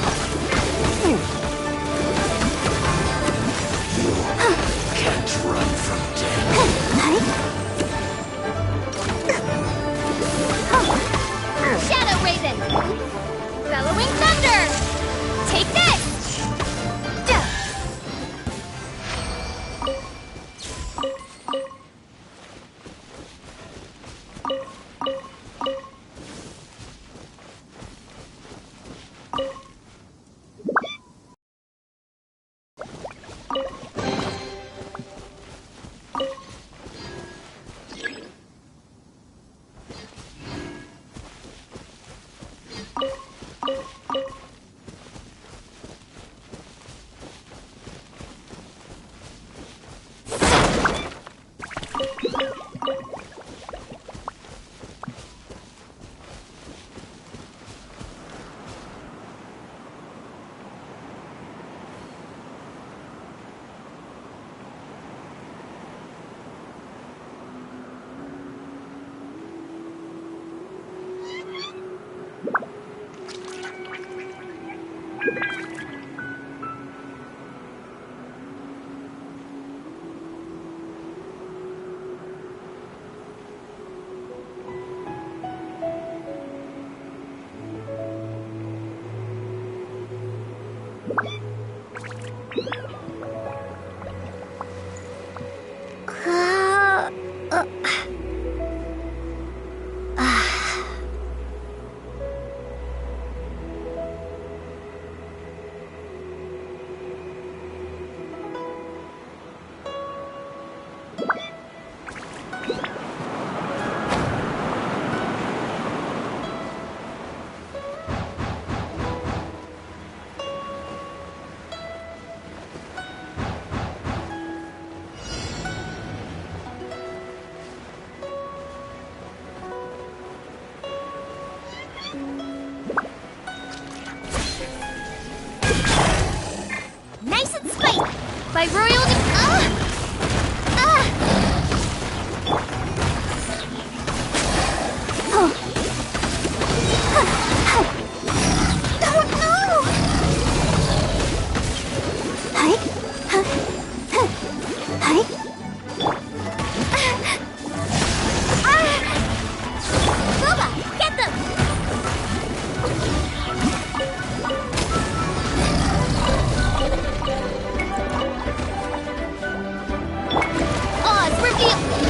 By royal...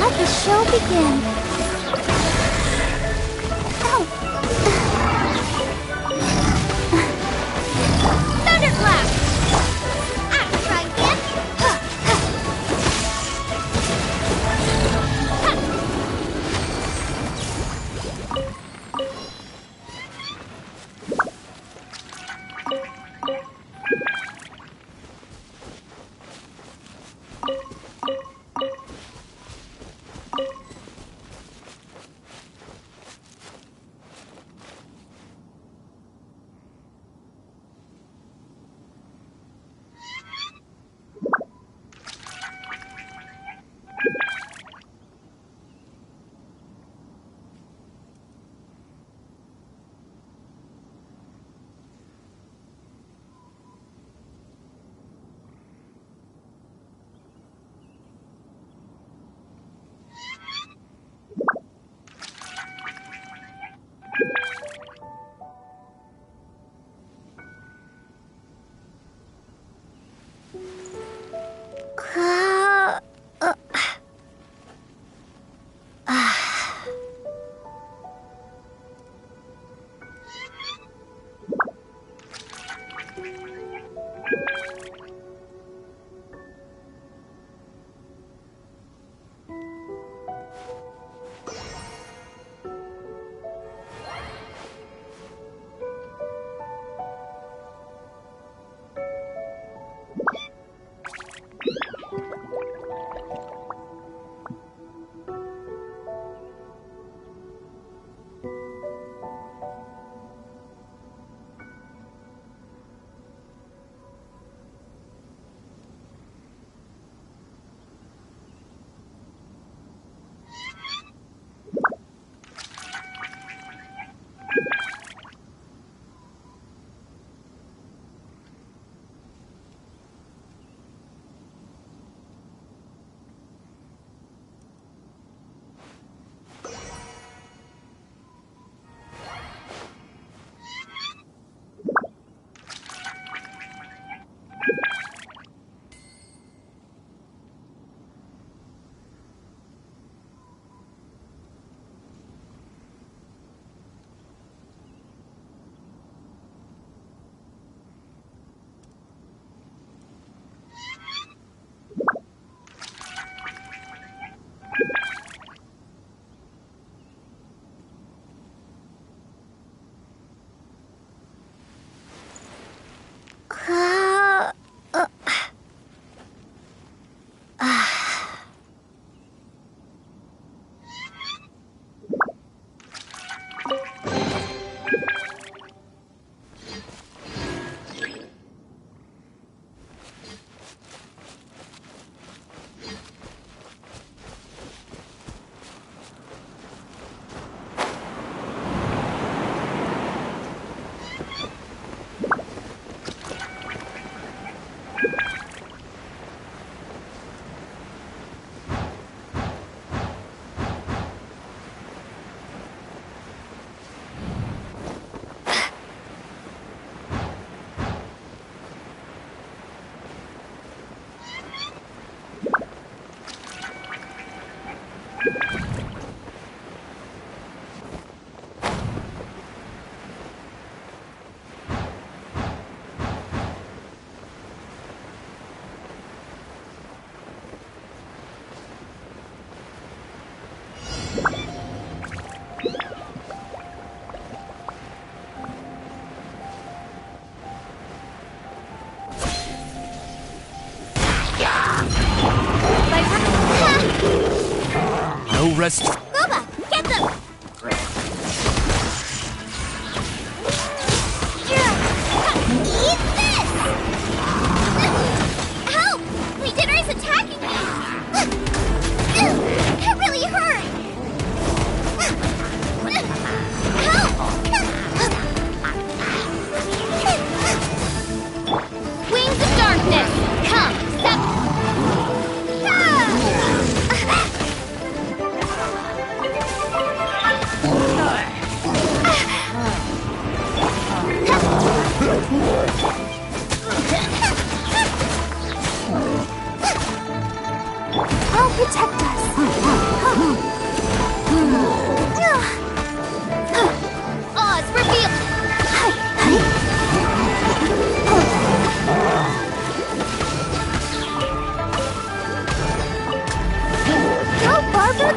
Let the show begin. Thunderclap! Try again! No rest. Booba, get them! Eat this! Help! I'll protect us. Oz, reveal! Go, Barbara!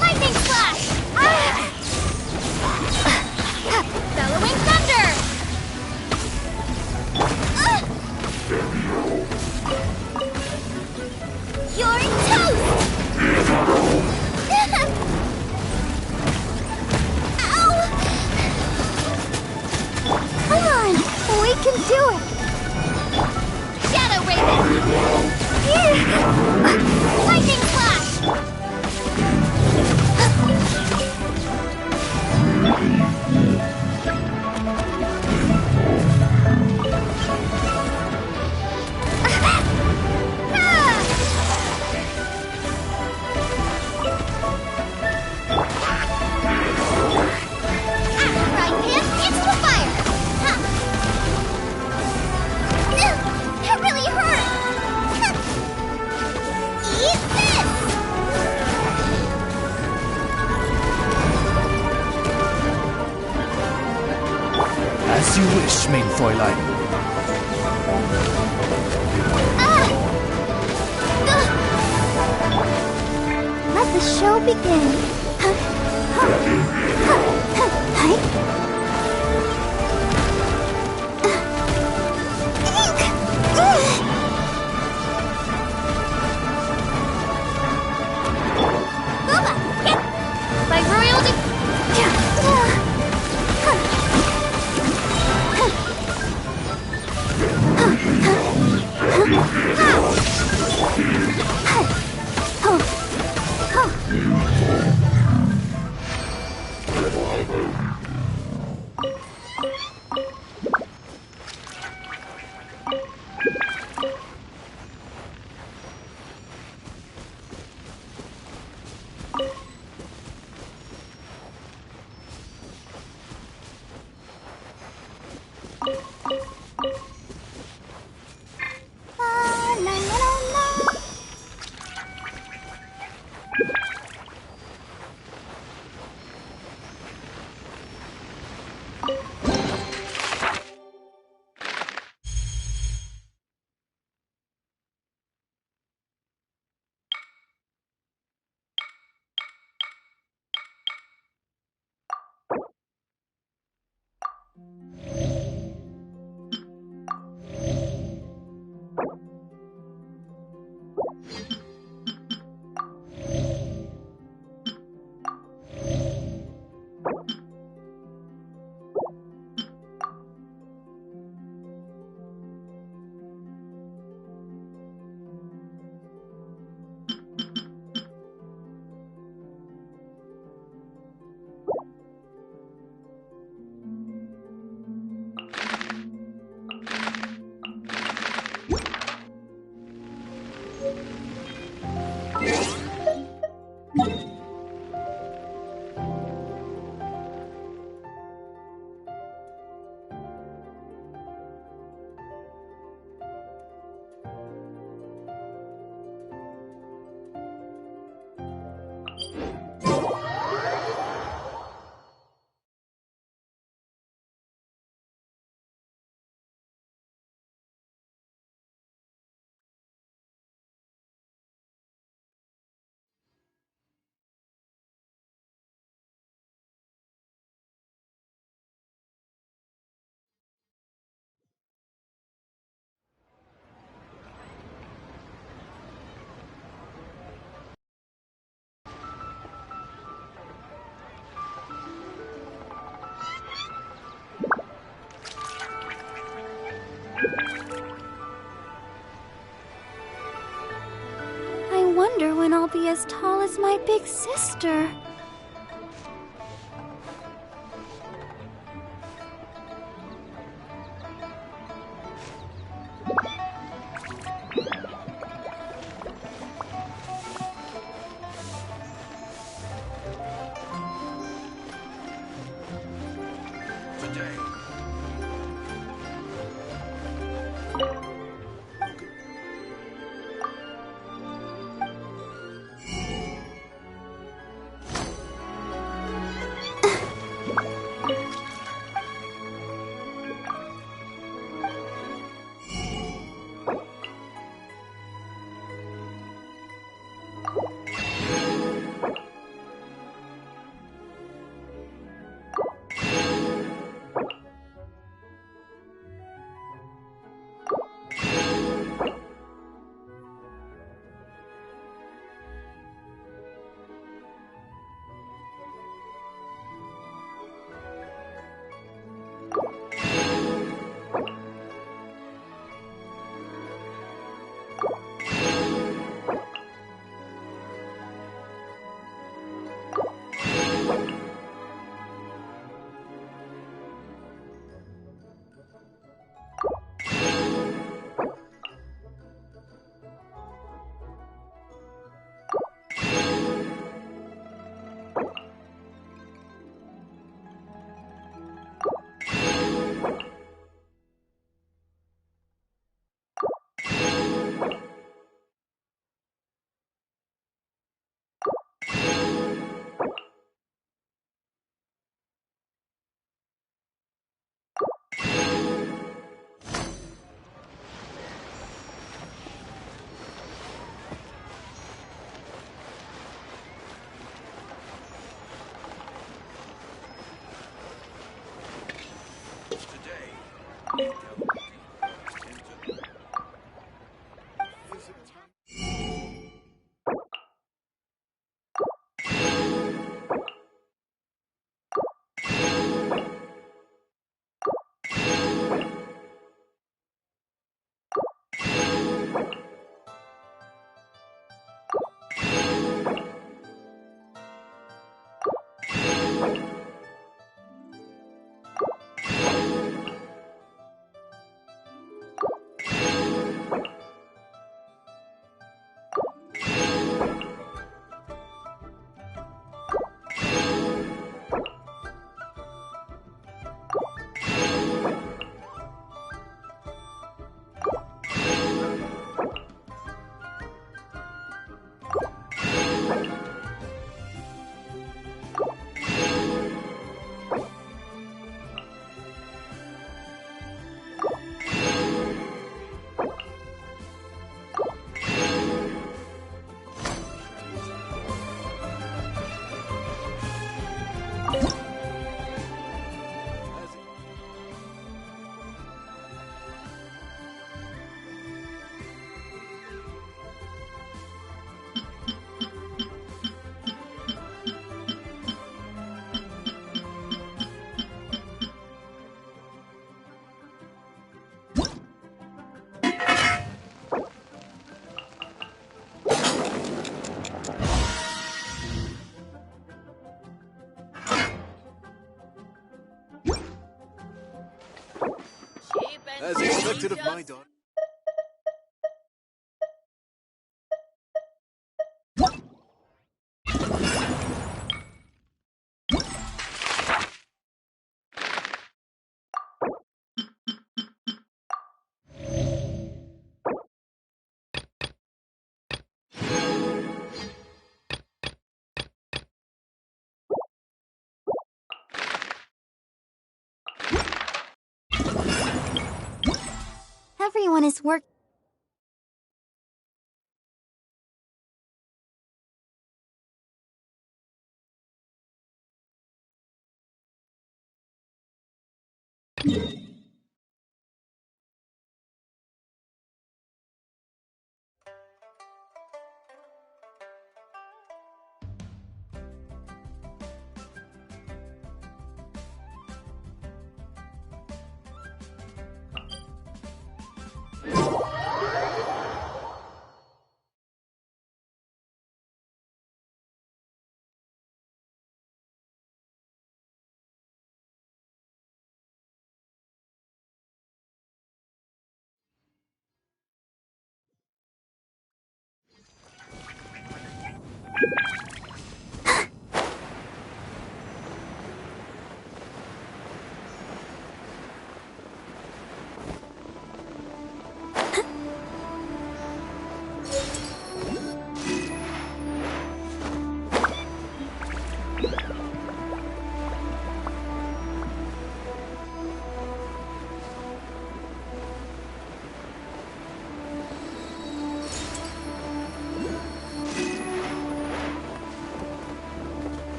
Lightning flash! Bellowing thunder! You're toast! Ow! Come on, we can do it. Shadow Raven! Lightning flash! Right hand into the fire! That really hurt! Eat this! As you wish, mein Fräulein. Let the show begin. Booba! Get! By royal wonder when I'll be as tall as my big sister. As expected of my daughter. Everyone is work.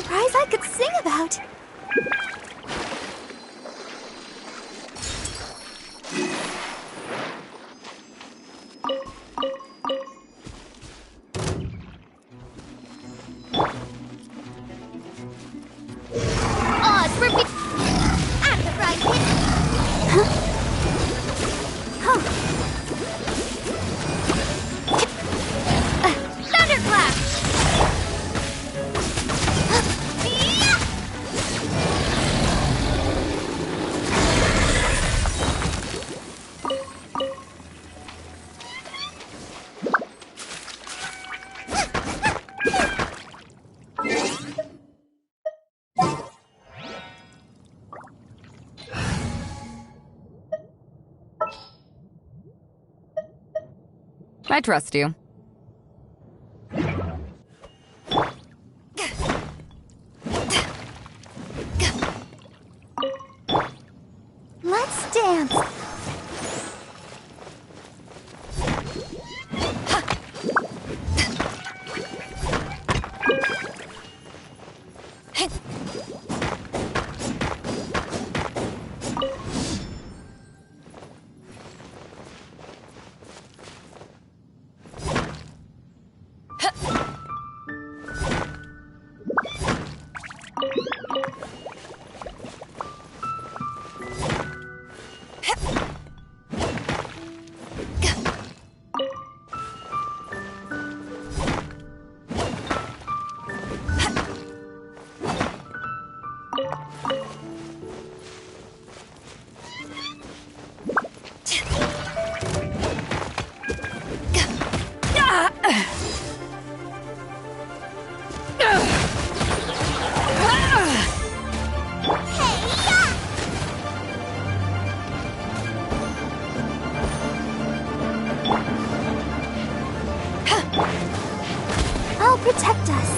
surprise I could sing about. Oh, it's for me. I'm surprised. Thunderclap! I trust you. Let's dance. I'll protect us.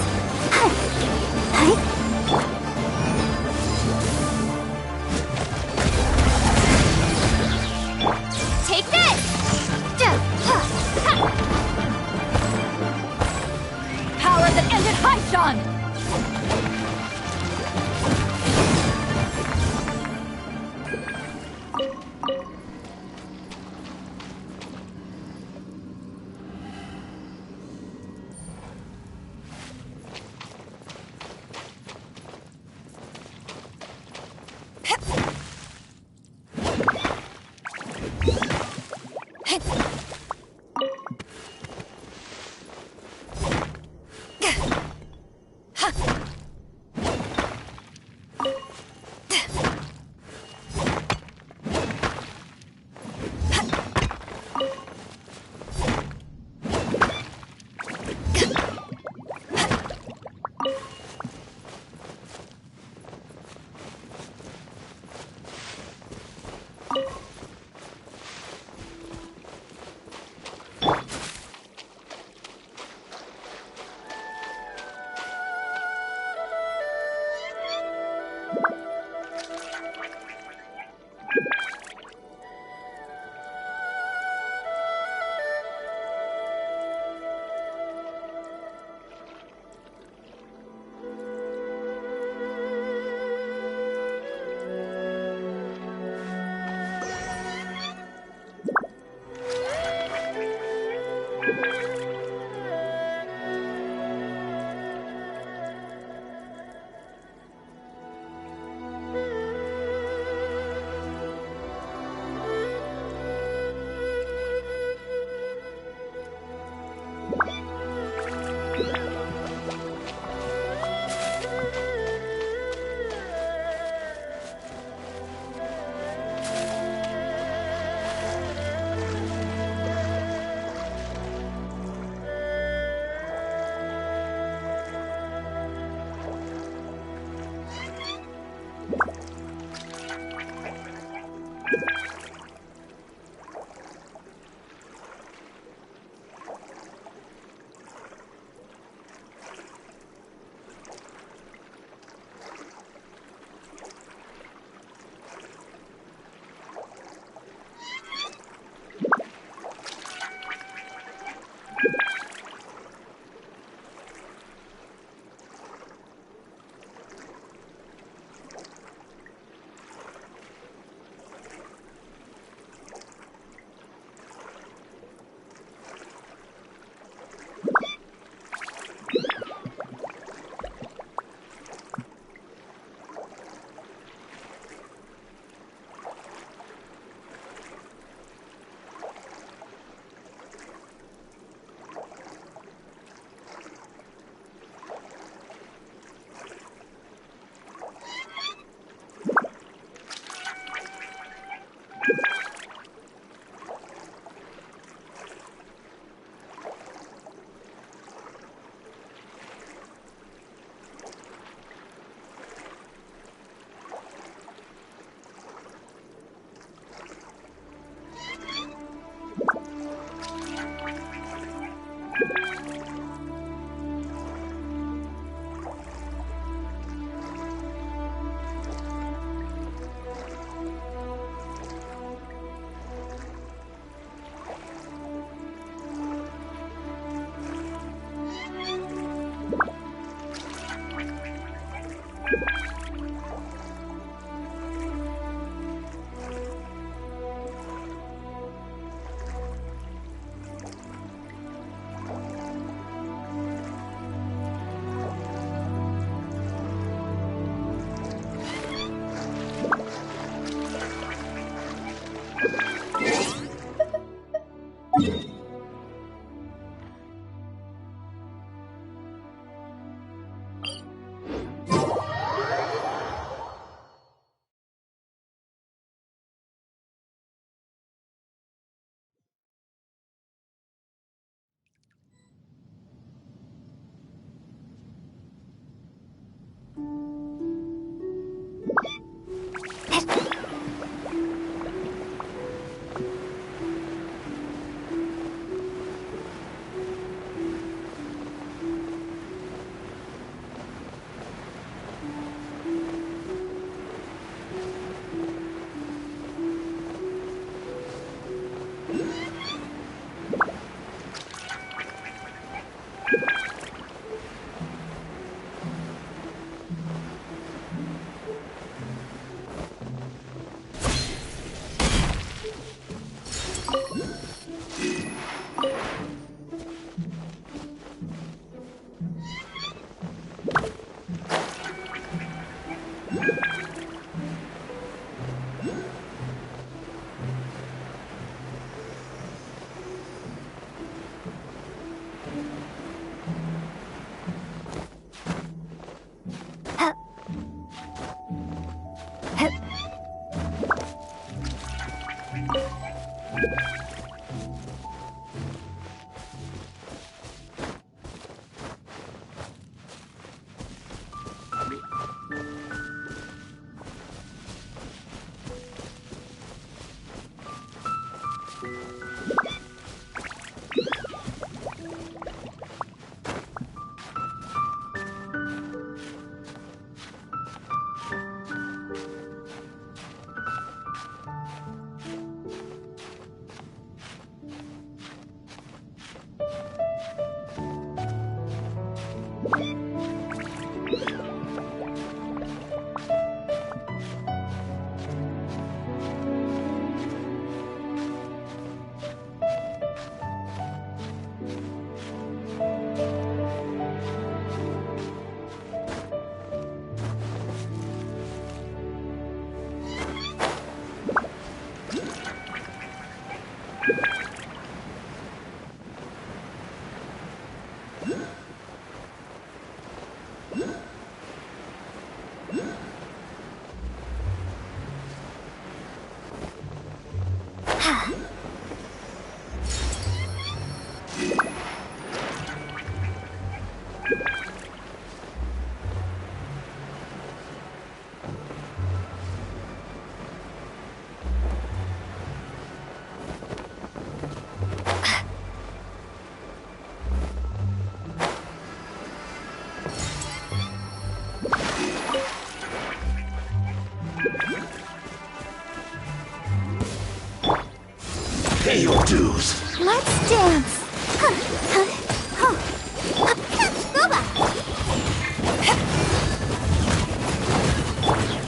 Pay your dues. Let's dance.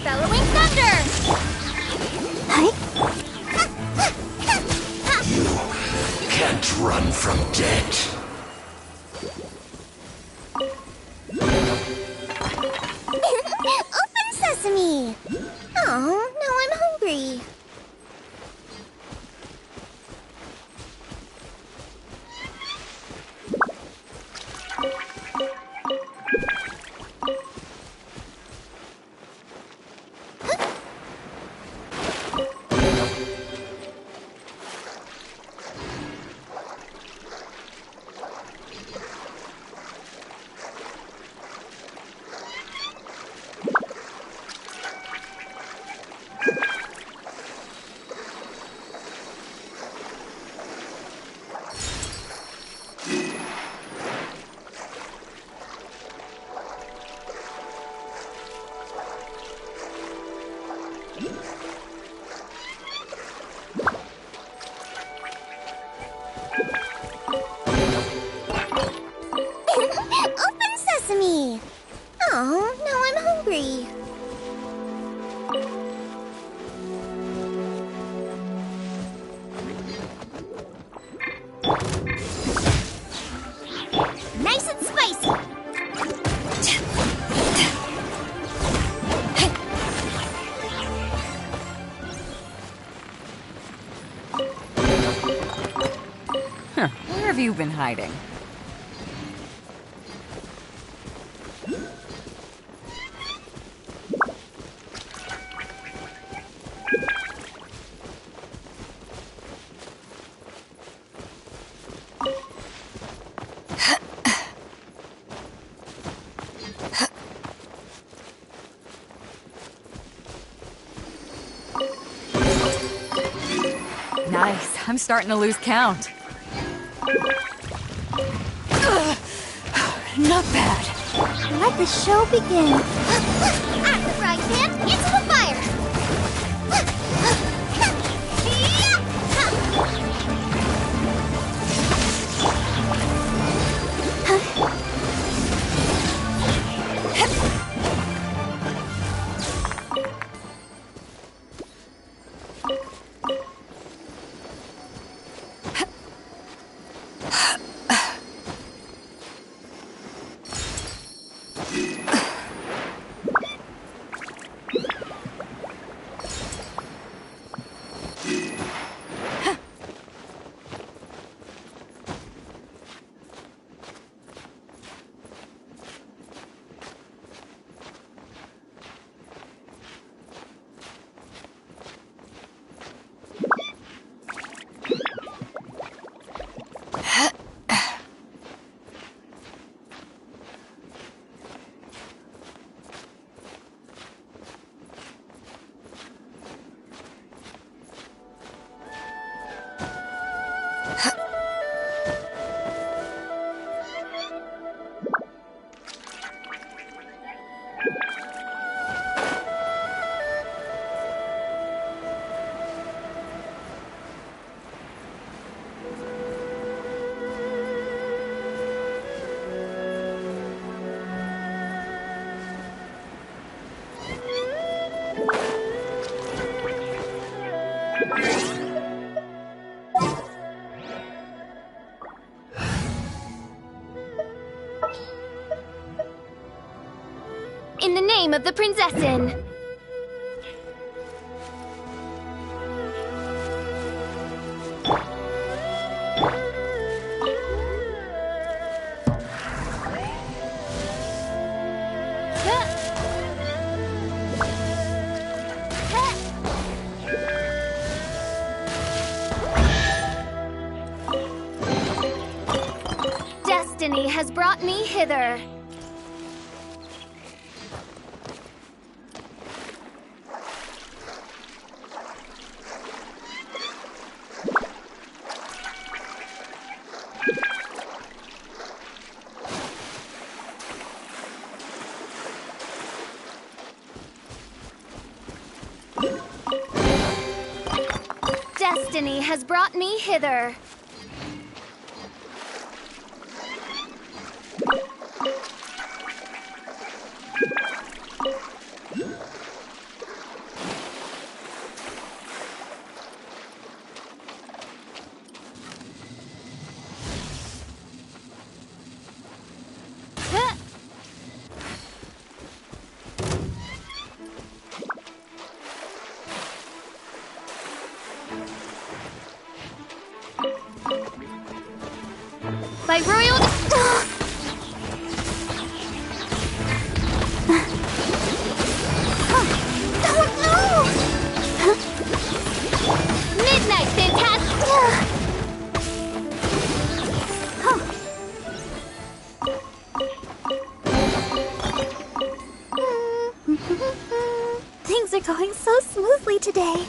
Bellowing thunder! You can't run from death. Open sesame! Oh, now I'm hungry. you been hiding? Nice. I'm starting to lose count. Not bad. Let the show begin. At the frying pan, into the fire! In the name of the Prinzessin! Destiny has brought me hither. Destiny has brought me hither. By royal... Midnight Fantastic! Things are going so smoothly today.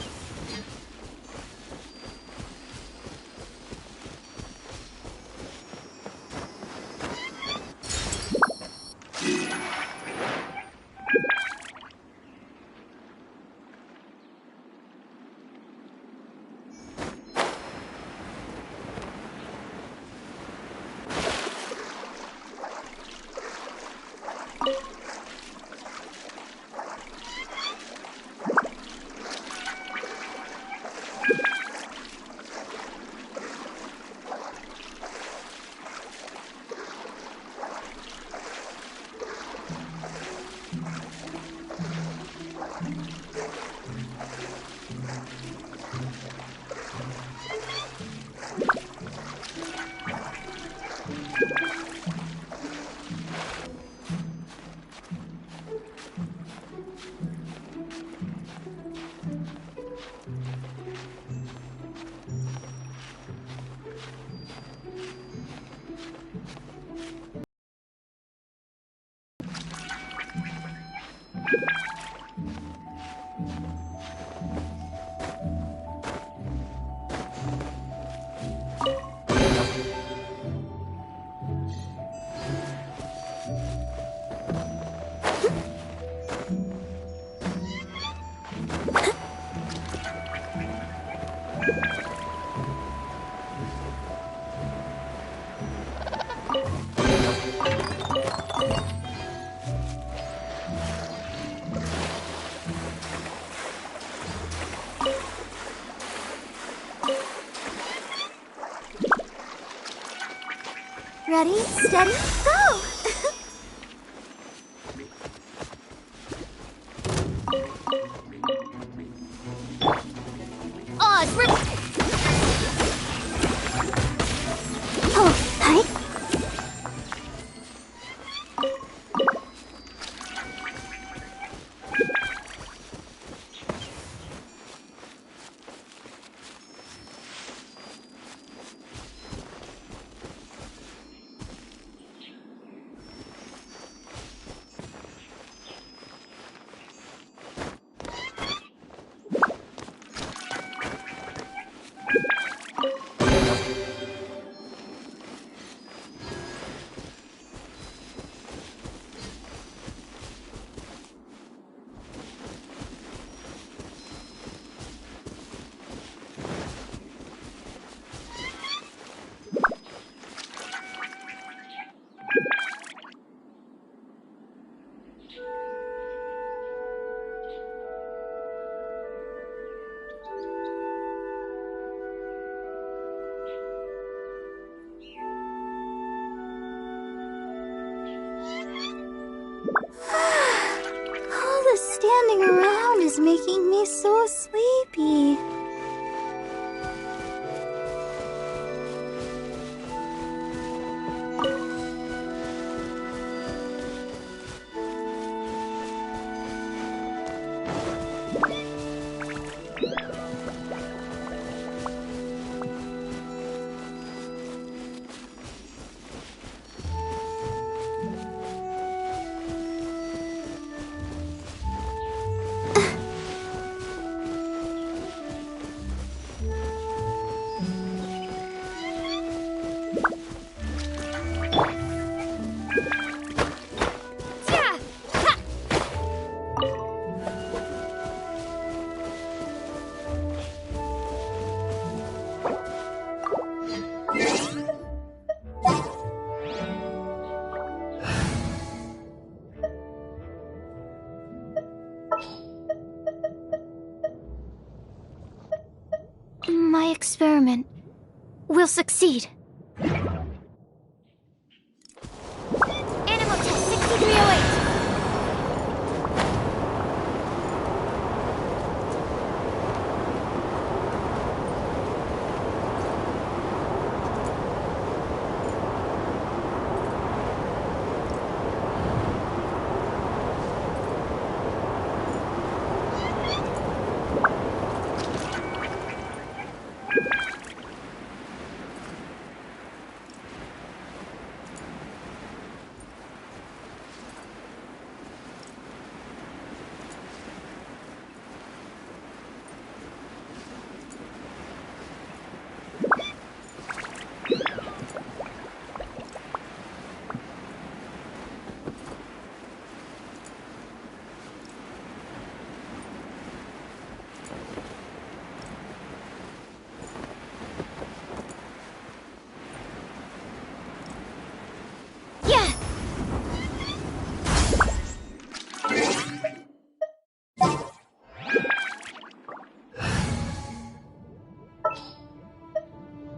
Ready, steady, go! Oh, hi. All the standing around is making me so sleepy. My experiment will succeed. Animal test 6308.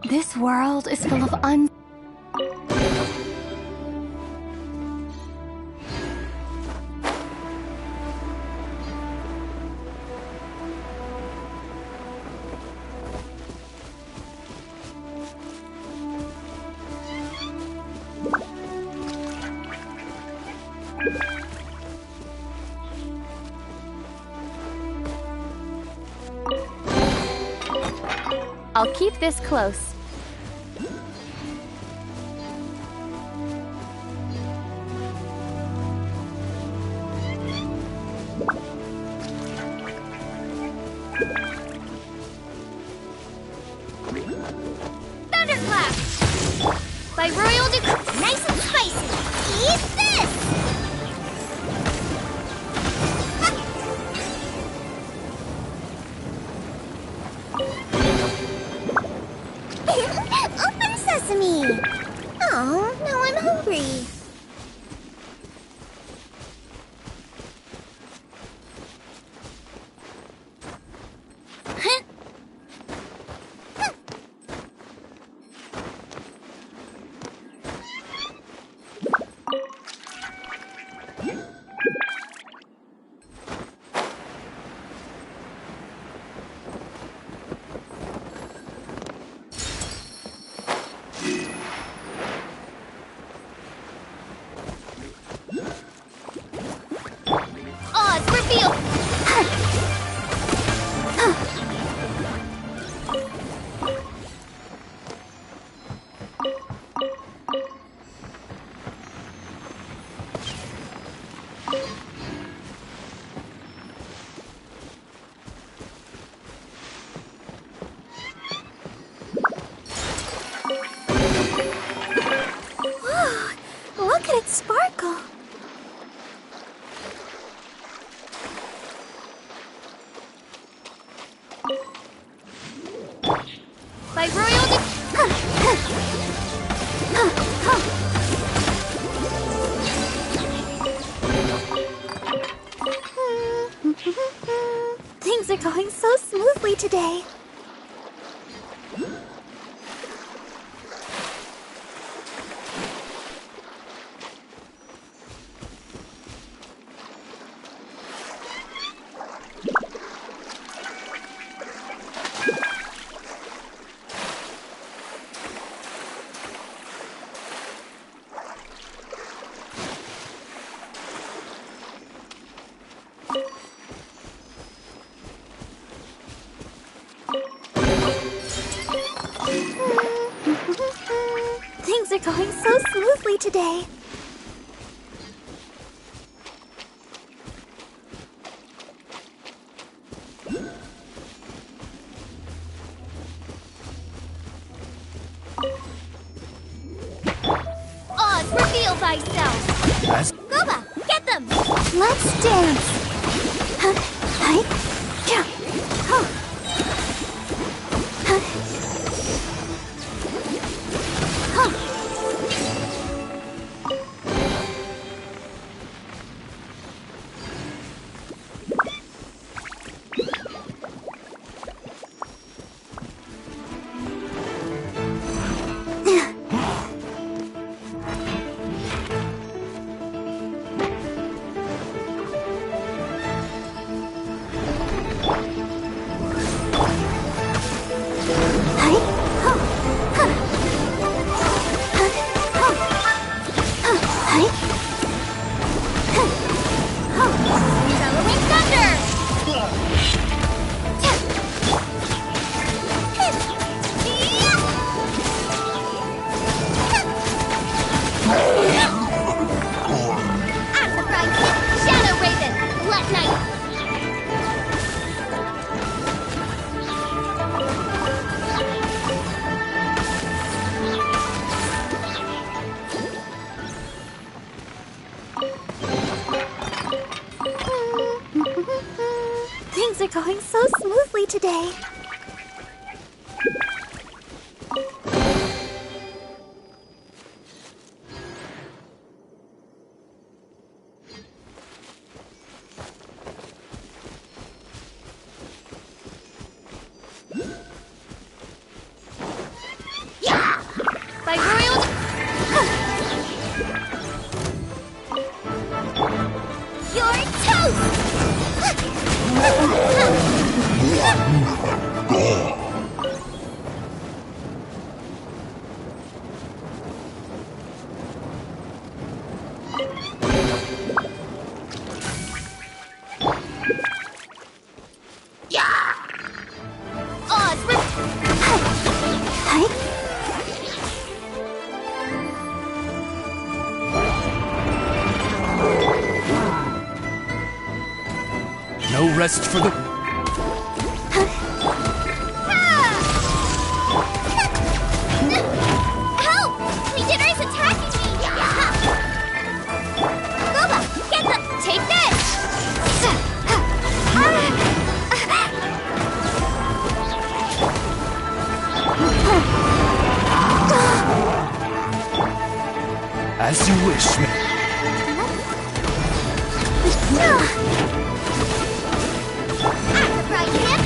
This world is full of I'll keep this close. reveal! Look at it sparkle. By royal Things are going so smoothly today. Things are going so smoothly today. Oz, reveal thyself! As Goba, get them! Let's dance. Bellowing thunder! Shadow Raven, let night! Things are going so smoothly today. By royal... You're toast! Oz, no rest for the. Help! Legionnaire is attacking me! Goba, get them! Take this! As you wish, Right hip!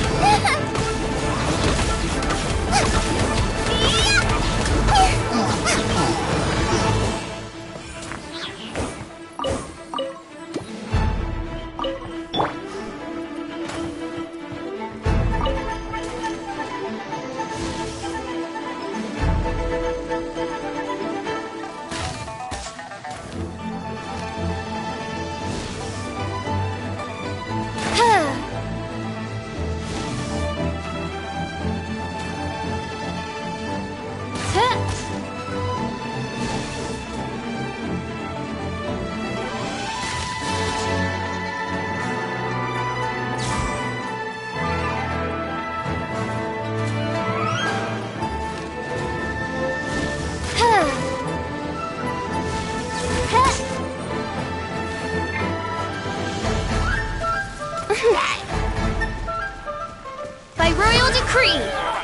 By royal decree!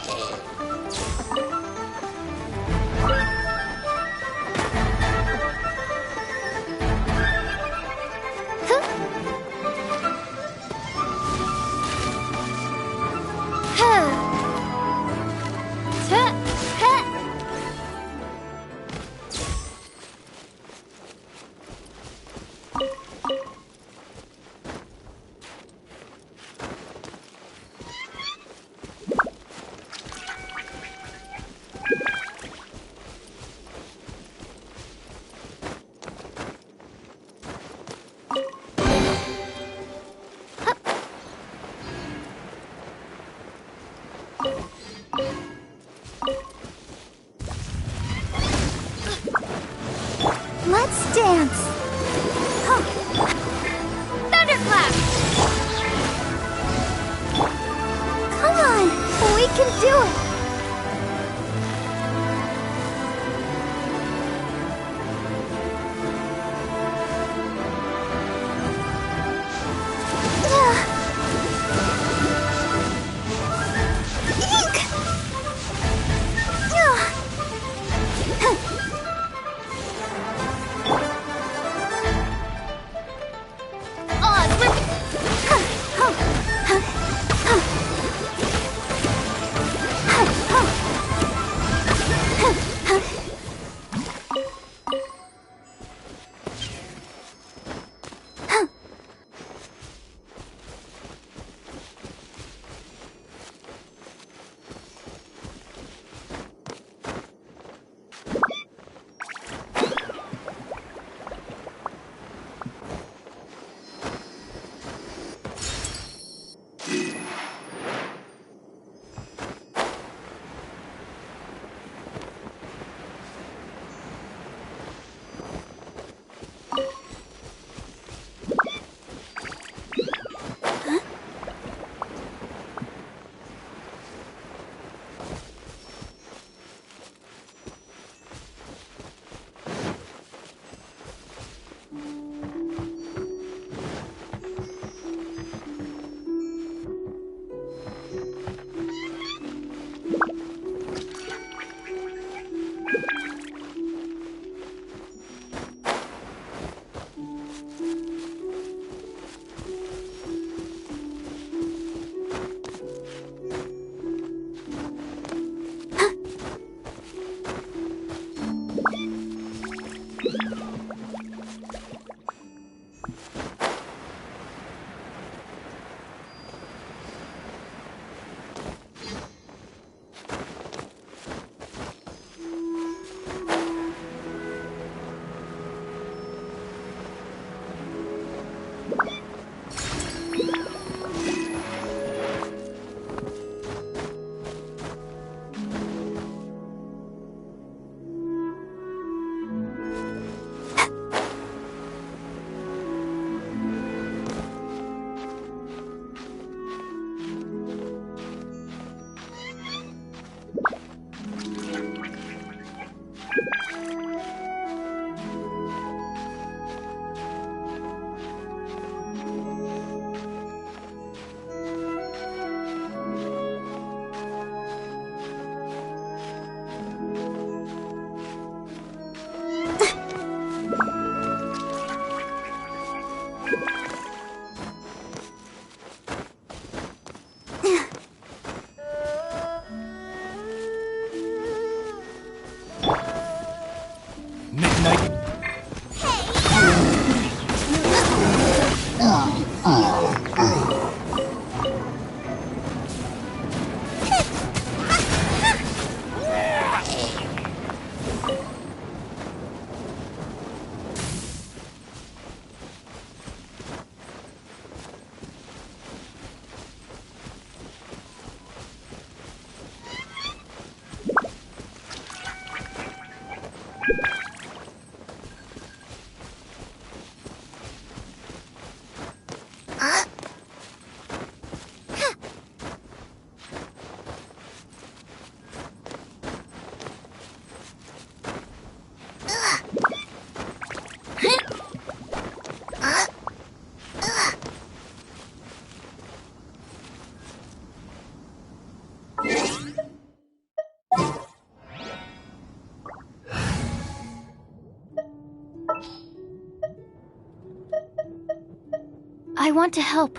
I want to help.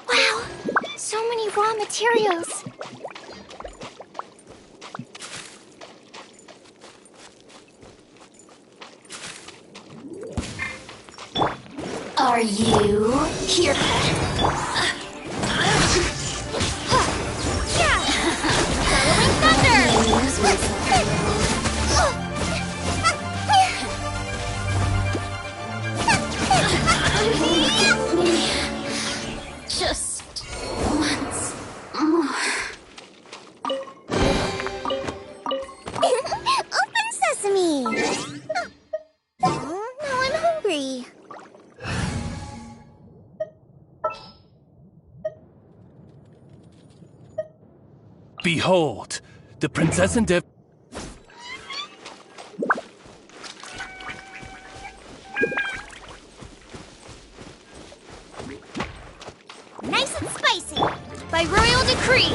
Wow! So many raw materials! Are you here? Just once more. Open sesame! Oh, now I'm hungry. Behold, the princess and Dev. Nice and spicy! By royal decree!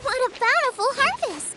What a bountiful harvest!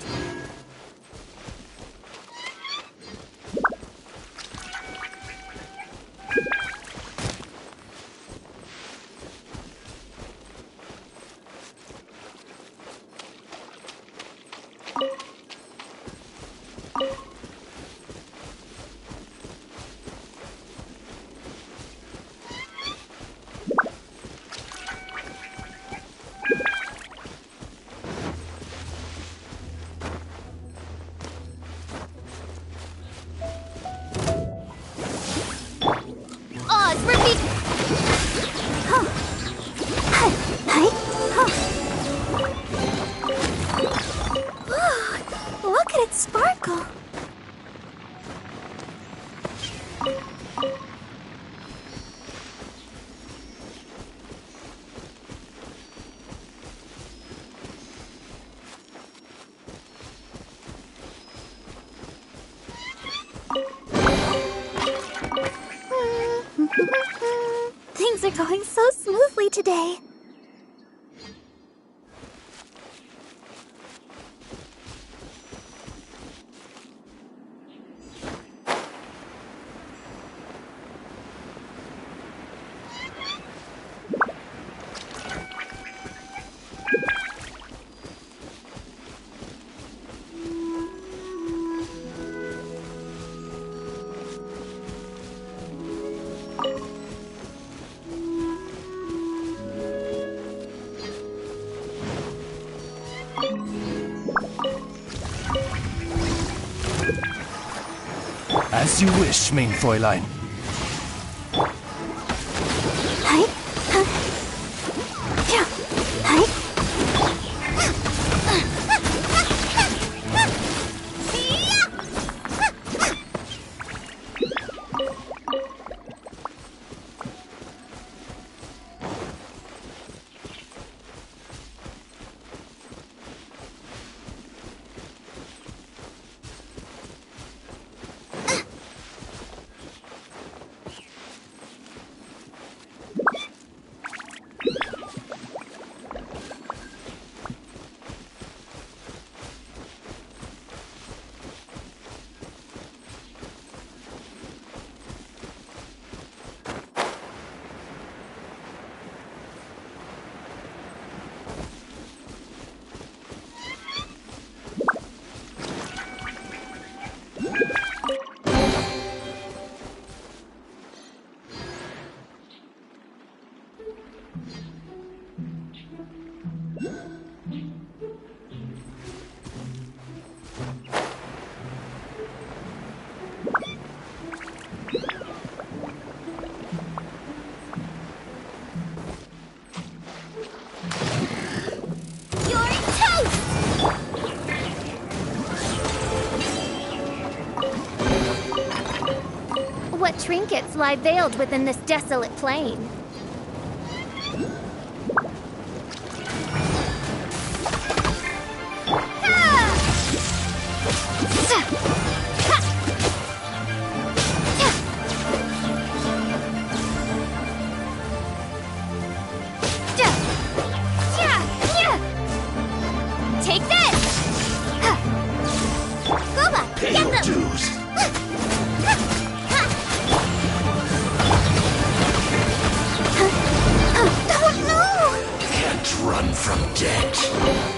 Odds repeat! Look at it sparkle! Things are going so smoothly today. As you wish, mein Fräulein. What trinkets lie veiled within this desolate plain? Take this! Gooba, Pay get your them! dues. Oh no! Can't run from death.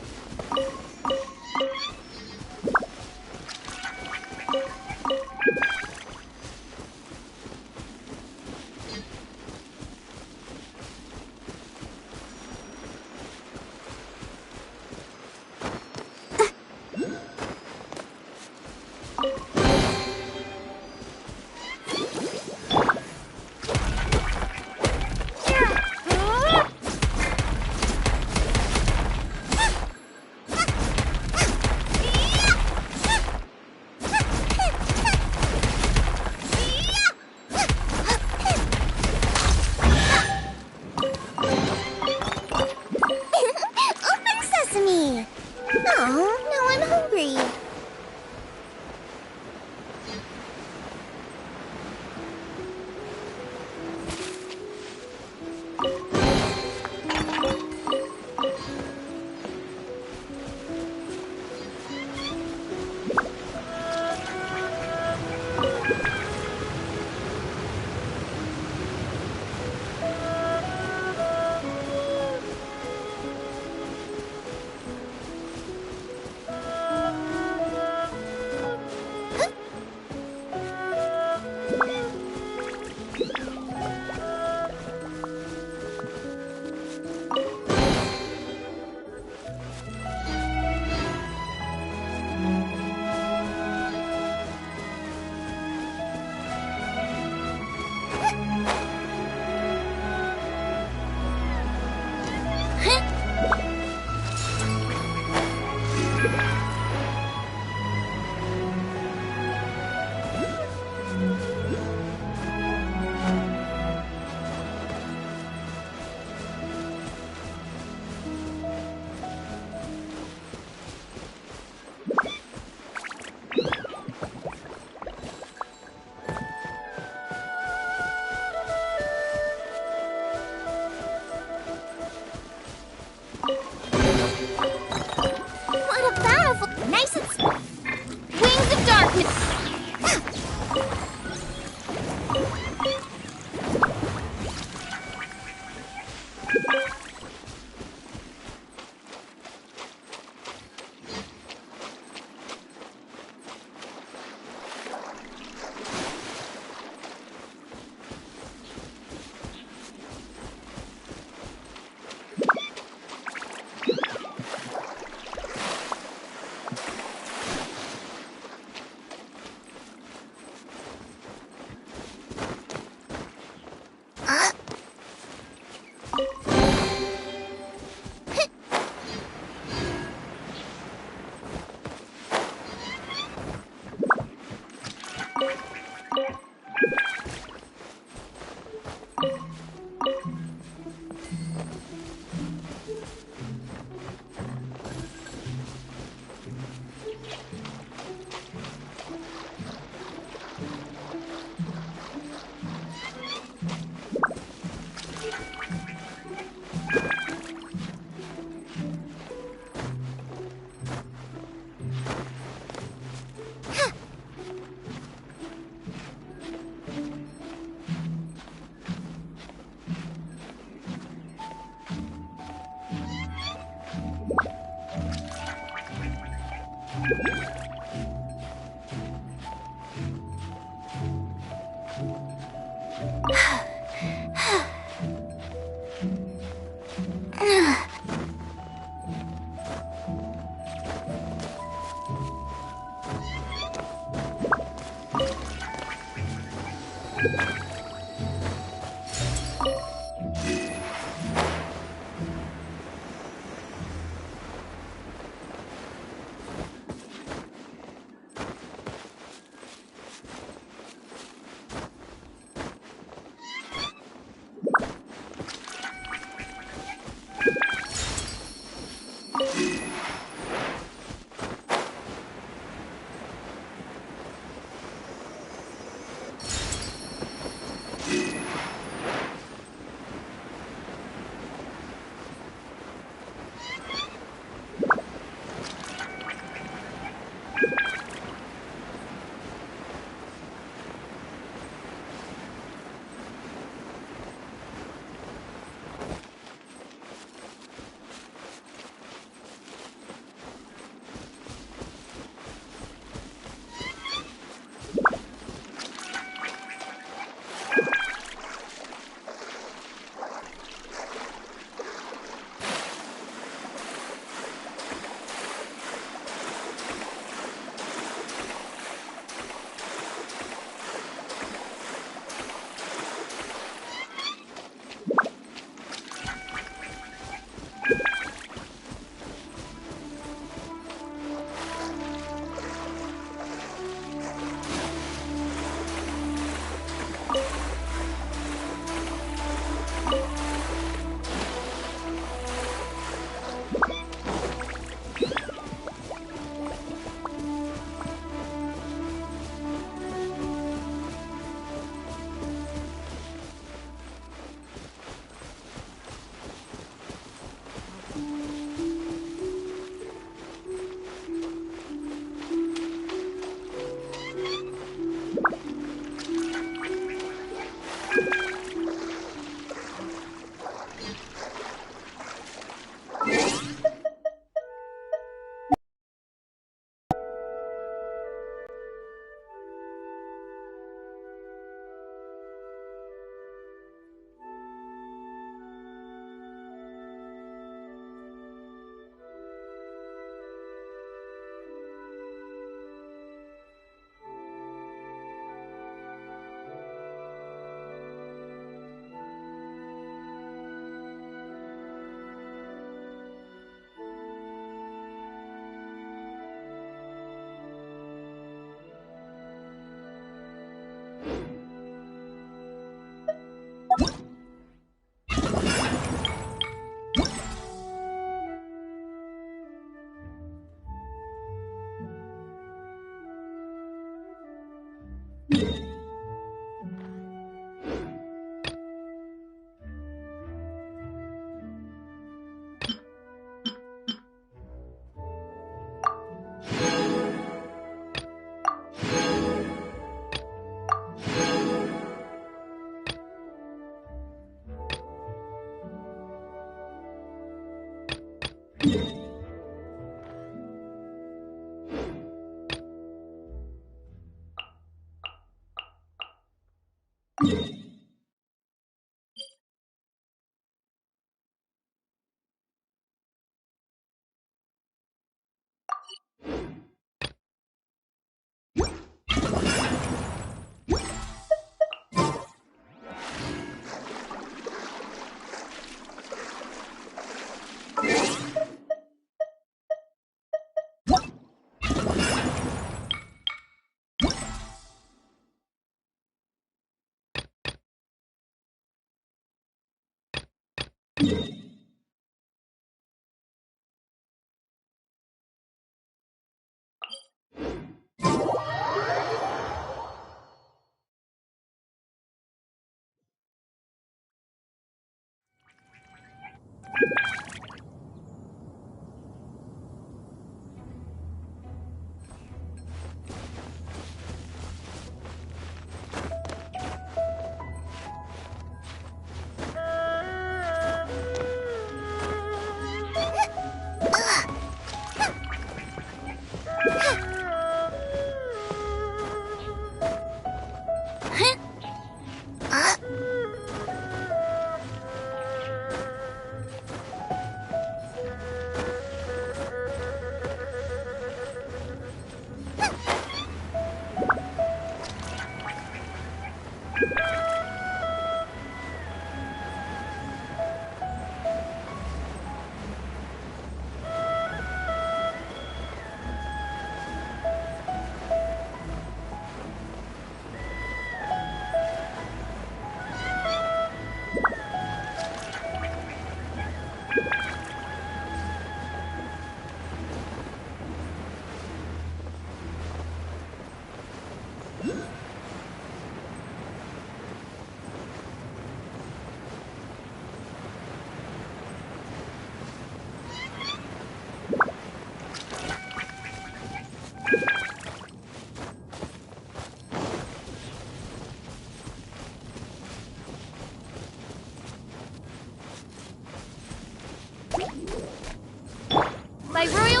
By royal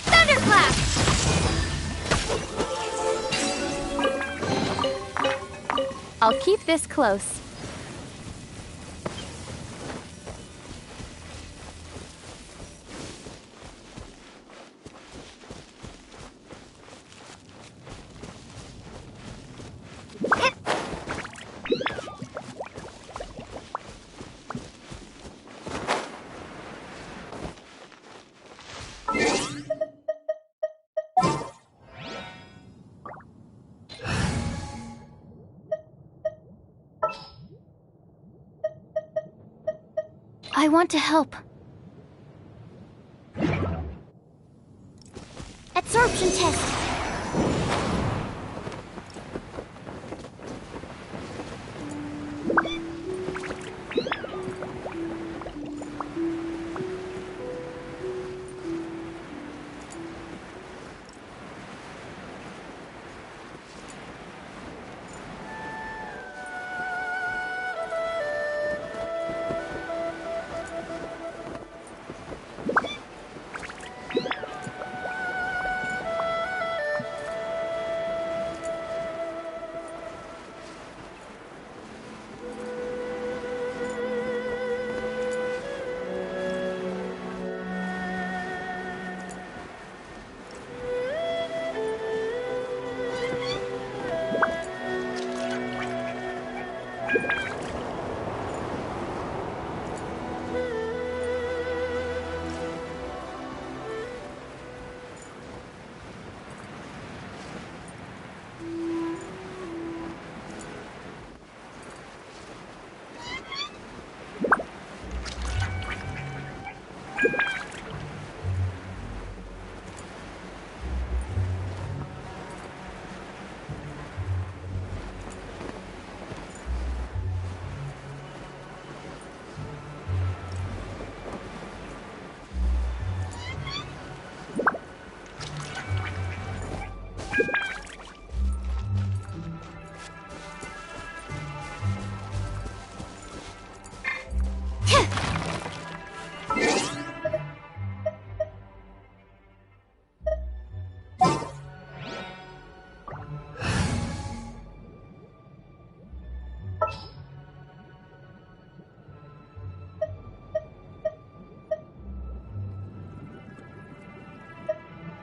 thunderclap! I'll keep this close. I want to help. Absorption test.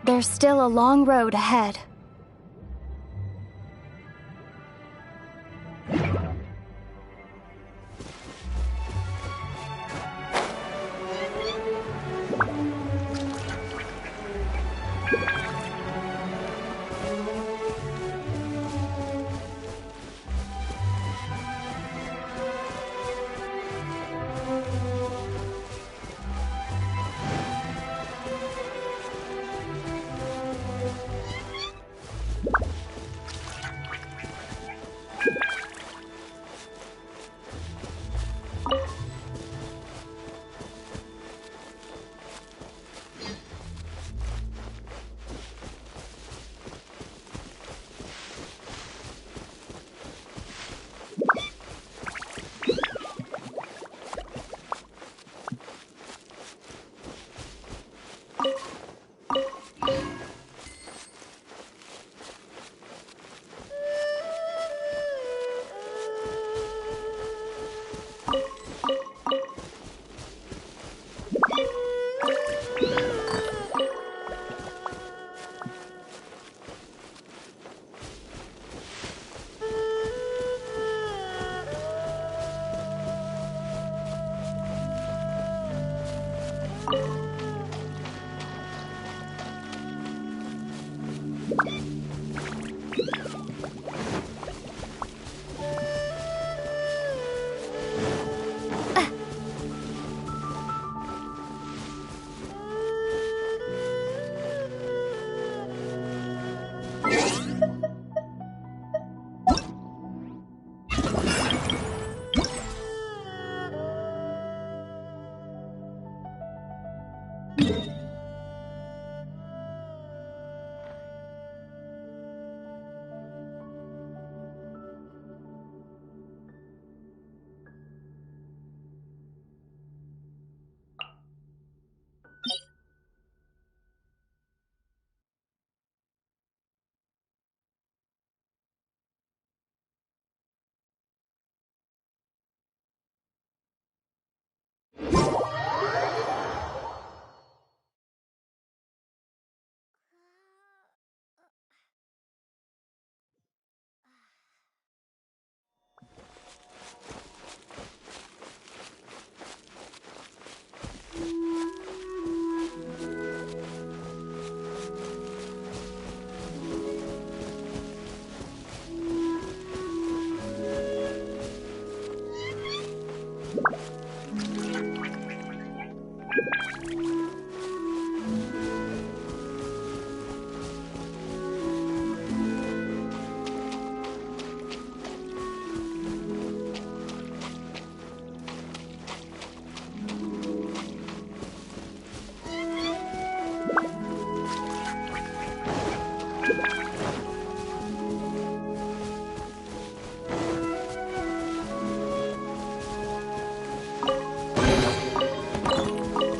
There's still a long road ahead.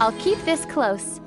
I'll keep this close.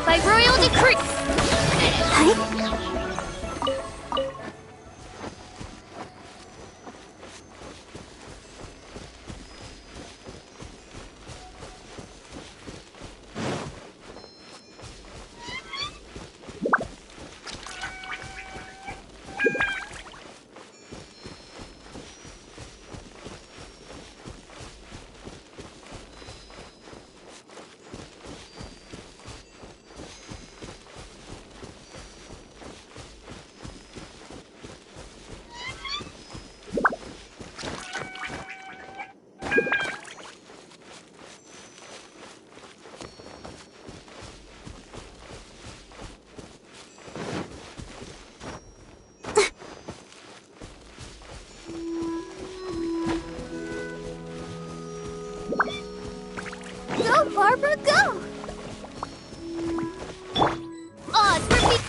By royal decree! Go, Barbara, go! Odds were be-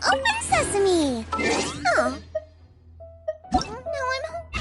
Open sesame! Oh. Now I'm hungry.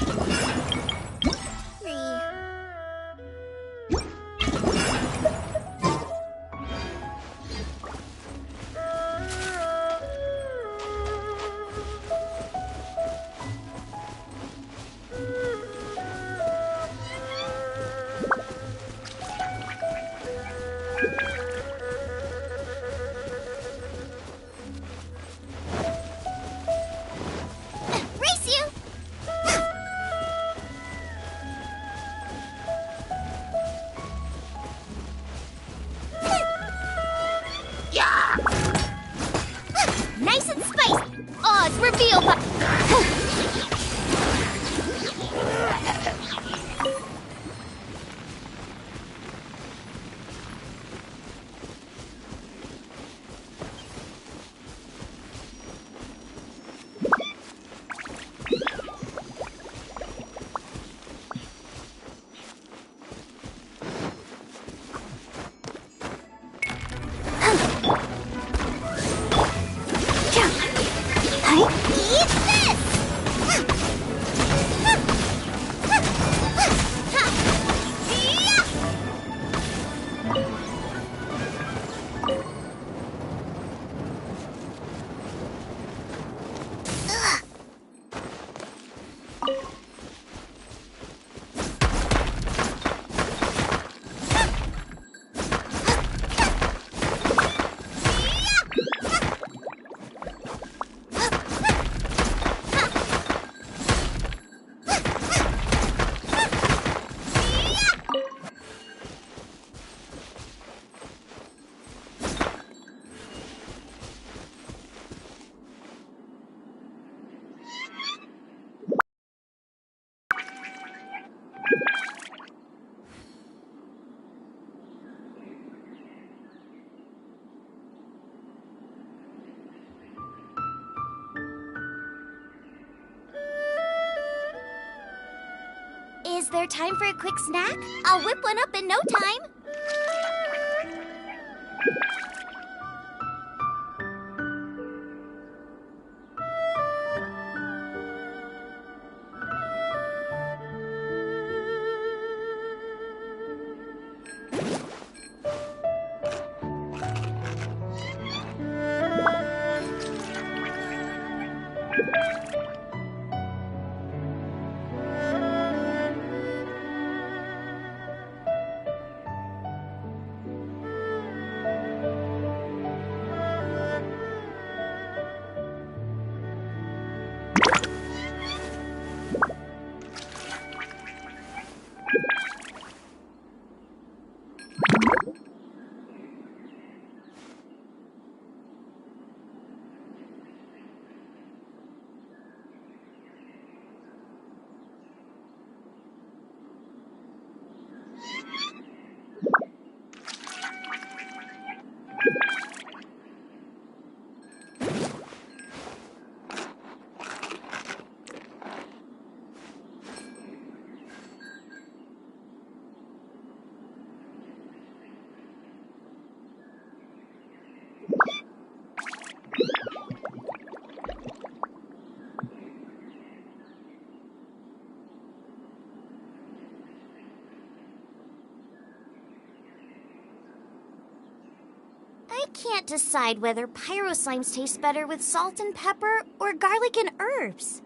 Is there time for a quick snack? I'll whip one up in no time. I can't decide whether pyro slimes taste better with salt and pepper or garlic and herbs.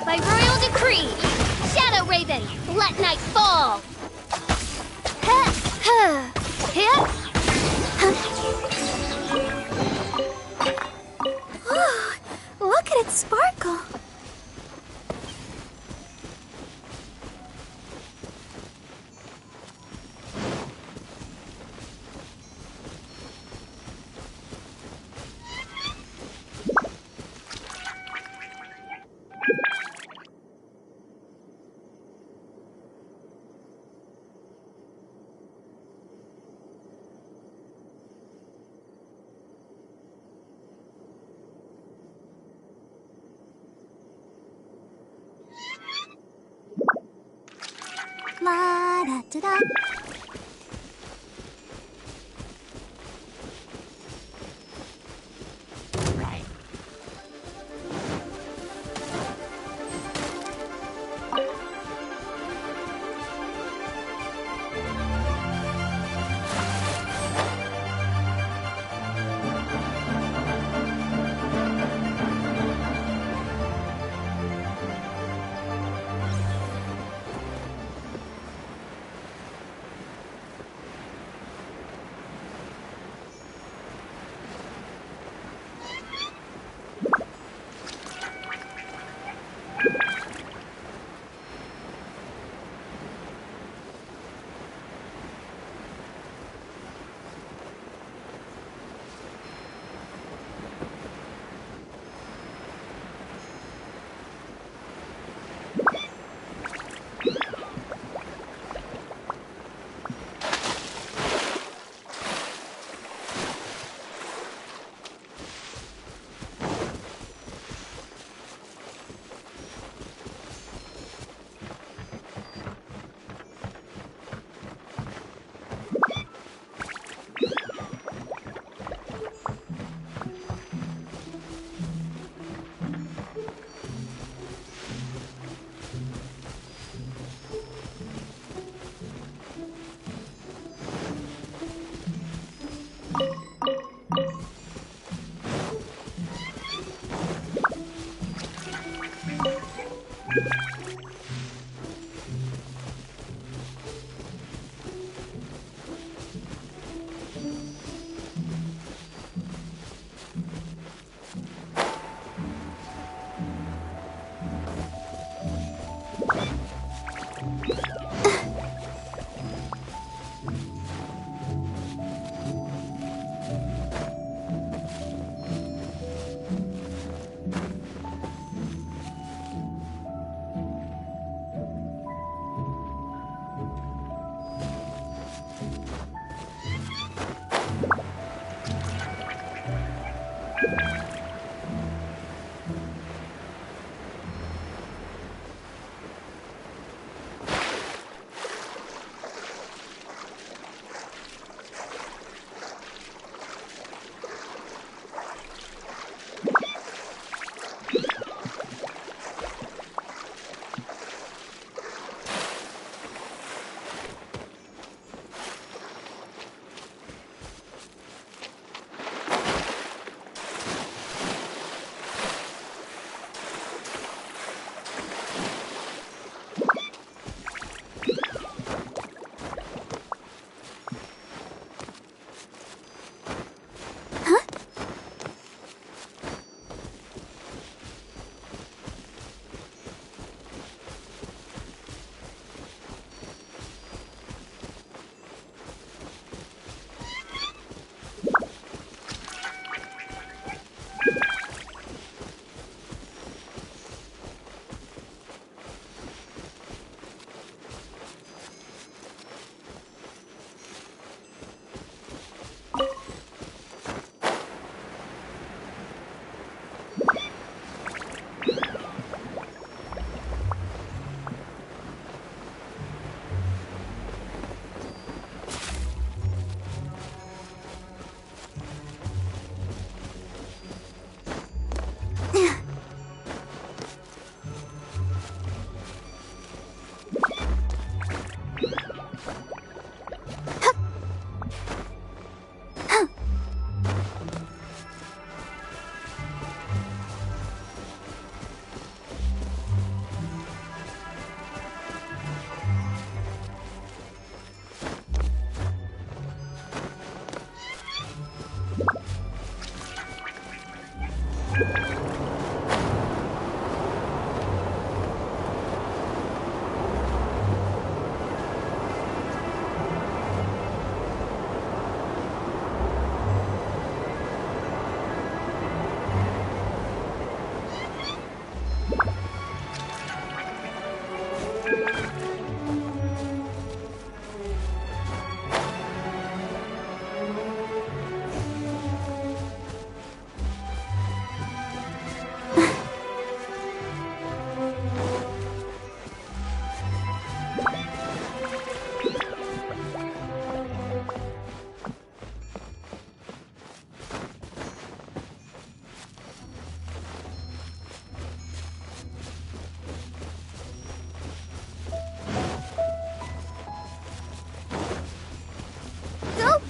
By royal decree, Shadow Raven, let night fall! Look at it sparkle. La da da da.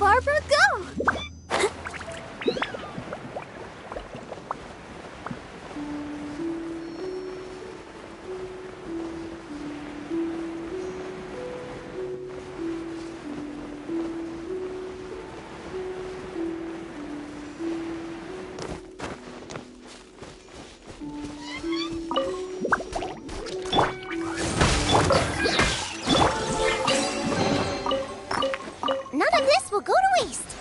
Barbara, go! None of this will go to waste.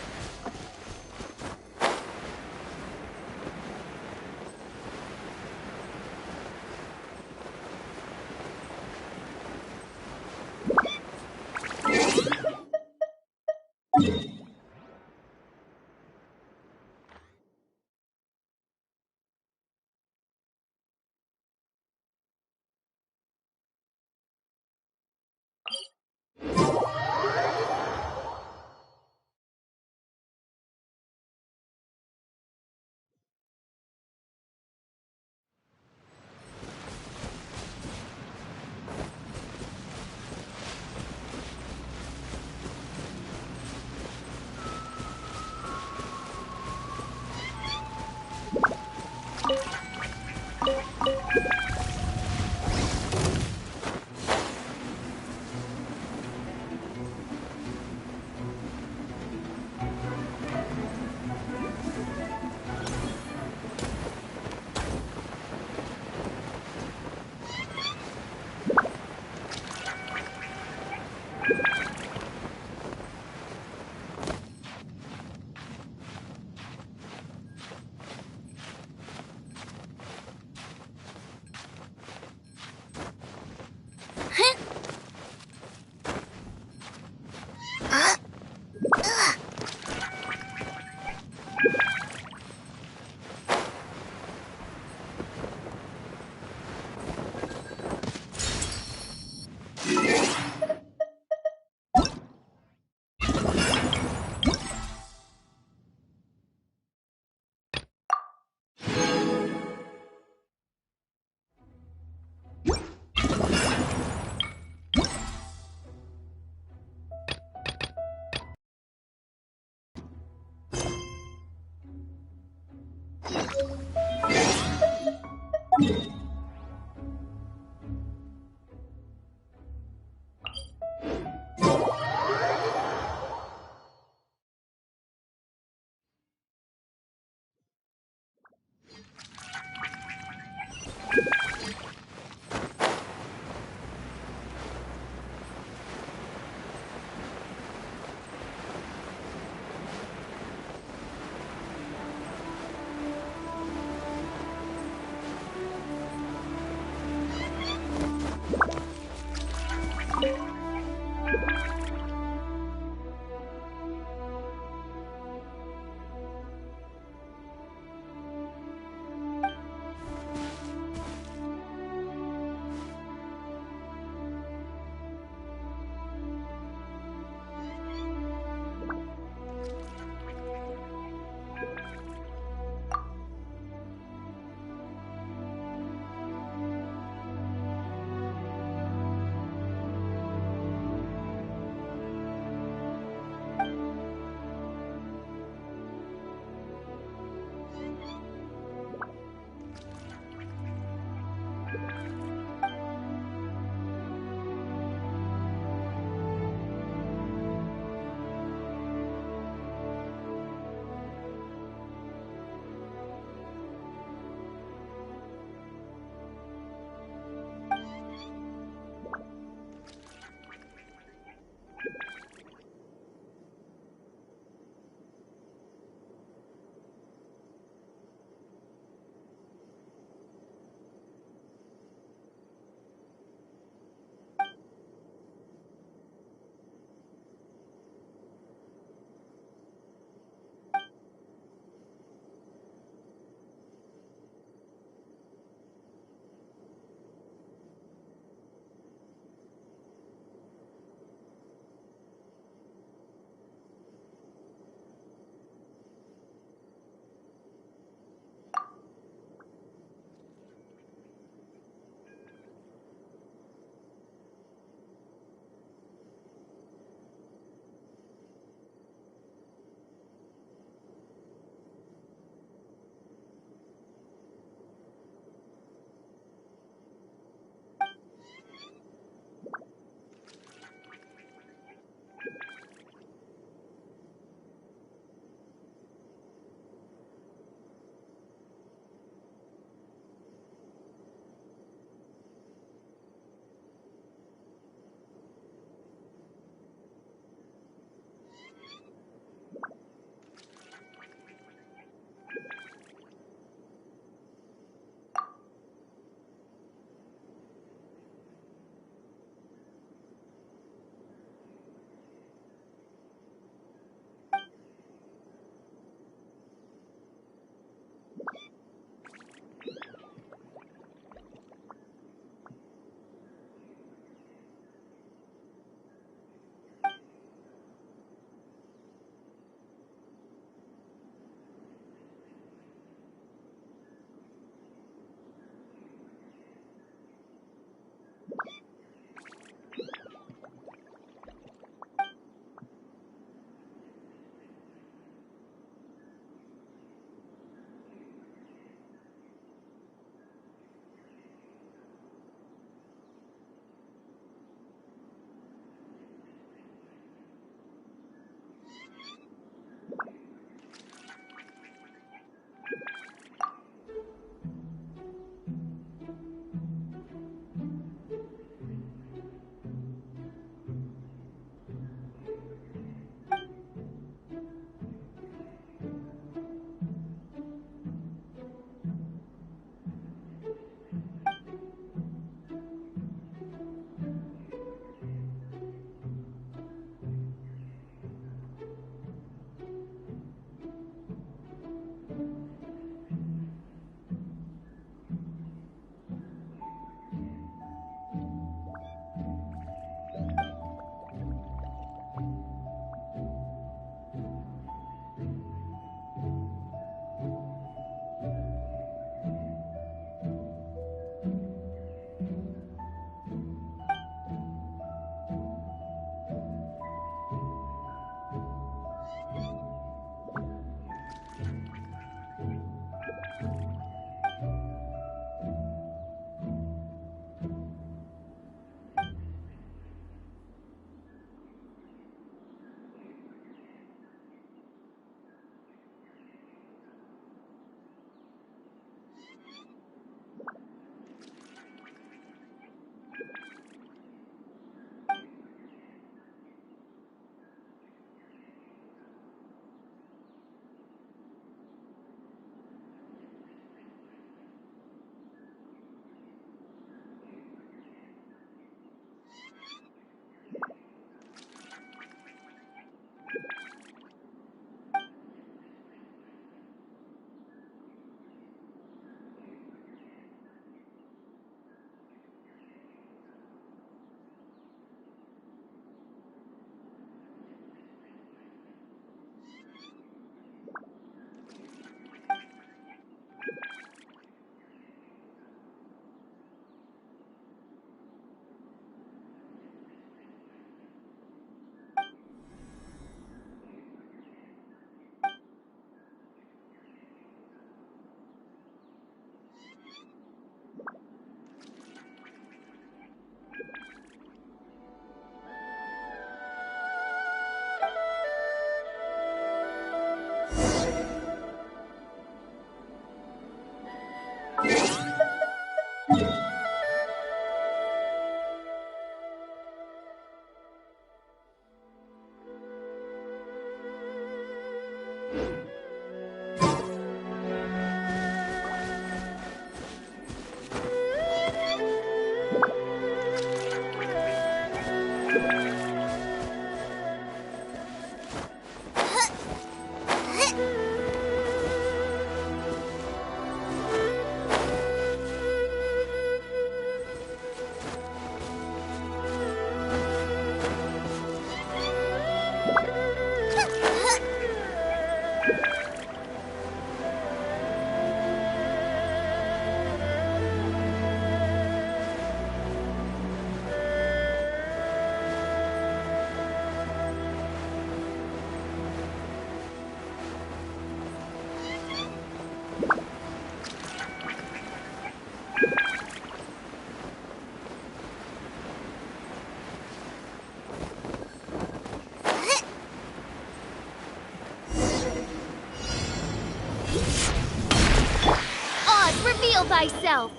Reveal thyself!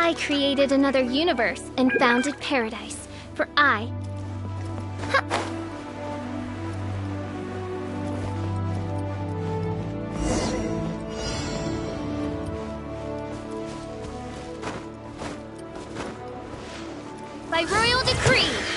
I created another universe and founded paradise, for I... By royal decree!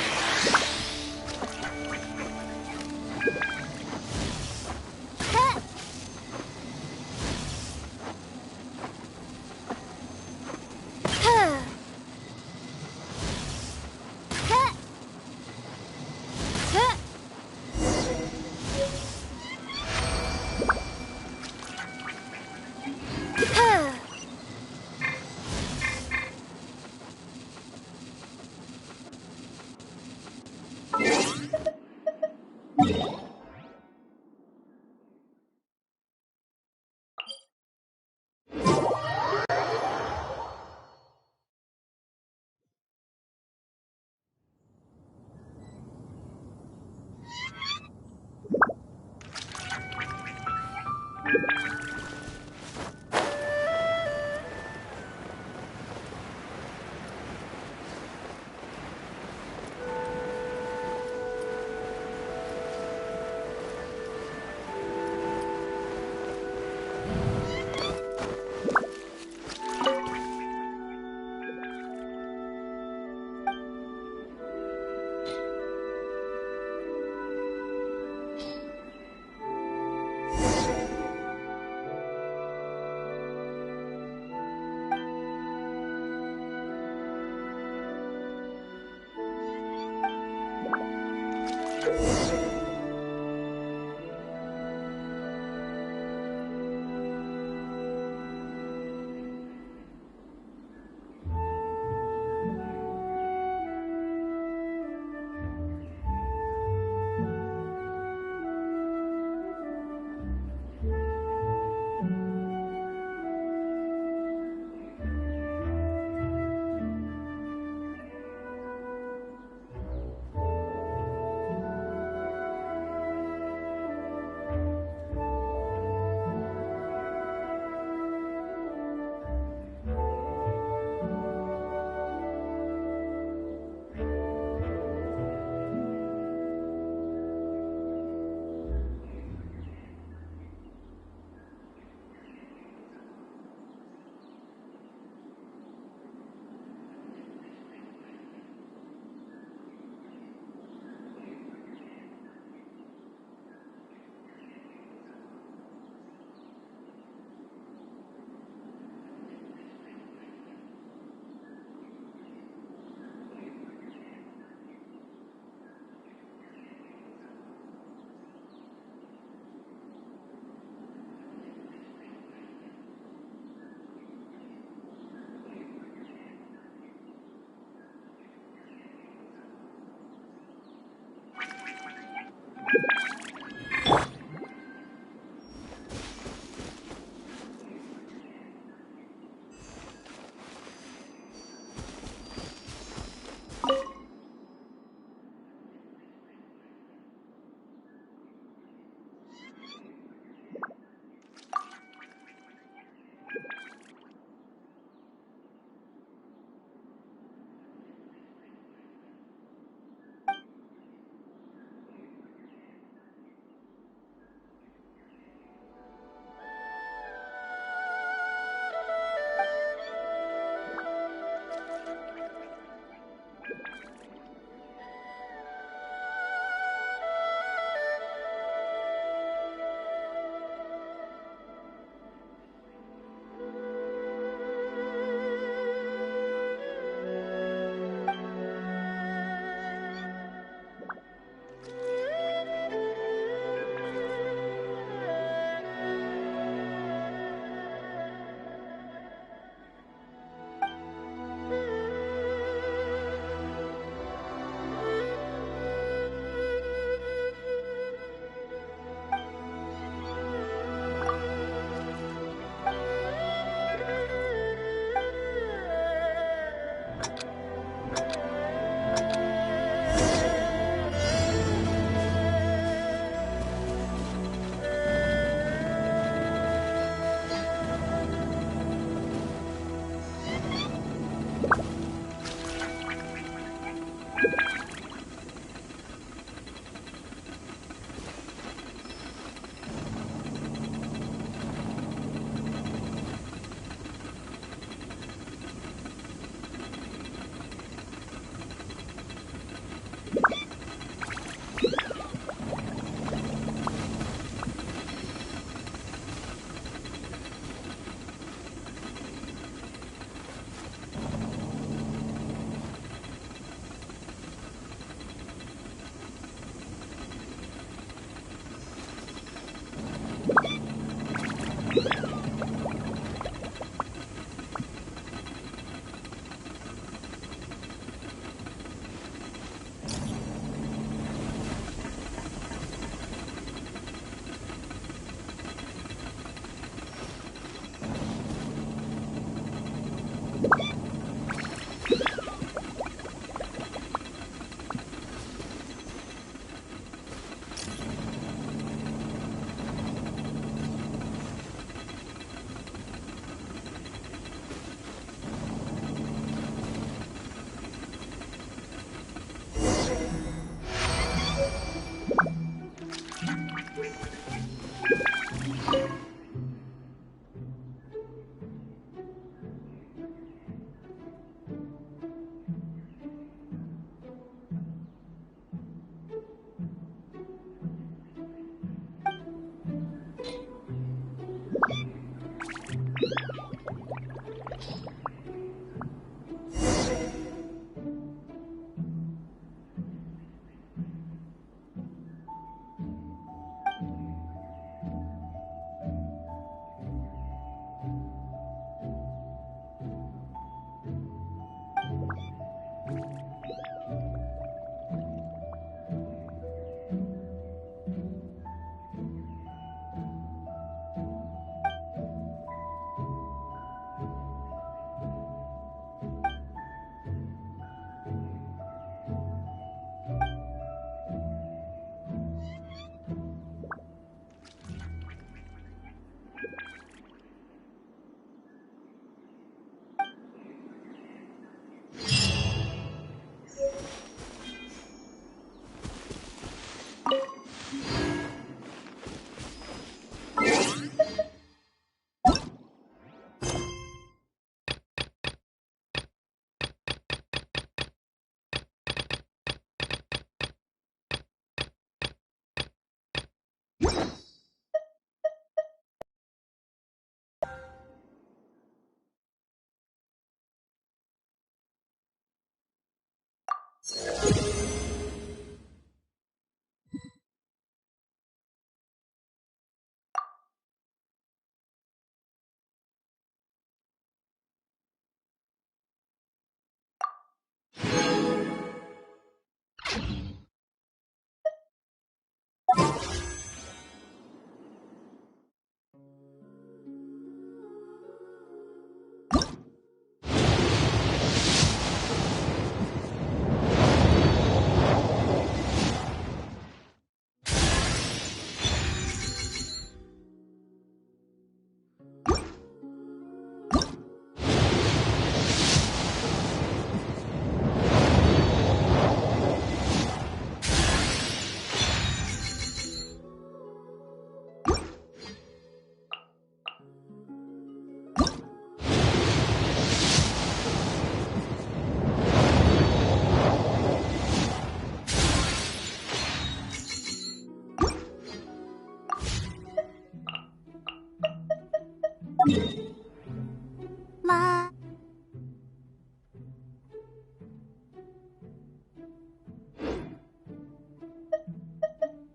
La.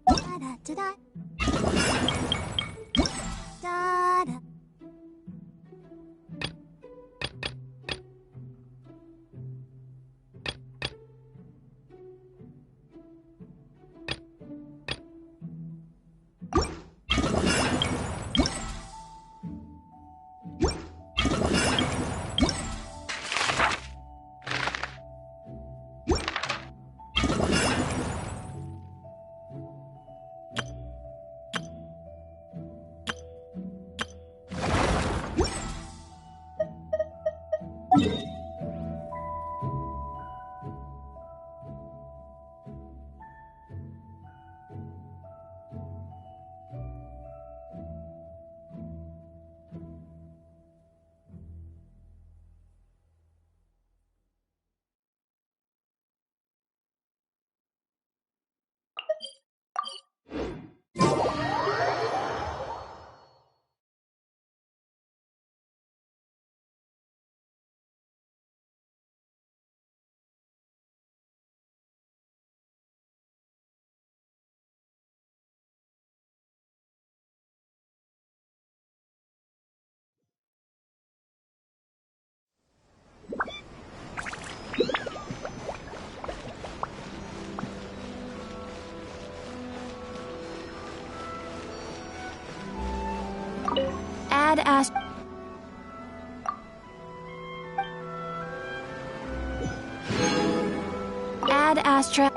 Da da da da. Da da. Add Astra.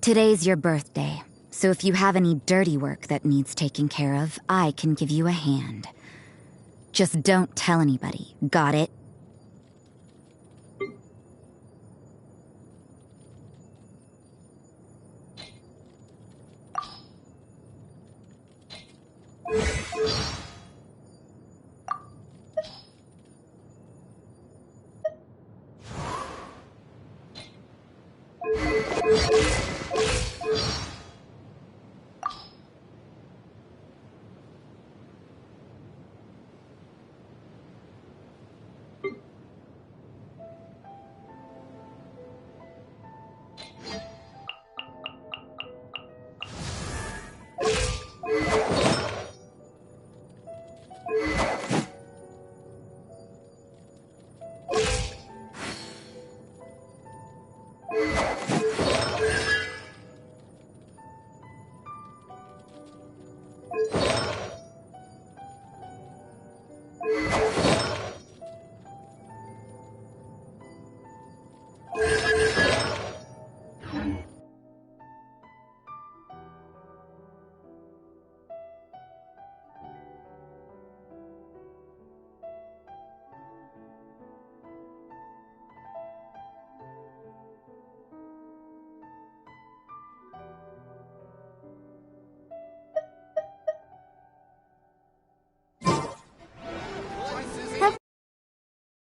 Today's your birthday, so if you have any dirty work that needs taking care of, I can give you a hand. Just don't tell anybody, got it?